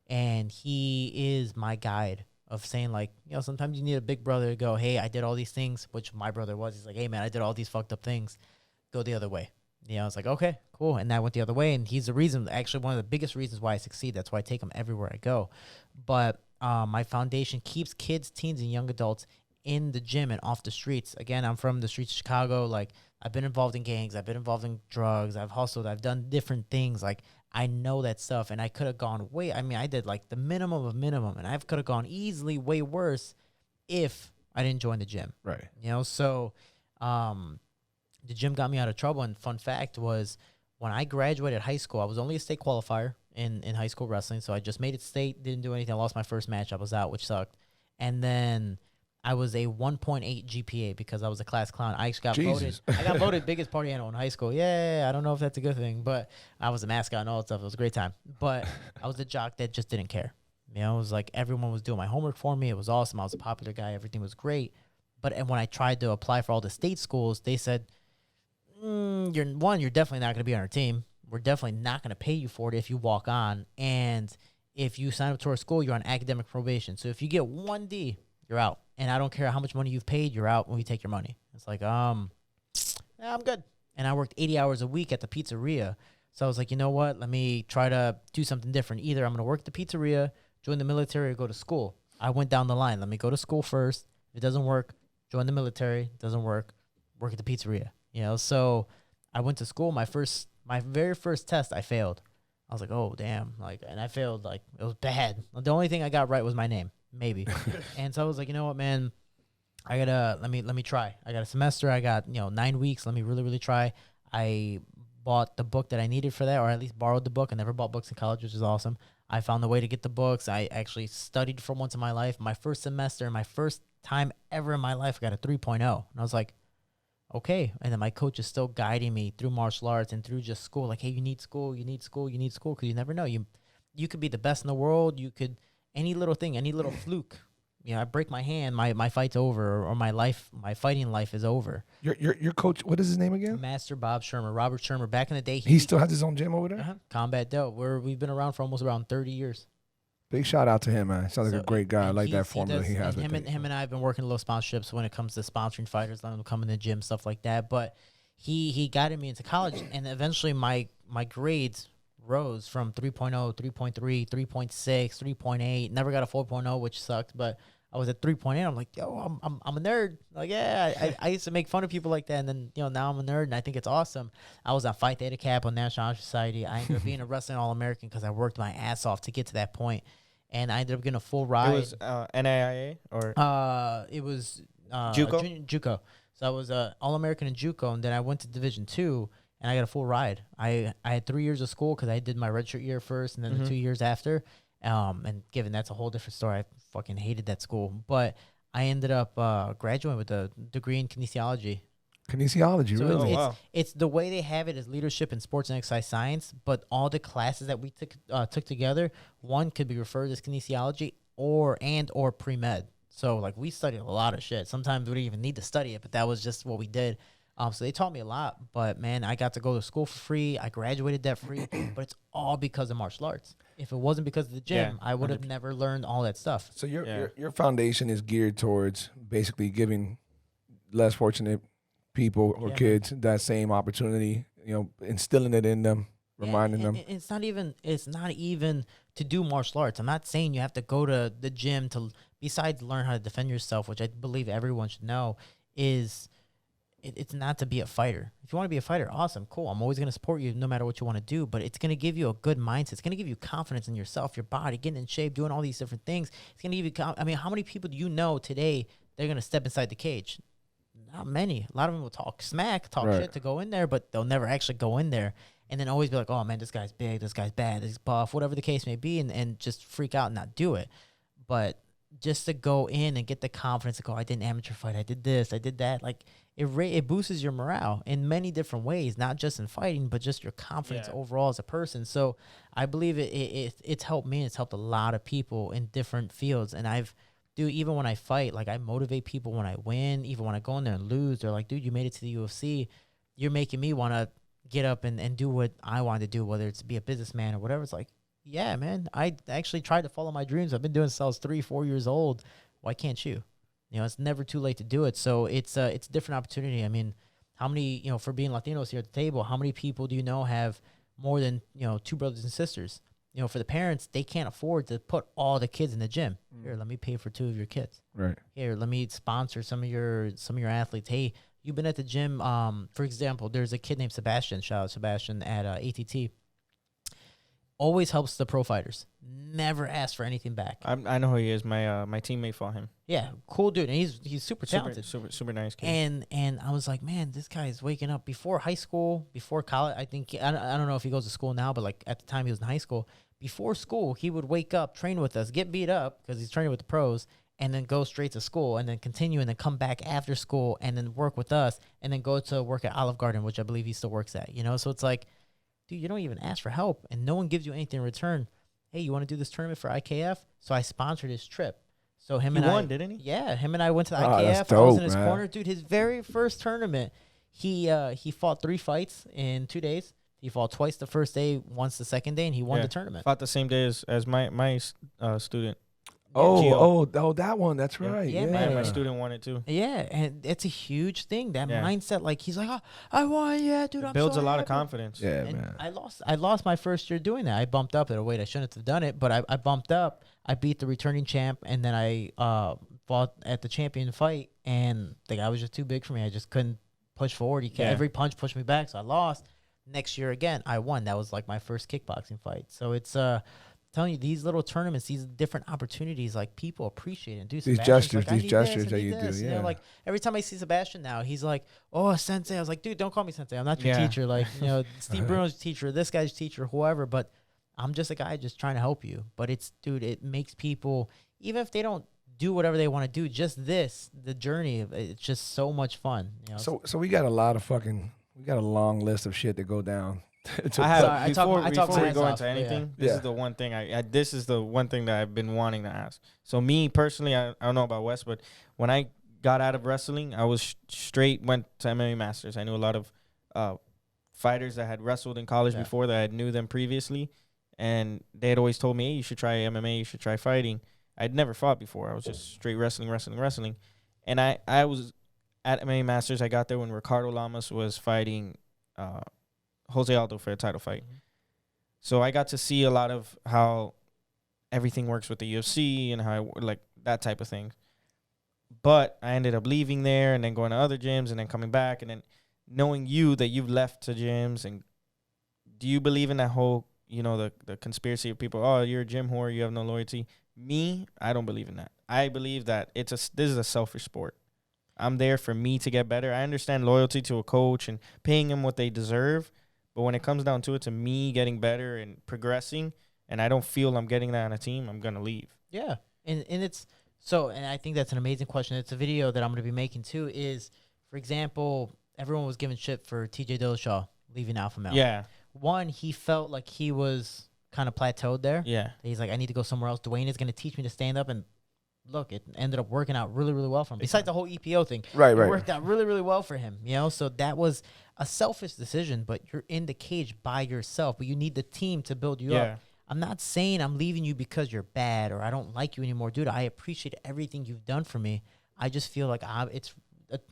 and he is my guide of saying, sometimes you need a big brother to go, hey, I did all these things, which my brother was. He's like, hey man, I did all these fucked up things, go the other way. I was like, okay, cool. And I went the other way. And he's the reason, actually one of the biggest reasons why I succeed. That's why I take him everywhere I go. But my foundation keeps kids, teens, and young adults in the gym and off the streets. Again, I'm from the streets of Chicago. I've been involved in gangs. I've been involved in drugs. I've hustled. I've done different things. I know that stuff. And I could have gone I did the minimum of minimum. And I could have gone easily way worse if I didn't join the gym. Right. So the gym got me out of trouble. And fun fact was, when I graduated high school, I was only a state qualifier in high school wrestling. So I just made it state, didn't do anything. I lost my first match. I was out, which sucked. And then I was a 1.8 GPA because I was a class clown. I actually got voted. I got voted biggest party animal in high school. Yeah, I don't know if that's a good thing, but I was a mascot and all that stuff. It was a great time. But I was a jock that just didn't care. It was like everyone was doing my homework for me. It was awesome. I was a popular guy. Everything was great. But when I tried to apply for all the state schools, they said, you're definitely not going to be on our team. We're definitely not going to pay you for it if you walk on. And if you sign up to our school, you're on academic probation. So if you get 1D, you're out. And I don't care how much money you've paid, you're out when we take your money. It's like, I'm good. And I worked 80 hours a week at the pizzeria. So I was like, you know what? Let me try to do something different. Either I'm going to work at the pizzeria, join the military, or go to school. I went down the line. Let me go to school first. If it doesn't work, join the military. Doesn't work at the pizzeria. So I went to school. My very first test, I failed. I was like, oh damn, and I failed. It was bad. The only thing I got right was my name, maybe. And so I was like, you know what, man, I gotta let me try. I got a semester. I got 9 weeks. Let me really, really try. I bought the book that I needed for that, or at least borrowed the book. I never bought books in college, which is awesome. I found a way to get the books. I actually studied for once in my life. My first semester, my first time ever in my life, I got a 3.0, and I was like, okay. And then my coach is still guiding me through martial arts and through just school. Like, hey, you need school, because you never know. You could be the best in the world. You could, any little thing, any little fluke. I break my hand, my fight's over, or my fighting life is over. Your coach, what is his name again? Master Bob Shermer, Robert Shermer. Back in the day, he still has his own gym over there? Combat Dope. We've been around for almost around 30 years. Big shout out to him, man. Sounds like a great guy. I like that formula he has. Him and I have been working little sponsorships when it comes to sponsoring fighters, letting them come in the gym, stuff like that. But he guided me into college, and eventually my grades rose from 3.0, 3.3, 3.6, 3.8. Never got a 4.0, which sucked, but I was at 3.8. I'm like, yo, I'm a nerd. Like, yeah, I used to make fun of people like that, and then now I'm a nerd, and I think it's awesome. I was on Phi Theta Kappa on National Honor Society. I ended up being a wrestling All-American because I worked my ass off to get to that point, and I ended up getting a full ride. It was NAIA or it was JUCO. So I was All-American in JUCO, and then I went to Division II, and I got a full ride. I had 3 years of school because I did my redshirt year first, and then the 2 years after. And given that's a whole different story, I fucking hated that school. But I ended up graduating with a degree in kinesiology. Kinesiology, So really? it's the way they have it is leadership in sports and exercise science, but all the classes that we took together, one could be referred as kinesiology or pre-med. So like we studied a lot of shit. Sometimes we didn't even need to study it, but that was just what we did. So they taught me a lot, but man, I got to go to school for free. I graduated debt free, but it's all because of martial arts. If it wasn't because of the gym, I would have never learned all that stuff. So your foundation is geared towards basically giving less fortunate people or kids that same opportunity, instilling it in them, reminding them. It's not even to do martial arts. I'm not saying you have to go to the gym to, besides learn how to defend yourself, which I believe everyone should know, is it's not to be a fighter. If you want to be a fighter, awesome, cool. I'm always going to support you no matter what you want to do, but it's going to give you a good mindset. It's going to give you confidence in yourself, your body, getting in shape, doing all these different things. It's going to give you, how many people do you know today they're going to step inside the cage? Not many. A lot of them will talk smack, shit to go in there, but they'll never actually go in there. And then always be like, oh, man, this guy's big, this guy's bad, this is buff, whatever the case may be, and just freak out and not do it. But just to go in and get the confidence to go, I did an amateur fight, I did this, I did that. Like, it boosts your morale in many different ways, not just in fighting, but just your confidence overall as a person. So I believe it's helped me. It's helped a lot of people in different fields. And even when I fight, like I motivate people when I win, even when I go in there and lose. They're like, dude, you made it to the UFC. You're making me want to get up and do what I wanted to do, whether it's be a businessman or whatever. It's like, yeah, man, I actually tried to follow my dreams. I've been doing this since I was 3-4 years old. Why can't you? It's never too late to do it. So it's a different opportunity. I mean, how many, for being Latinos here at the table, how many people do you know have more than, 2 brothers and sisters? For the parents, they can't afford to put all the kids in the gym. Here, let me pay for 2 of your kids. Right. Here, let me sponsor some of your athletes. Hey, you've been at the gym. For example, there's a kid named Sebastian. Shout out Sebastian at ATT. Always helps the pro fighters. Never asks for anything back. I know who he is. My teammate fought him. Yeah, cool dude, and he's super talented, super nice kid. And I was like, man, this guy is waking up before high school, before college. I think I don't know if he goes to school now, but like at the time he was in high school. Before school, he would wake up, train with us, get beat up because he's training with the pros, and then go straight to school, and then continue, and then come back after school, and then work with us, and then go to work at Olive Garden, which I believe he still works at. So it's like, dude, you don't even ask for help, and no one gives you anything in return. Hey, you want to do this tournament for IKF? So I sponsored his trip. So him and I won, didn't he? Yeah, him and I went to the Oh, IKF. that's dope, I was in his man. corner, dude. His very first tournament, he fought 3 fights in 2 days. He fought twice the first day, once the second day, and he won the tournament. Fought the same day as my student. Oh, that one. That's right. Yeah, Yeah, man. My student won it too. Yeah, and it's a huge thing. That Yeah. mindset, like he's like, oh, I won, yeah, dude. It I'm builds so a lot of happy." confidence. Yeah, And man. I lost my first year doing that. I bumped up at a weight I shouldn't have done it, but I bumped up. I beat the returning champ, and then I fought at the champion fight, and the guy was just too big for me. I just couldn't push forward. Every punch pushed me back, so I lost. Next year again, I won. That was like my first kickboxing fight. So it's telling you, these little tournaments, these different opportunities, like people appreciate it. These gestures that you do, yeah. Like every time I see Sebastian now, he's like, "Oh, sensei." I was like, "Dude, don't call me sensei. I'm not your teacher." Like, Steve Bruno's teacher, this guy's teacher, whoever. But I'm just a guy just trying to help you. But it makes people, even if they don't do whatever they want to do, just the journey, it's just so much fun. So we got we got a long list of shit to go down. I talk before my we go ass into off, anything, yeah. this is the one thing this is the one thing that I've been wanting to ask. So me personally, I don't know about Wes, but when I got out of wrestling, I was went to MMA Masters. I knew a lot of fighters that had wrestled in college before that I knew them previously, and they had always told me, hey, you should try MMA, you should try fighting. I'd never fought before. I was just straight wrestling. And I was at MMA Masters. I got there when Ricardo Lamas was fighting Jose Aldo for a title fight. Mm-hmm. So I got to see a lot of how everything works with the UFC and how like that type of thing. But I ended up leaving there and then going to other gyms and then coming back and then knowing that you've left to gyms. And do you believe in that whole, the conspiracy of people, oh, you're a gym whore, you have no loyalty? Me, I don't believe in that. I believe that this is a selfish sport. I'm there for me to get better. I understand loyalty to a coach and paying them what they deserve. But when it comes down to it, to me getting better and progressing, and I don't feel I'm getting that on a team, I'm going to leave. Yeah. And it's So, and I think that's an amazing question. It's a video that I'm going to be making too. Is, for example, everyone was giving shit for TJ Dillashaw leaving Alpha Male. Yeah. One, he felt like he was kind of plateaued there. Yeah. He's like, I need to go somewhere else. Dwayne is going to teach me to stand up, and look, it ended up working out really, really well for him. Besides the whole EPO thing, Right, it right. worked out really, really well for him. So that was a selfish decision, but you're in the cage by yourself, but you need the team to build you up. I'm not saying I'm leaving you because you're bad or I don't like you anymore. Dude, I appreciate everything you've done for me. I just feel like it's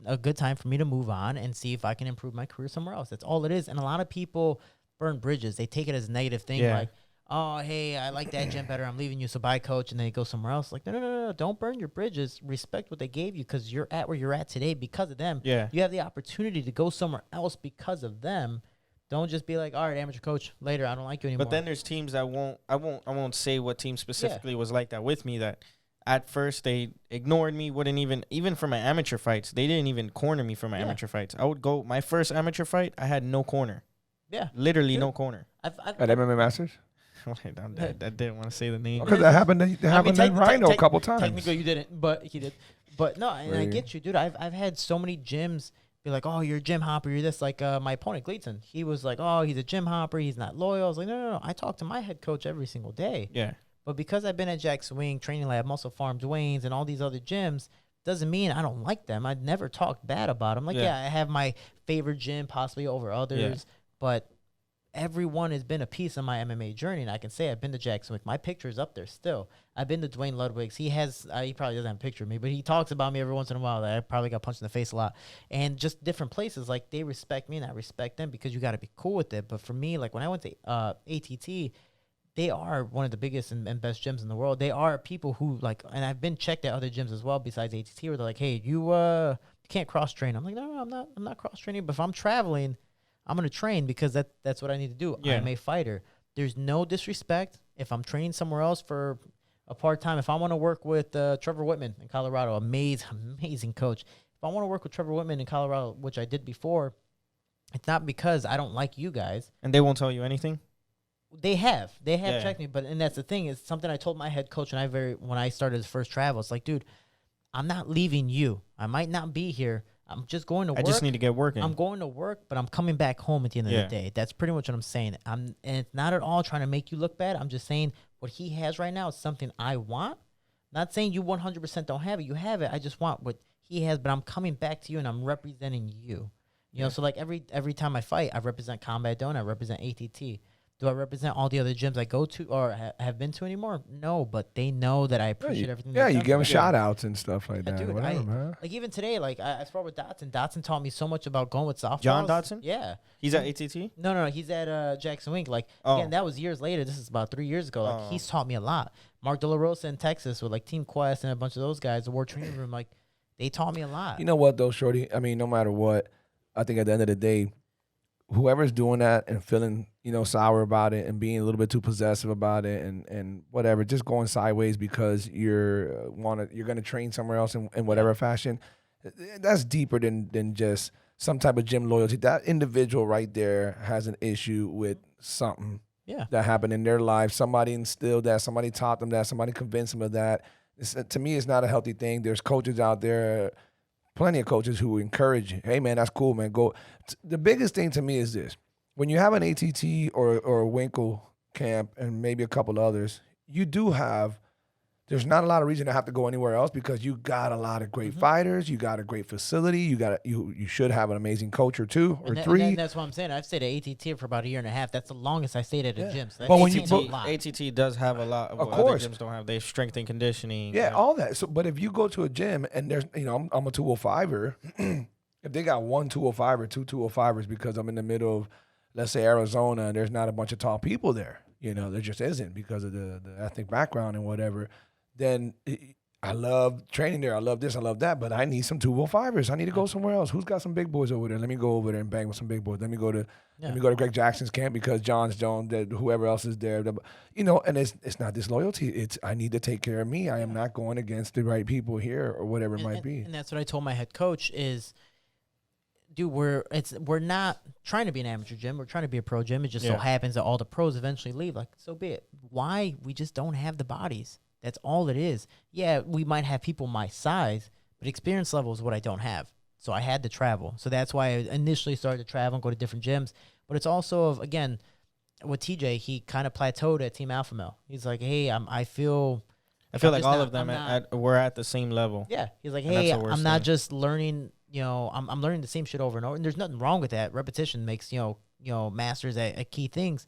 a good time for me to move on and see if I can improve my career somewhere else. That's all it is. And a lot of people burn bridges. They take it as a negative thing, like, oh, hey, I like that gym better. I'm leaving you, so bye, coach, and then they go somewhere else. Like, no. Don't burn your bridges. Respect what they gave you because you're at where you're at today because of them. Yeah. You have the opportunity to go somewhere else because of them. Don't just be like, all right, amateur coach, later, I don't like you anymore. But then there's teams that I won't say what team specifically was like that with me, that at first they ignored me, wouldn't even for my amateur fights, they didn't even corner me for my amateur fights. I would go, my first amateur fight, I had no corner. Yeah. Literally no corner. At MMA Masters? I didn't want to say the name. Because that happened to Rhino a couple times. Technically, you didn't, but he did. But no, and I get you, dude. I've had so many gyms be like, oh, you're a gym hopper. You're this. Like my opponent, Gleason. He was like, oh, he's a gym hopper. He's not loyal. I was like, no. I talk to my head coach every single day. Yeah. But because I've been at Jackson Wing, Training Lab, Muscle Farm, Dwayne's, and all these other gyms, doesn't mean I don't like them. I'd never talked bad about them. Like, I have my favorite gym possibly over others, but everyone has been a piece of my MMA journey, and I can say I've been to Jackson Wick. My picture is up there still. I've been to Dwayne Ludwig's. He probably doesn't have a picture of me, but he talks about me every once in a while that I probably got punched in the face a lot. And just different places, like, they respect me and I respect them because you got to be cool with it. But for me, like, when I went to ATT, they are one of the biggest and best gyms in the world. They are people who, like, and I've been checked at other gyms as well besides ATT, where they're like, hey, you can't cross-train. I'm like, no, I'm not cross-training, but if I'm traveling, I'm going to train because that's what I need to do. Yeah. I'm a fighter. There's no disrespect. If I'm training somewhere else for a part-time, if I want to work with Trevor Whitman in Colorado, amazing coach. If I want to work with Trevor Whitman in Colorado, which I did before, it's not because I don't like you guys. And they won't tell you anything? They have checked me, and that's the thing. It's something I told my head coach when I started his first travel. It's like, dude, I'm not leaving you. I might not be here. I'm just going to work. I just need to get working. I'm going to work, but I'm coming back home at the end of the day. That's pretty much what I'm saying. And it's not at all trying to make you look bad. I'm just saying what he has right now is something I want. Not saying you 100% don't have it. You have it. I just want what he has, but I'm coming back to you and I'm representing you. You know, so like every time I fight, I represent Combat Dome, I represent ATT. Do I represent all the other gyms I go to or have been to anymore? No, but they know that I appreciate everything. Yeah, you give them shout outs and stuff like that. Dude, whatever, man. like even today, like I sparred with Dotson. Dotson taught me so much about going with softballs. John Dotson? Yeah. He's at ATT? No, he's at Jackson Wink. Like, again, that was years later. This is about 3 years ago. Like, he's taught me a lot. Mark De La Rosa in Texas with, like, Team Quest and a bunch of those guys, the War Training Room, like, they taught me a lot. You know what, though, Shorty? I mean, no matter what, I think at the end of the day, whoever's doing that and feeling, sour about it and being a little bit too possessive about it and whatever, just going sideways because you're going to train somewhere else in whatever fashion, that's deeper than just some type of gym loyalty. That individual right there has an issue with something that happened in their life. Somebody instilled that. Somebody taught them that. Somebody convinced them of that. To me, it's not a healthy thing. There's coaches out there, plenty of coaches who encourage you. Hey, man, that's cool, man. Go. The biggest thing to me is this. When you have an ATT or a Winkle camp and maybe a couple others, you do have, there's not a lot of reason to have to go anywhere else because you got a lot of great fighters. You got a great facility. You should have an amazing coach or two or three. And that's what I'm saying. I've stayed at ATT for about a year and a half. That's the longest I stayed at a gym. So But when ATT does have a lot of what other gyms don't have. They have strength and conditioning. Yeah, all that. So, but if you go to a gym and there's, I'm a 205er, if they got one 205er, two 205ers because I'm in the middle of, let's say, Arizona, and there's not a bunch of tall people there, there just isn't because of the ethnic background and whatever, then I love training there. I love this. I love that. But I need some 205ers. I need to go somewhere else. Who's got some big boys over there? Let me go over there and bang with some big boys. Let me go to Greg Jackson's camp because John's Jones, whoever else is there. And it's not disloyalty. It's I need to take care of me. I am not going against the right people here or whatever it might be. And that's what I told my head coach is, dude, we're not trying to be an amateur gym. We're trying to be a pro gym. It just so happens that all the pros eventually leave. Like, so be it. Why? We just don't have the bodies. That's all it is. Yeah, we might have people my size, but experience level is what I don't have. So I had to travel. So that's why I initially started to travel and go to different gyms. But it's also of, again, with TJ, he kind of plateaued at Team Alpha Male. He's like, hey, I feel like all of them we're at the same level. Yeah. He's like, And hey, that's the worst I'm not thing. just learning, I'm learning the same shit over and over. And there's nothing wrong with that. Repetition makes, masters at key things.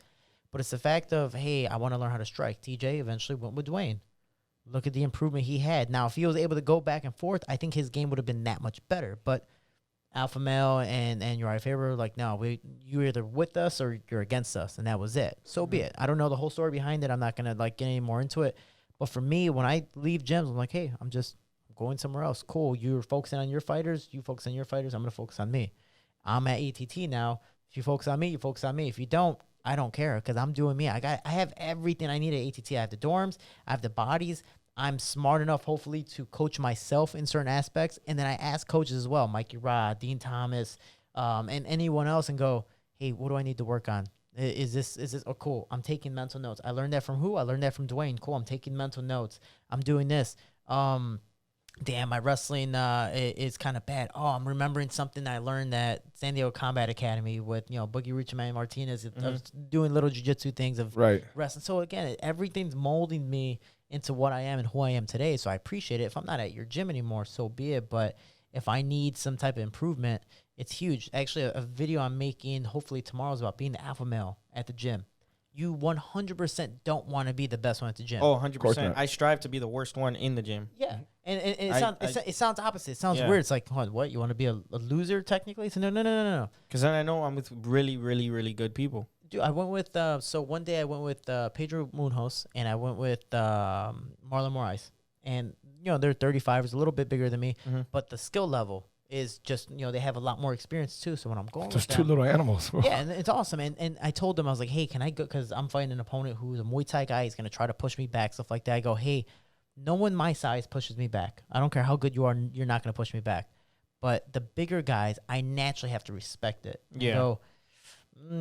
But it's the fact of, hey, I want to learn how to strike. TJ eventually went with Dwayne. Look at the improvement he had. Now, if he was able to go back and forth, I think his game would have been that much better. But Alpha Male and Uriah Faber were like, no, you're either with us or you're against us. And that was it. So be it. I don't know the whole story behind it. I'm not going to get any more into it. But for me, when I leave gyms, I'm like, hey, I'm going somewhere else. Cool. You're focusing on your fighters. You focus on your fighters. I'm going to focus on me. I'm at ATT now. If you focus on me, you focus on me. If you don't, I don't care because I'm doing me. I have everything I need at ATT. I have the dorms. I have the bodies. I'm smart enough, hopefully, to coach myself in certain aspects. And then I ask coaches as well, Mikey Rod, Dean Thomas, and anyone else, and go, hey, what do I need to work on? Is this, oh, cool. I'm taking mental notes. I learned that from who? I learned that from Dwayne. Cool. I'm taking mental notes. I'm doing this. Damn, my wrestling is kind of bad. Oh, I'm remembering something I learned at San Diego Combat Academy with, Boogie Richman Martinez. I was doing little jiu-jitsu things of wrestling. So, again, everything's molding me into what I am and who I am today. So I appreciate it. If I'm not at your gym anymore, so be it. But if I need some type of improvement, it's huge. Actually, a video I'm making hopefully tomorrow is about being the alpha male at the gym. You 100% don't want to be the best one at the gym. Oh, 100%. I strive to be the worst one in the gym. Yeah. And it sounds opposite. It sounds weird. It's like, what? You want to be a loser technically? So no. Because then I know I'm with really, really, really good people. Dude, I went with, so one day I went with Pedro Munhoz and I went with Marlon Moraes. And, they're 35, a little bit bigger than me, but the skill level is just, they have a lot more experience too. So when I'm going just with two them, little animals. yeah, and it's awesome. And I told them, I was like, hey, can I go? Because I'm fighting an opponent who's a Muay Thai guy. He's going to try to push me back, stuff like that. I go, hey, no one my size pushes me back. I don't care how good you are. You're not going to push me back. But the bigger guys, I naturally have to respect it. Yeah. So,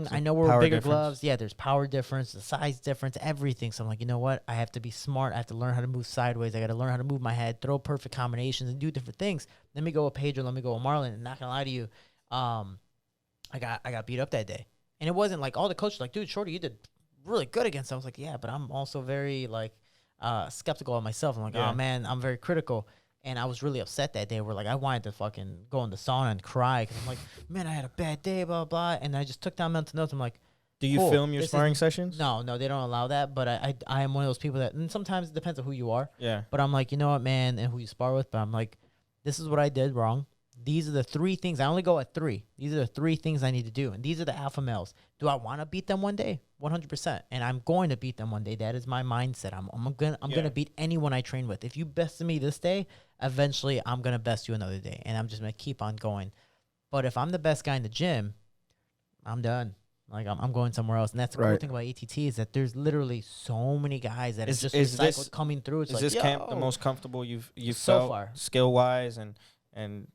I know we're power bigger difference. gloves. Yeah, there's power difference, the size difference, everything. So I'm like, you know what? I have to be smart. I have to learn how to move sideways. I got to learn how to move my head, throw perfect combinations, and do different things. Let me go with Pedro. Let me go with Marlon. And not gonna lie to you, I got beat up that day, and it wasn't like all the coaches were like, dude, Shorty, you did really good against him. I was like, yeah, but I'm also very skeptical of myself. I'm like, oh man, I'm very critical. And I was really upset that day. Where like I wanted to fucking go in the sauna and cry because I'm like, man, I had a bad day, blah blah. And I just took down mental notes. I'm like, do you film your sparring sessions? No, they don't allow that. But I am one of those people that, and sometimes it depends on who you are. Yeah. But I'm like, you know what, man, and who you spar with. But I'm like, this is what I did wrong. These are the 3 things. I only go at 3. These are the 3 things I need to do. And these are the alpha males. Do I want to beat them one day? 100%. And I'm going to beat them one day. That is my mindset. I'm gonna beat anyone I train with. If you bested me this day, eventually I'm gonna best you another day. And I'm just gonna keep on going. But if I'm the best guy in the gym, I'm done. Like I'm going somewhere else. And that's the cool thing about ATT is that there's literally so many guys that is just recycled coming through. It's is like, this camp the most comfortable you've so felt far, skill wise and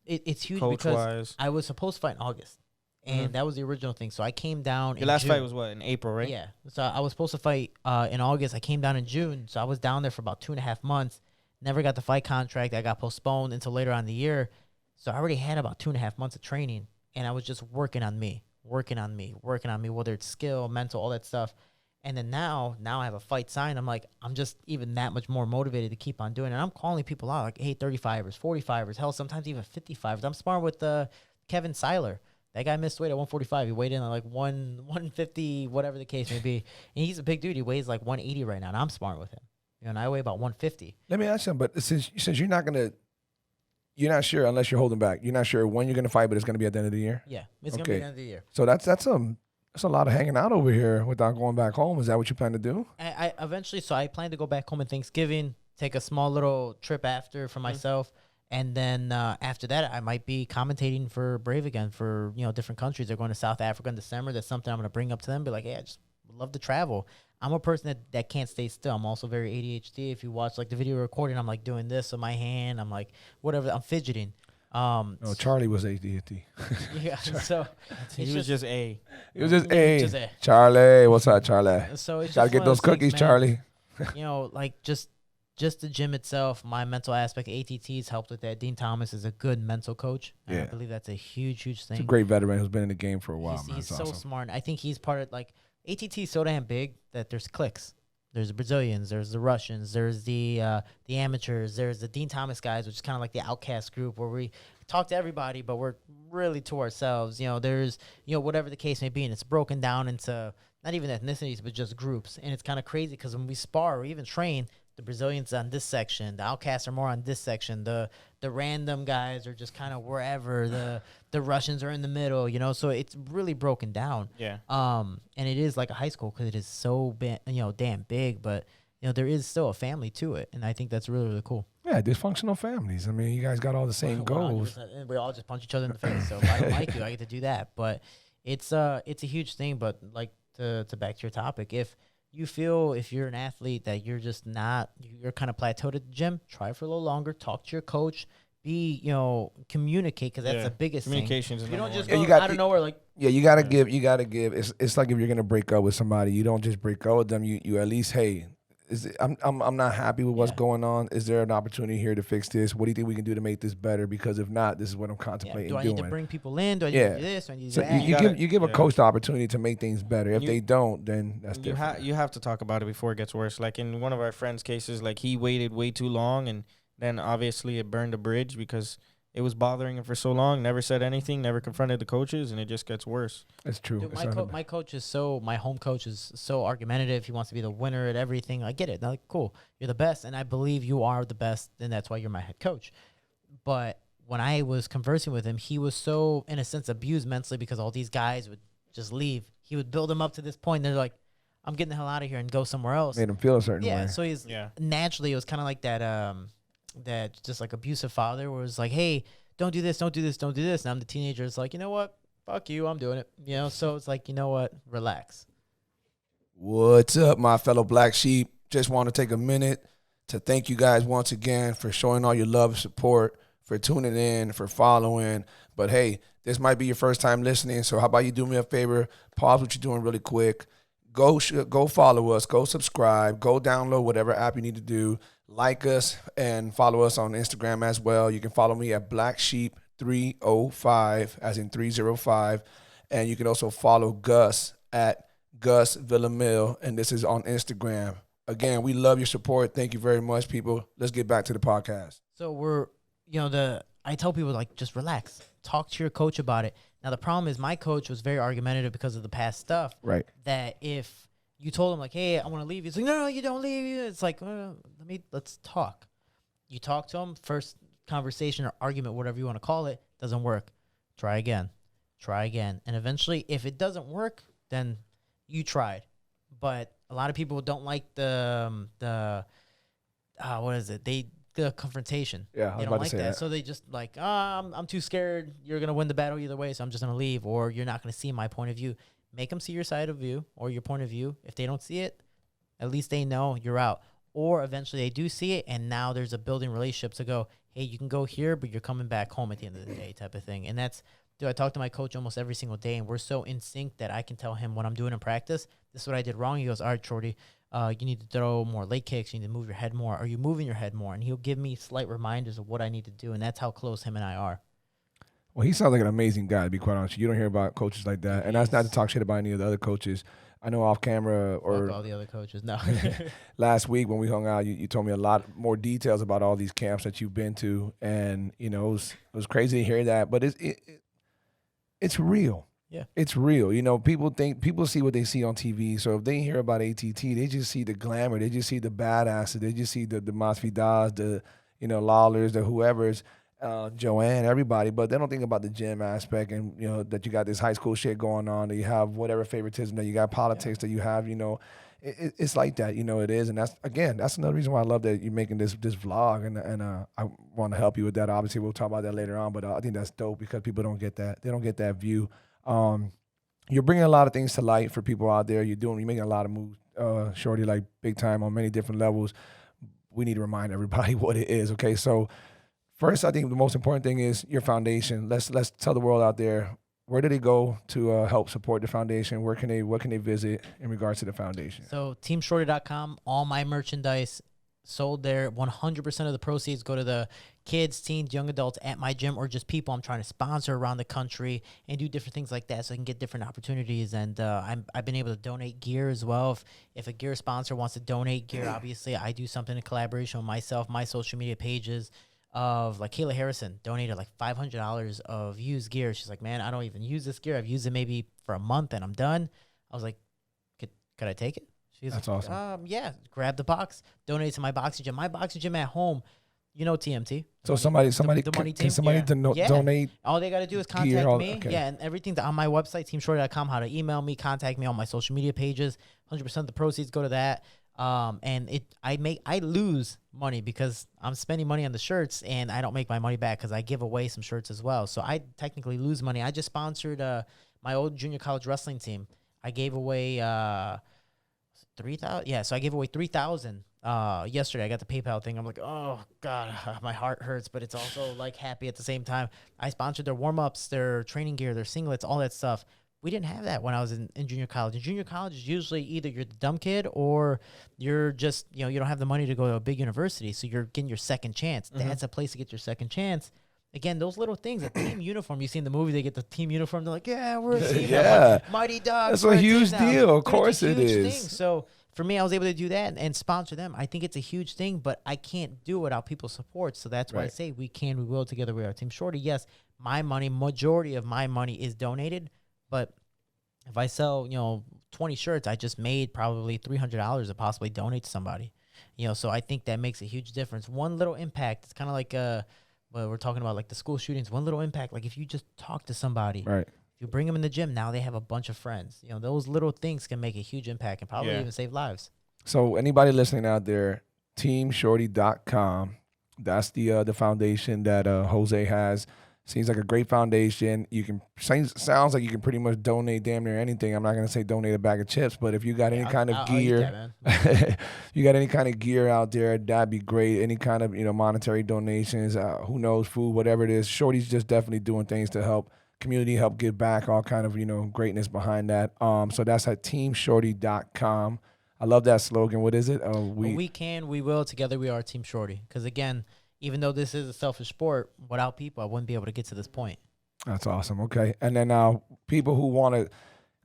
it's huge coach because wise? I was supposed to fight in August, and that was the original thing. So I came down. Your last fight was what, in April, right? Yeah. So I was supposed to fight in August. I came down in June, so I was down there for about 2.5 months. Never got the fight contract. I got postponed until later on in the year. So I already had about 2.5 months of training, and I was just working on me, whether it's skill, mental, all that stuff. And then now I have a fight signed. I'm like, I'm just even that much more motivated to keep on doing it. And I'm calling people out like, hey, 35ers, 45ers, hell, sometimes even 55ers. I'm sparring with Kevin Seiler. That guy missed weight at 145. He weighed in at like 150, whatever the case may be. And he's a big dude. He weighs like 180 right now, and I'm sparring with him. And I weigh about 150. Let me ask you, but since you're not sure unless you're holding back. You're not sure when you're gonna fight, but it's gonna be at the end of the year. Yeah, it's gonna be at the end of the year. So that's a lot of hanging out over here without going back home. Is that what you plan to do? I eventually, so I plan to go back home on Thanksgiving, take a small little trip after for myself, and then after that, I might be commentating for Brave again for different countries. They're going to South Africa in December. That's something I'm going to bring up to them. Be like, hey, I just would love to travel. I'm a person that can't stay still. I'm also very ADHD. If you watch like the video recording, I'm like doing this with my hand. I'm like whatever. I'm fidgeting. No, Charlie was ADHD. Yeah, so he was just A. It was just A. Charlie, what's up, Charlie? So it's Gotta just get one of those cookies, things, Charlie. Like just just the gym itself, my mental aspect, ATT's helped with that. Dean Thomas is a good mental coach. And I Yeah. believe that's a huge thing. He's a great veteran who's been in the game for a while, man. He's It's so awesome. smart. I think he's part of, like, ATT is so damn big that there's cliques. There's the Brazilians, there's the Russians, there's the amateurs, there's the Dean Thomas guys, which is kind of like the outcast group where we talk to everybody, but we're really to ourselves. You know, there's, you know, whatever the case may be, and it's broken down into not even ethnicities, but just groups. And it's kind of crazy because when we spar or even train, the Brazilians on this section, the outcasts are more on this section, the random guys are just kind of wherever, the Russians are in the middle, you know, so it's really broken down. Yeah. And it is like a high school because it is so damn big, but you know there is still a family to it, and I think that's really, really cool. Yeah, dysfunctional families. I mean, you guys got all the same goals. 100%. We all just punch each other in the face, so if I don't like you, I get to do that. But it's a huge thing. But like to back to your topic, if you feel, if you're an athlete that you're just not, you're kind of plateaued at the gym, try for a little longer, talk to your coach, communicate, because that's the biggest thing. Communications. You don't just Yeah, go you got- out of nowhere like. Yeah, you gotta give. It's like if you're gonna break up with somebody, you don't just break up with them. You at least, hey, I'm not happy with what's going on. Is there an opportunity here to fix this? What do you think we can do to make this better? Because if not, this is what I'm contemplating Do I doing. need to bring people in? Do I need to do this? Do I need to So do that? you give a coach the opportunity to make things better. If they don't, then that's different. You have to talk about it before it gets worse. Like in one of our friends' cases, like he waited way too long, and then obviously it burned a bridge because it was bothering him for so long. Never said anything, never confronted the coaches, and it just gets worse. That's true. Dude, my coach is my home coach is so argumentative. He wants to be the winner at everything. I get it. Like, cool, you're the best, and I believe you are the best, and that's why you're my head coach. But when I was conversing with him, he was so, in a sense, abused mentally because all these guys would just leave. He would build them up to this point, and they're like, I'm getting the hell out of here and go somewhere else. Made him feel a certain way. Yeah, so he's naturally, it was kind of like that just like abusive father where it was like, hey, don't do this, don't do this, don't do this. And I'm the teenager. It's like, you know what? Fuck you. I'm doing it. You know, so it's like, you know what? Relax. What's up, my fellow black sheep? Just want to take a minute to thank you guys once again for showing all your love and support, for tuning in, for following. But hey, this might be your first time listening, so how about you do me a favor? Pause what you're doing really quick. Go follow us. Go subscribe. Go download whatever app you need to do. Like us and follow us on Instagram as well. You can follow me at BlackSheep305, as in 305. And you can also follow Gus at Gus Villamil, and this is on Instagram. Again, we love your support. Thank you very much, people. Let's get back to the podcast. So I tell people, like, just relax. Talk to your coach about it. Now, the problem is my coach was very argumentative because of the past stuff. Right. That if you told him, like, hey, I want to leave, he's like, no, you don't leave. It's like, let's talk. You talk to him, first conversation or argument, whatever you want to call it, doesn't work. Try again. And eventually, if it doesn't work, then you tried. But a lot of people don't like the confrontation. Yeah, they don't like that. So they just like, I'm too scared. You're going to win the battle either way, so I'm just going to leave. Or you're not going to see my point of view. Make them see your side of view or your point of view. If they don't see it, at least they know you're out. Or eventually they do see it, and now there's a building relationship to go, hey, you can go here, but you're coming back home at the end of the day type of thing. And that's, dude, I talk to my coach almost every single day, and we're so in sync that I can tell him what I'm doing in practice. This is what I did wrong. He goes, all right, Shorty, you need to throw more leg kicks. You need to move your head more. Are you moving your head more? And he'll give me slight reminders of what I need to do, and that's how close him and I are. Well, he sounds like an amazing guy, to be quite honest. You don't hear about coaches like that. And that's not to talk shit about any of the other coaches. I know off camera or all the other coaches. No. last week when we hung out, you told me a lot more details about all these camps that you've been to. And, you know, it was crazy to hear that. But it's real. Yeah. It's real. You know, people see what they see on TV. So if they hear about ATT, they just see the glamour. They just see the badasses. They just see the Masvidas, the, you know, Lawlers, the whoever's. Joanne, everybody, but they don't think about the gym aspect and, you know, that you got this high school shit going on, that you have whatever favoritism, that you got politics, that you have, you know, it's like that, you know, it is. And that's another reason why I love that you're making this vlog, and I want to help you with that. Obviously, we'll talk about that later on, but I think that's dope because people don't get that. They don't get that view. You're bringing a lot of things to light for people out there. You're making a lot of moves, Shorty, like big time on many different levels. We need to remind everybody what it is, okay? So, first, I think the most important thing is your foundation. Let's tell the world out there, where do they go to help support the foundation? What can they visit in regards to the foundation? So teamshorty.com, all my merchandise sold there. 100% of the proceeds go to the kids, teens, young adults at my gym, or just people I'm trying to sponsor around the country and do different things like that so I can get different opportunities. And I've been able to donate gear as well. If a gear sponsor wants to donate gear, obviously I do something in collaboration with myself, my social media pages. Of like Kayla Harrison donated like $500 of used gear. She's like, man, I don't even use this gear. I've used it maybe for a month and I'm done. I was like, could I take it? She's That's like, awesome. Yeah, grab the box, donate to my boxing gym. My boxing gym at home, you know TMT. So somebody the money can team? somebody Yeah. donate? All they got to do is gear, contact me. okay. Yeah, and everything's on my website, teamshorty.com, how to email me, contact me on my social media pages. 100% of the proceeds go to that. And I lose money because I'm spending money on the shirts and I don't make my money back because I give away some shirts as well. So I technically lose money. I just sponsored my old junior college wrestling team. I gave away 3,000. Yeah, so I gave away 3,000 yesterday. I got the PayPal thing. I'm like, oh God, my heart hurts, but it's also like happy at the same time. I sponsored their warm-ups, their training gear, their singlets, all that stuff. We didn't have that when I was in junior college. In junior college is usually either you're the dumb kid or you're just, you don't have the money to go to a big university. So you're getting your second chance. Mm-hmm. That's a place to get your second chance. Again, those little things, a team uniform. You see in the movie, they get the team uniform. They're like, yeah, we're a team. Yeah. Like, Mighty Dogs. That's a huge deal. Of course it is. Thing. So for me, I was able to do that and sponsor them. I think it's a huge thing, but I can't do it without people's support. So that's why I say we will, together we are Team Shorty. Yes, my money, majority of my money is donated, but if I sell, 20 shirts, I just made probably $300 to possibly donate to somebody. So I think that makes a huge difference. One little impact. It's kind of like we're talking about like the school shootings. One little impact, like if you just talk to somebody, right? If you bring them in the gym, now they have a bunch of friends. Those little things can make a huge impact and probably even save lives. So anybody listening out there, teamshorty.com. That's the foundation that Jose has. Seems like a great foundation. Sounds like you can pretty much donate damn near anything. I'm not gonna say donate a bag of chips, but if you got any kind of gear, you got any kind of gear out there, that'd be great. Any kind of monetary donations, who knows, food, whatever it is. Shorty's just definitely doing things to help community, help give back, all kind of greatness behind that. So that's at teamshorty.com. I love that slogan. What is it? We can, we will. Together we are Team Shorty. Because again, even though this is a selfish sport, without people, I wouldn't be able to get to this point. That's awesome. Okay. And then people who want to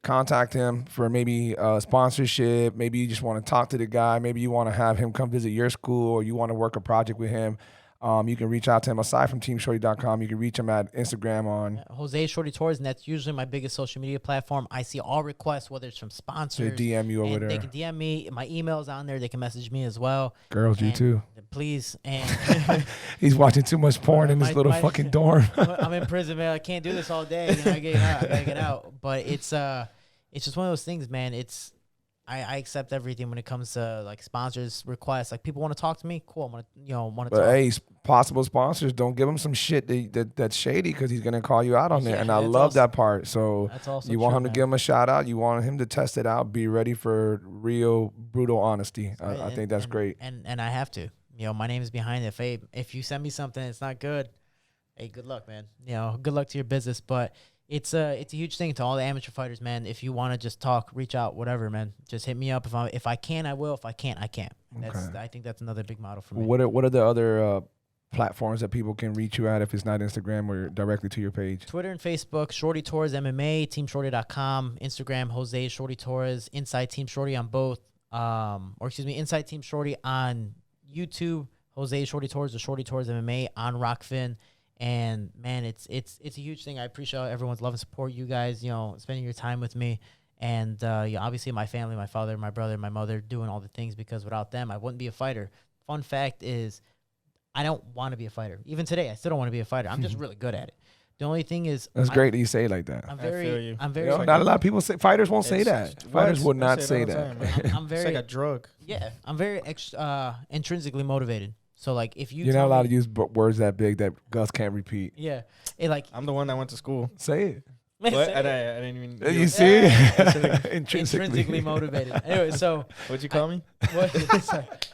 contact him for maybe sponsorship, maybe you just want to talk to the guy, maybe you want to have him come visit your school or you want to work a project with him, you can reach out to him. Aside from teamshorty.com, you can reach him at Instagram on Jose Shorty Torres, and that's usually my biggest social media platform. I see all requests, whether it's from sponsors. They DM you over there. They can DM me. My email's on there. They can message me as well. Girls, you too. Please. And he's watching too much porn in this little fucking dorm. I'm in prison, man. I can't do this all day. I gotta get out. But it's just one of those things, man. I accept everything when it comes to like sponsors requests. Like people want to talk to me, cool. I'm want to talk. Hey, possible sponsors, don't give him some shit that's shady because he's gonna call you out on it. And I love that part. So you want him to give him a shout out. You want him to test it out. Be ready for real brutal honesty. I think that's great. And I have to. My name is behind it. If you send me something, it's not good. Hey, good luck, man. Good luck to your business, but. It's a huge thing to all the amateur fighters, man. If you want to just talk, reach out, whatever, man. Just hit me up. If I can, I will. If I can't, I can't. I think that's another big model for me. What are the other platforms that people can reach you at if it's not Instagram or directly to your page? Twitter and Facebook, Shorty Torres MMA, teamshorty.com, Instagram, Jose Shorty Torres, Inside Team Shorty on both, Inside Team Shorty on YouTube, Jose Shorty Torres or Shorty Torres MMA on Rockfin. And man, it's a huge thing. I appreciate everyone's love and support. You guys, spending your time with me, and obviously my family, my father, my brother, my mother, doing all the things because without them, I wouldn't be a fighter. Fun fact is, I don't want to be a fighter. Even today, I still don't want to be a fighter. I'm just really good at it. The only thing is, that's great that you say it like that. I'm very. Not a lot of people say fighters won't say that. Fighters would not say that. I'm very. It's like a drug. Yeah, I'm very intrinsically motivated. So like if you're not allowed to use words that big that Gus can't repeat. Yeah, I'm the one that went to school. Say it. What? I didn't even. You see, intrinsically motivated. Anyway, so what'd you call me? What?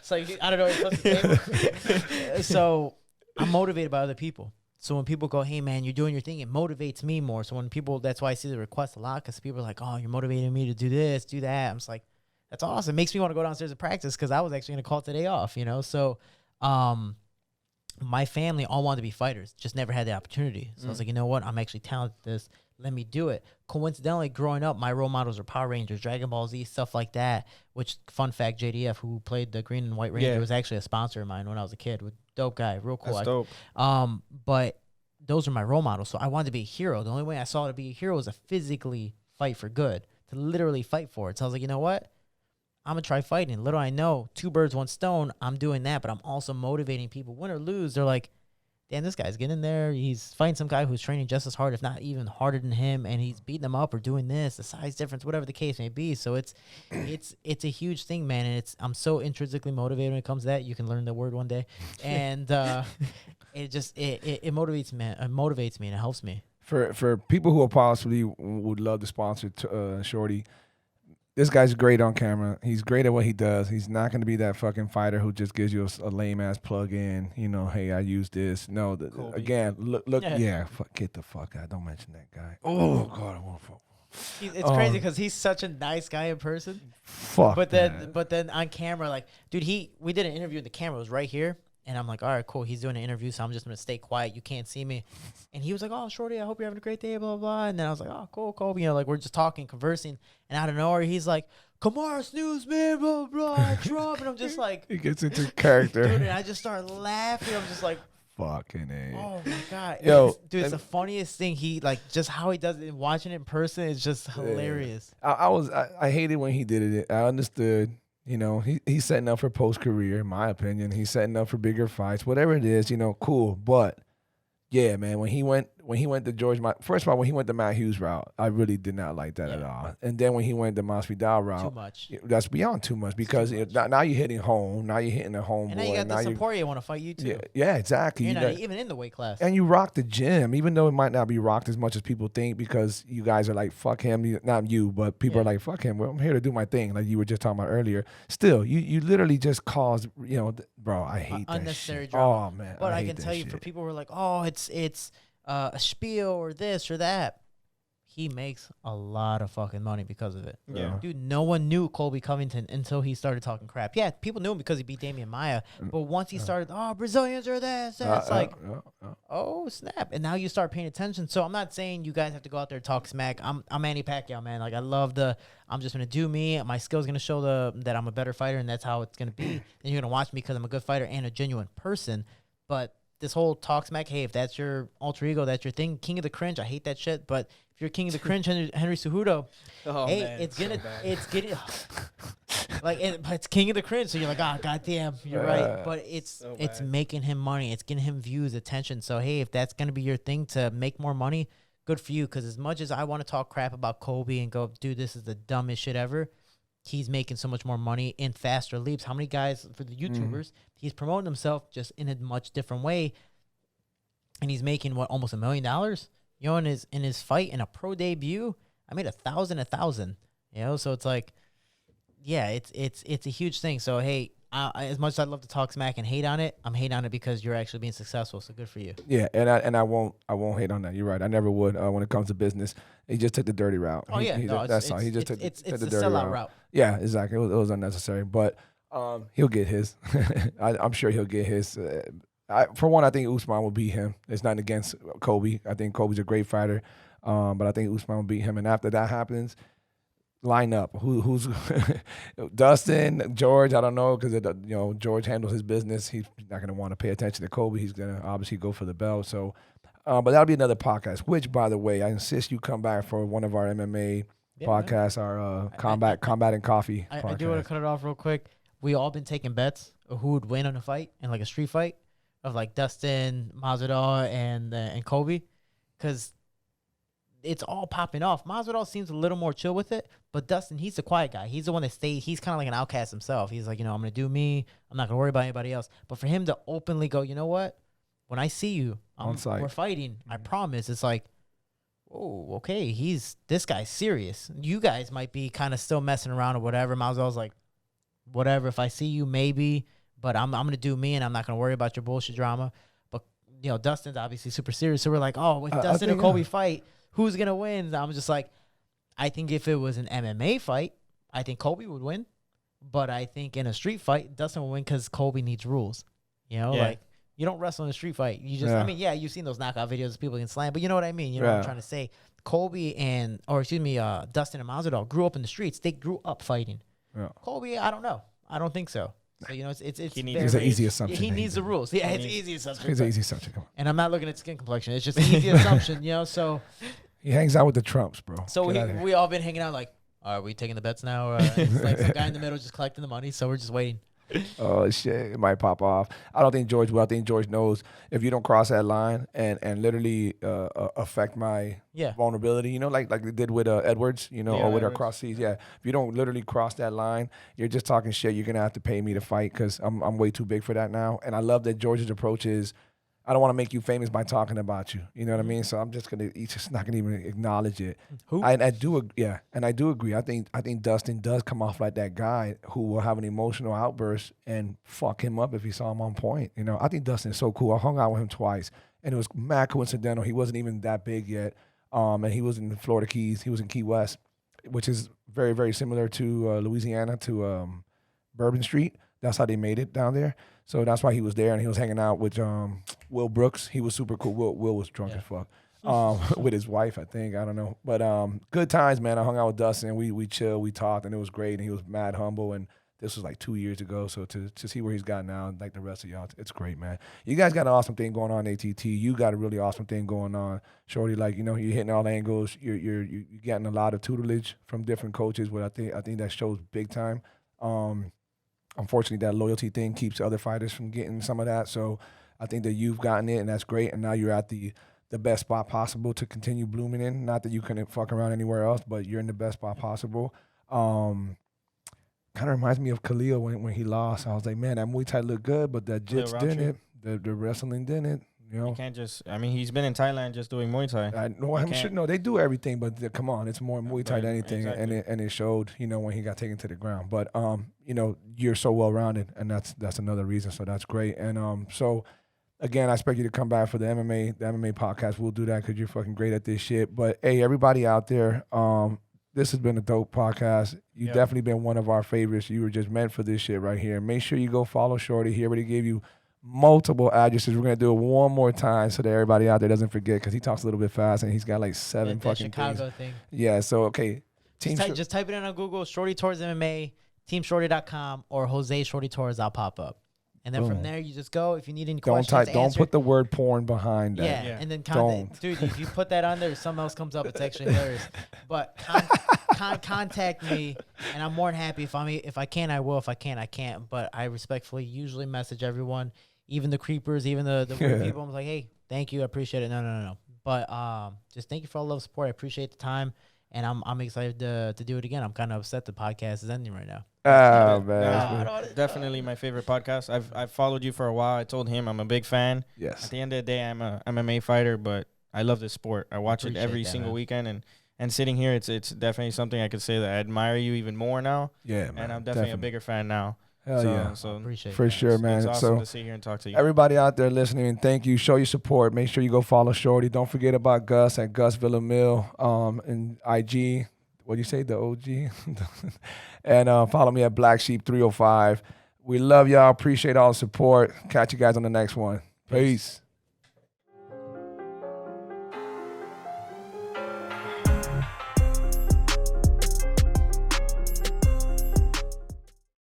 So I don't know what you're supposed to say. So I'm motivated by other people. So when people go, hey man, you're doing your thing, it motivates me more. So when people, that's why I see the request a lot because people are like, oh, you're motivating me to do this, do that. I'm just like, That's awesome. Makes me want to go downstairs and practice because I was actually going to call today off, you know? So, my family all wanted to be fighters, just never had the opportunity. So I was like, you know what? I'm actually talented at this. Let me do it. Coincidentally, growing up, my role models were Power Rangers, Dragon Ball Z, stuff like that. Which, fun fact, JDF, who played the Green and White Ranger, was actually a sponsor of mine when I was a kid. Dope guy, real cool. That's dope. But those are my role models. So I wanted to be a hero. The only way I saw to be a hero was to physically fight for good, to literally fight for it. So I was like, you know what? I'm going to try fighting. Little I know, 2 birds, 1 stone. I'm doing that, but I'm also motivating people. Win or lose, they're like, damn, this guy's getting in there. He's fighting some guy who's training just as hard, if not even harder than him, and he's beating him up or doing this, the size difference, whatever the case may be. So it's a huge thing, man, and I'm so intrinsically motivated when it comes to that. You can learn the word one day, and it motivates me. It motivates me and it helps me. For people who possibly would love to sponsor Shorty, this guy's great on camera. He's great at what he does. He's not going to be that fucking fighter who just gives you a lame ass plug in. You know, hey, I use this. No, again, look, get the fuck out. Don't mention that guy. Oh God, I won't fuck. It's crazy because he's such a nice guy in person. Fuck. But then on camera, like, dude, we did an interview and the camera was right here. And I'm like, all right, cool. He's doing an interview, so I'm just going to stay quiet. You can't see me. And he was like, oh, Shorty, I hope you're having a great day, blah, blah, blah. And then I was like, oh, cool, cool. You know, like, we're just talking, conversing. And out of nowhere, he's like, Kamar Snooze, man, blah, blah, Trump. And I'm just like. He gets into character. Dude, and I just started laughing. I'm just like. Fucking A. Oh, my God. Yo. Dude, it's the funniest thing. Just how he does it, watching it in person is just hilarious. I hated when he did it. I understood. You know, he's setting up for post-career, in my opinion. He's setting up for bigger fights, whatever it is, you know, cool. But, yeah, man, when he went to first of all, when he went the Matt Hughes route, I really did not like that at all. And then when he went the Masvidal route. Too much. That's beyond too much because now you're hitting home. Now you're hitting the homeboy. And now you got the Poirier want to fight you, too. Yeah, exactly. You're not even in the weight class. And you rock the gym, even though it might not be rocked as much as people think because you guys are like, fuck him. Not you, but people are like, fuck him. Well, I'm here to do my thing, like you were just talking about earlier. Still, you literally just caused, you know, bro, I hate that unnecessary shit. drama. Oh, man. But I can tell you, for people who are like, oh, it's a spiel or this or that, he makes a lot of fucking money because of it. Yeah. Dude, no one knew Colby Covington until he started talking crap. Yeah, people knew him because he beat Damian Maia. But once he started, Brazilians are this, it's like, oh, snap. And now you start paying attention. So I'm not saying you guys have to go out there and talk smack. I'm Manny Pacquiao, man. Like, I love I'm just going to do me. My skill's going to show that I'm a better fighter, and that's how it's going to be. And you're going to watch me because I'm a good fighter and a genuine person. But this whole talk smack, hey, if that's your alter ego, that's your thing. King of the cringe, I hate that shit. But if you're king of the cringe, Henry Cejudo, hey, man, it's getting but it's king of the cringe. So you're like, goddamn, you're right. But it's making him money. It's getting him views, attention. So hey, if that's gonna be your thing to make more money, good for you. Because as much as I want to talk crap about Kobe and go, dude, this is the dumbest shit ever. He's making so much more money in faster leaps. How many guys for the YouTubers? He's promoting himself just in a much different way, and he's making almost $1 million. You know, in his fight in a pro debut, I made 1,000. You know, so it's like, yeah, it's a huge thing. So hey, as much as I'd love to talk smack and hate on it, I'm hating on it because you're actually being successful. So good for you. Yeah, and I won't hate on that. You're right. I never would when it comes to business. He just took the dirty route. Oh yeah, that's all. He just took the dirty sellout route. Yeah, exactly. It was unnecessary, but he'll get his. I'm sure he'll get his. For one, I think Usman will beat him. It's not against Kobe. I think Kobe's a great fighter, but I think Usman will beat him. And after that happens, line up. Who's Dustin, George? I don't know because George handles his business. He's not going to want to pay attention to Kobe. He's going to obviously go for the belt. So, but that'll be another podcast. Which, by the way, I insist you come back for one of our MMA podcasts, our Combat and Coffee. I do want to cut it off real quick. We all been taking bets of who would win in a fight, in like a street fight, of like Dustin, Masvidal, and Kobe, because it's all popping off. Masvidal seems a little more chill with it, but Dustin, he's the quiet guy. He's the one that stays. He's kind of like an outcast himself. He's like, I'm going to do me. I'm not going to worry about anybody else. But for him to openly go, you know what? When I see you, we're fighting. I promise. It's like, oh, okay. This guy's serious. You guys might be kind of still messing around or whatever. Masvidal's like, whatever. If I see you, maybe. But I'm going to do me, and I'm not going to worry about your bullshit drama. But, Dustin's obviously super serious. So we're like, oh, if Dustin and Kobe fight, who's going to win? I'm just like, I think if it was an MMA fight, I think Kobe would win. But I think in a street fight, Dustin will win because Colby needs rules. You know, Yeah. like you don't wrestle in a street fight. You just, I mean, yeah, you've seen those knockout videos, people can slam, but you know what I mean. You know what I'm trying to say. Colby Dustin and Masvidal grew up in the streets. They grew up fighting. Yeah. Colby, I don't know. I don't think so. So you know, it's He needs very, It's an easy assumption. he that needs the did. rules. Yeah, it's easy assumption. It's an easy assumption. Come on. And I'm not looking at skin complexion. It's just an easy assumption, you know. So He hangs out with the Trumps, bro. So Get outta here. we all been hanging out like, are we taking the bets now? It's like some guy in the middle just collecting the money, so we're just waiting. Oh shit, it might pop off. I don't think George will. I think George knows if you don't cross that line and literally affect my vulnerability, you know, like they did with Edwards, you know, or with our cross seas. Yeah, if you don't literally cross that line, you're just talking shit. You're gonna have to pay me to fight because I'm way too big for that now. And I love that George's approach is, I don't want to make you famous by talking about you. You know what I mean? So I'm just he's just not gonna even acknowledge it. I do agree. I think Dustin does come off like that guy who will have an emotional outburst and fuck him up if he saw him on point. You know, I think Dustin is so cool. I hung out with him twice, and it was mad coincidental. He wasn't even that big yet, and he was in the Florida Keys. He was in Key West, which is very, very similar to Louisiana, to Bourbon Street. That's how they made it down there. So that's why he was there, and he was hanging out with Will Brooks. He was super cool. Will was drunk as fuck with his wife, I think. I don't know. But good times, man. I hung out with Dustin. We chilled. We talked, and it was great. And he was mad humble. And this was like 2 years ago. So to see where he's got now, like the rest of y'all, it's great, man. You guys got an awesome thing going on, ATT. You got a really awesome thing going on, Shorty. Like, you know, you're hitting all angles. You're getting a lot of tutelage from different coaches. But I think that shows big time. Unfortunately, that loyalty thing keeps other fighters from getting some of that. So I think that you've gotten it, and that's great. And now you're at the best spot possible to continue blooming in. Not that you couldn't fuck around anywhere else, but you're in the best spot possible. Kind of reminds me of Khalil when he lost. I was like, man, that Muay Thai looked good, but that jits didn't. The wrestling didn't. You know, you can't just. I mean, he's been in Thailand just doing Muay Thai. I know. I'm sure. No, they do everything, but come on, it's more Muay Thai than anything, exactly. and it showed. You know, when he got taken to the ground. But you know, you're so well rounded, and that's another reason. So that's great. And so again, I expect you to come back for the MMA podcast. We'll do that because you're fucking great at this shit. But hey, everybody out there, this has been a dope podcast. You've definitely been one of our favorites. You were just meant for this shit right here. Make sure you go follow Shorty. He already gave you multiple addresses. We're gonna do it one more time so that everybody out there doesn't forget, because he talks a little bit fast and he's got like 7 fucking Chicago things. thing. Yeah. So okay, Just type it in on Google, Shorty Torres MMA, teamshorty.com, or Jose Shorty Torres. I'll pop up. And then from there, you just go. If you need any questions, don't put the word porn behind that. Yeah, and then dude, if you put that on there, something else comes up. It's actually hilarious. But contact me, and I'm more than happy if I can, I will. If I can't, I can't. But I respectfully usually message everyone, even the creepers, even the weird people. I'm like, hey, thank you, I appreciate it. No. But just thank you for all the love, support. I appreciate the time, and I'm excited to do it again. I'm kind of upset the podcast is ending right now. Oh man, Definitely my favorite podcast. I've followed you for a while. I told him I'm a big fan. Yes. At the end of the day, I'm a MMA fighter, but I love this sport. I watch it every single weekend, and sitting here, it's definitely something I could say that I admire you even more now. Yeah, man, and I'm definitely a bigger fan now. Hell yeah. So appreciate for sure, man. It's awesome so to sit here and talk to you. Everybody out there listening, thank you. Show your support. Make sure you go follow Shorty. Don't forget about Gus at Gus Villamil and IG. What do you say? The OG. And follow me at Black Sheep 305. We love y'all. Appreciate all the support. Catch you guys on the next one. Peace.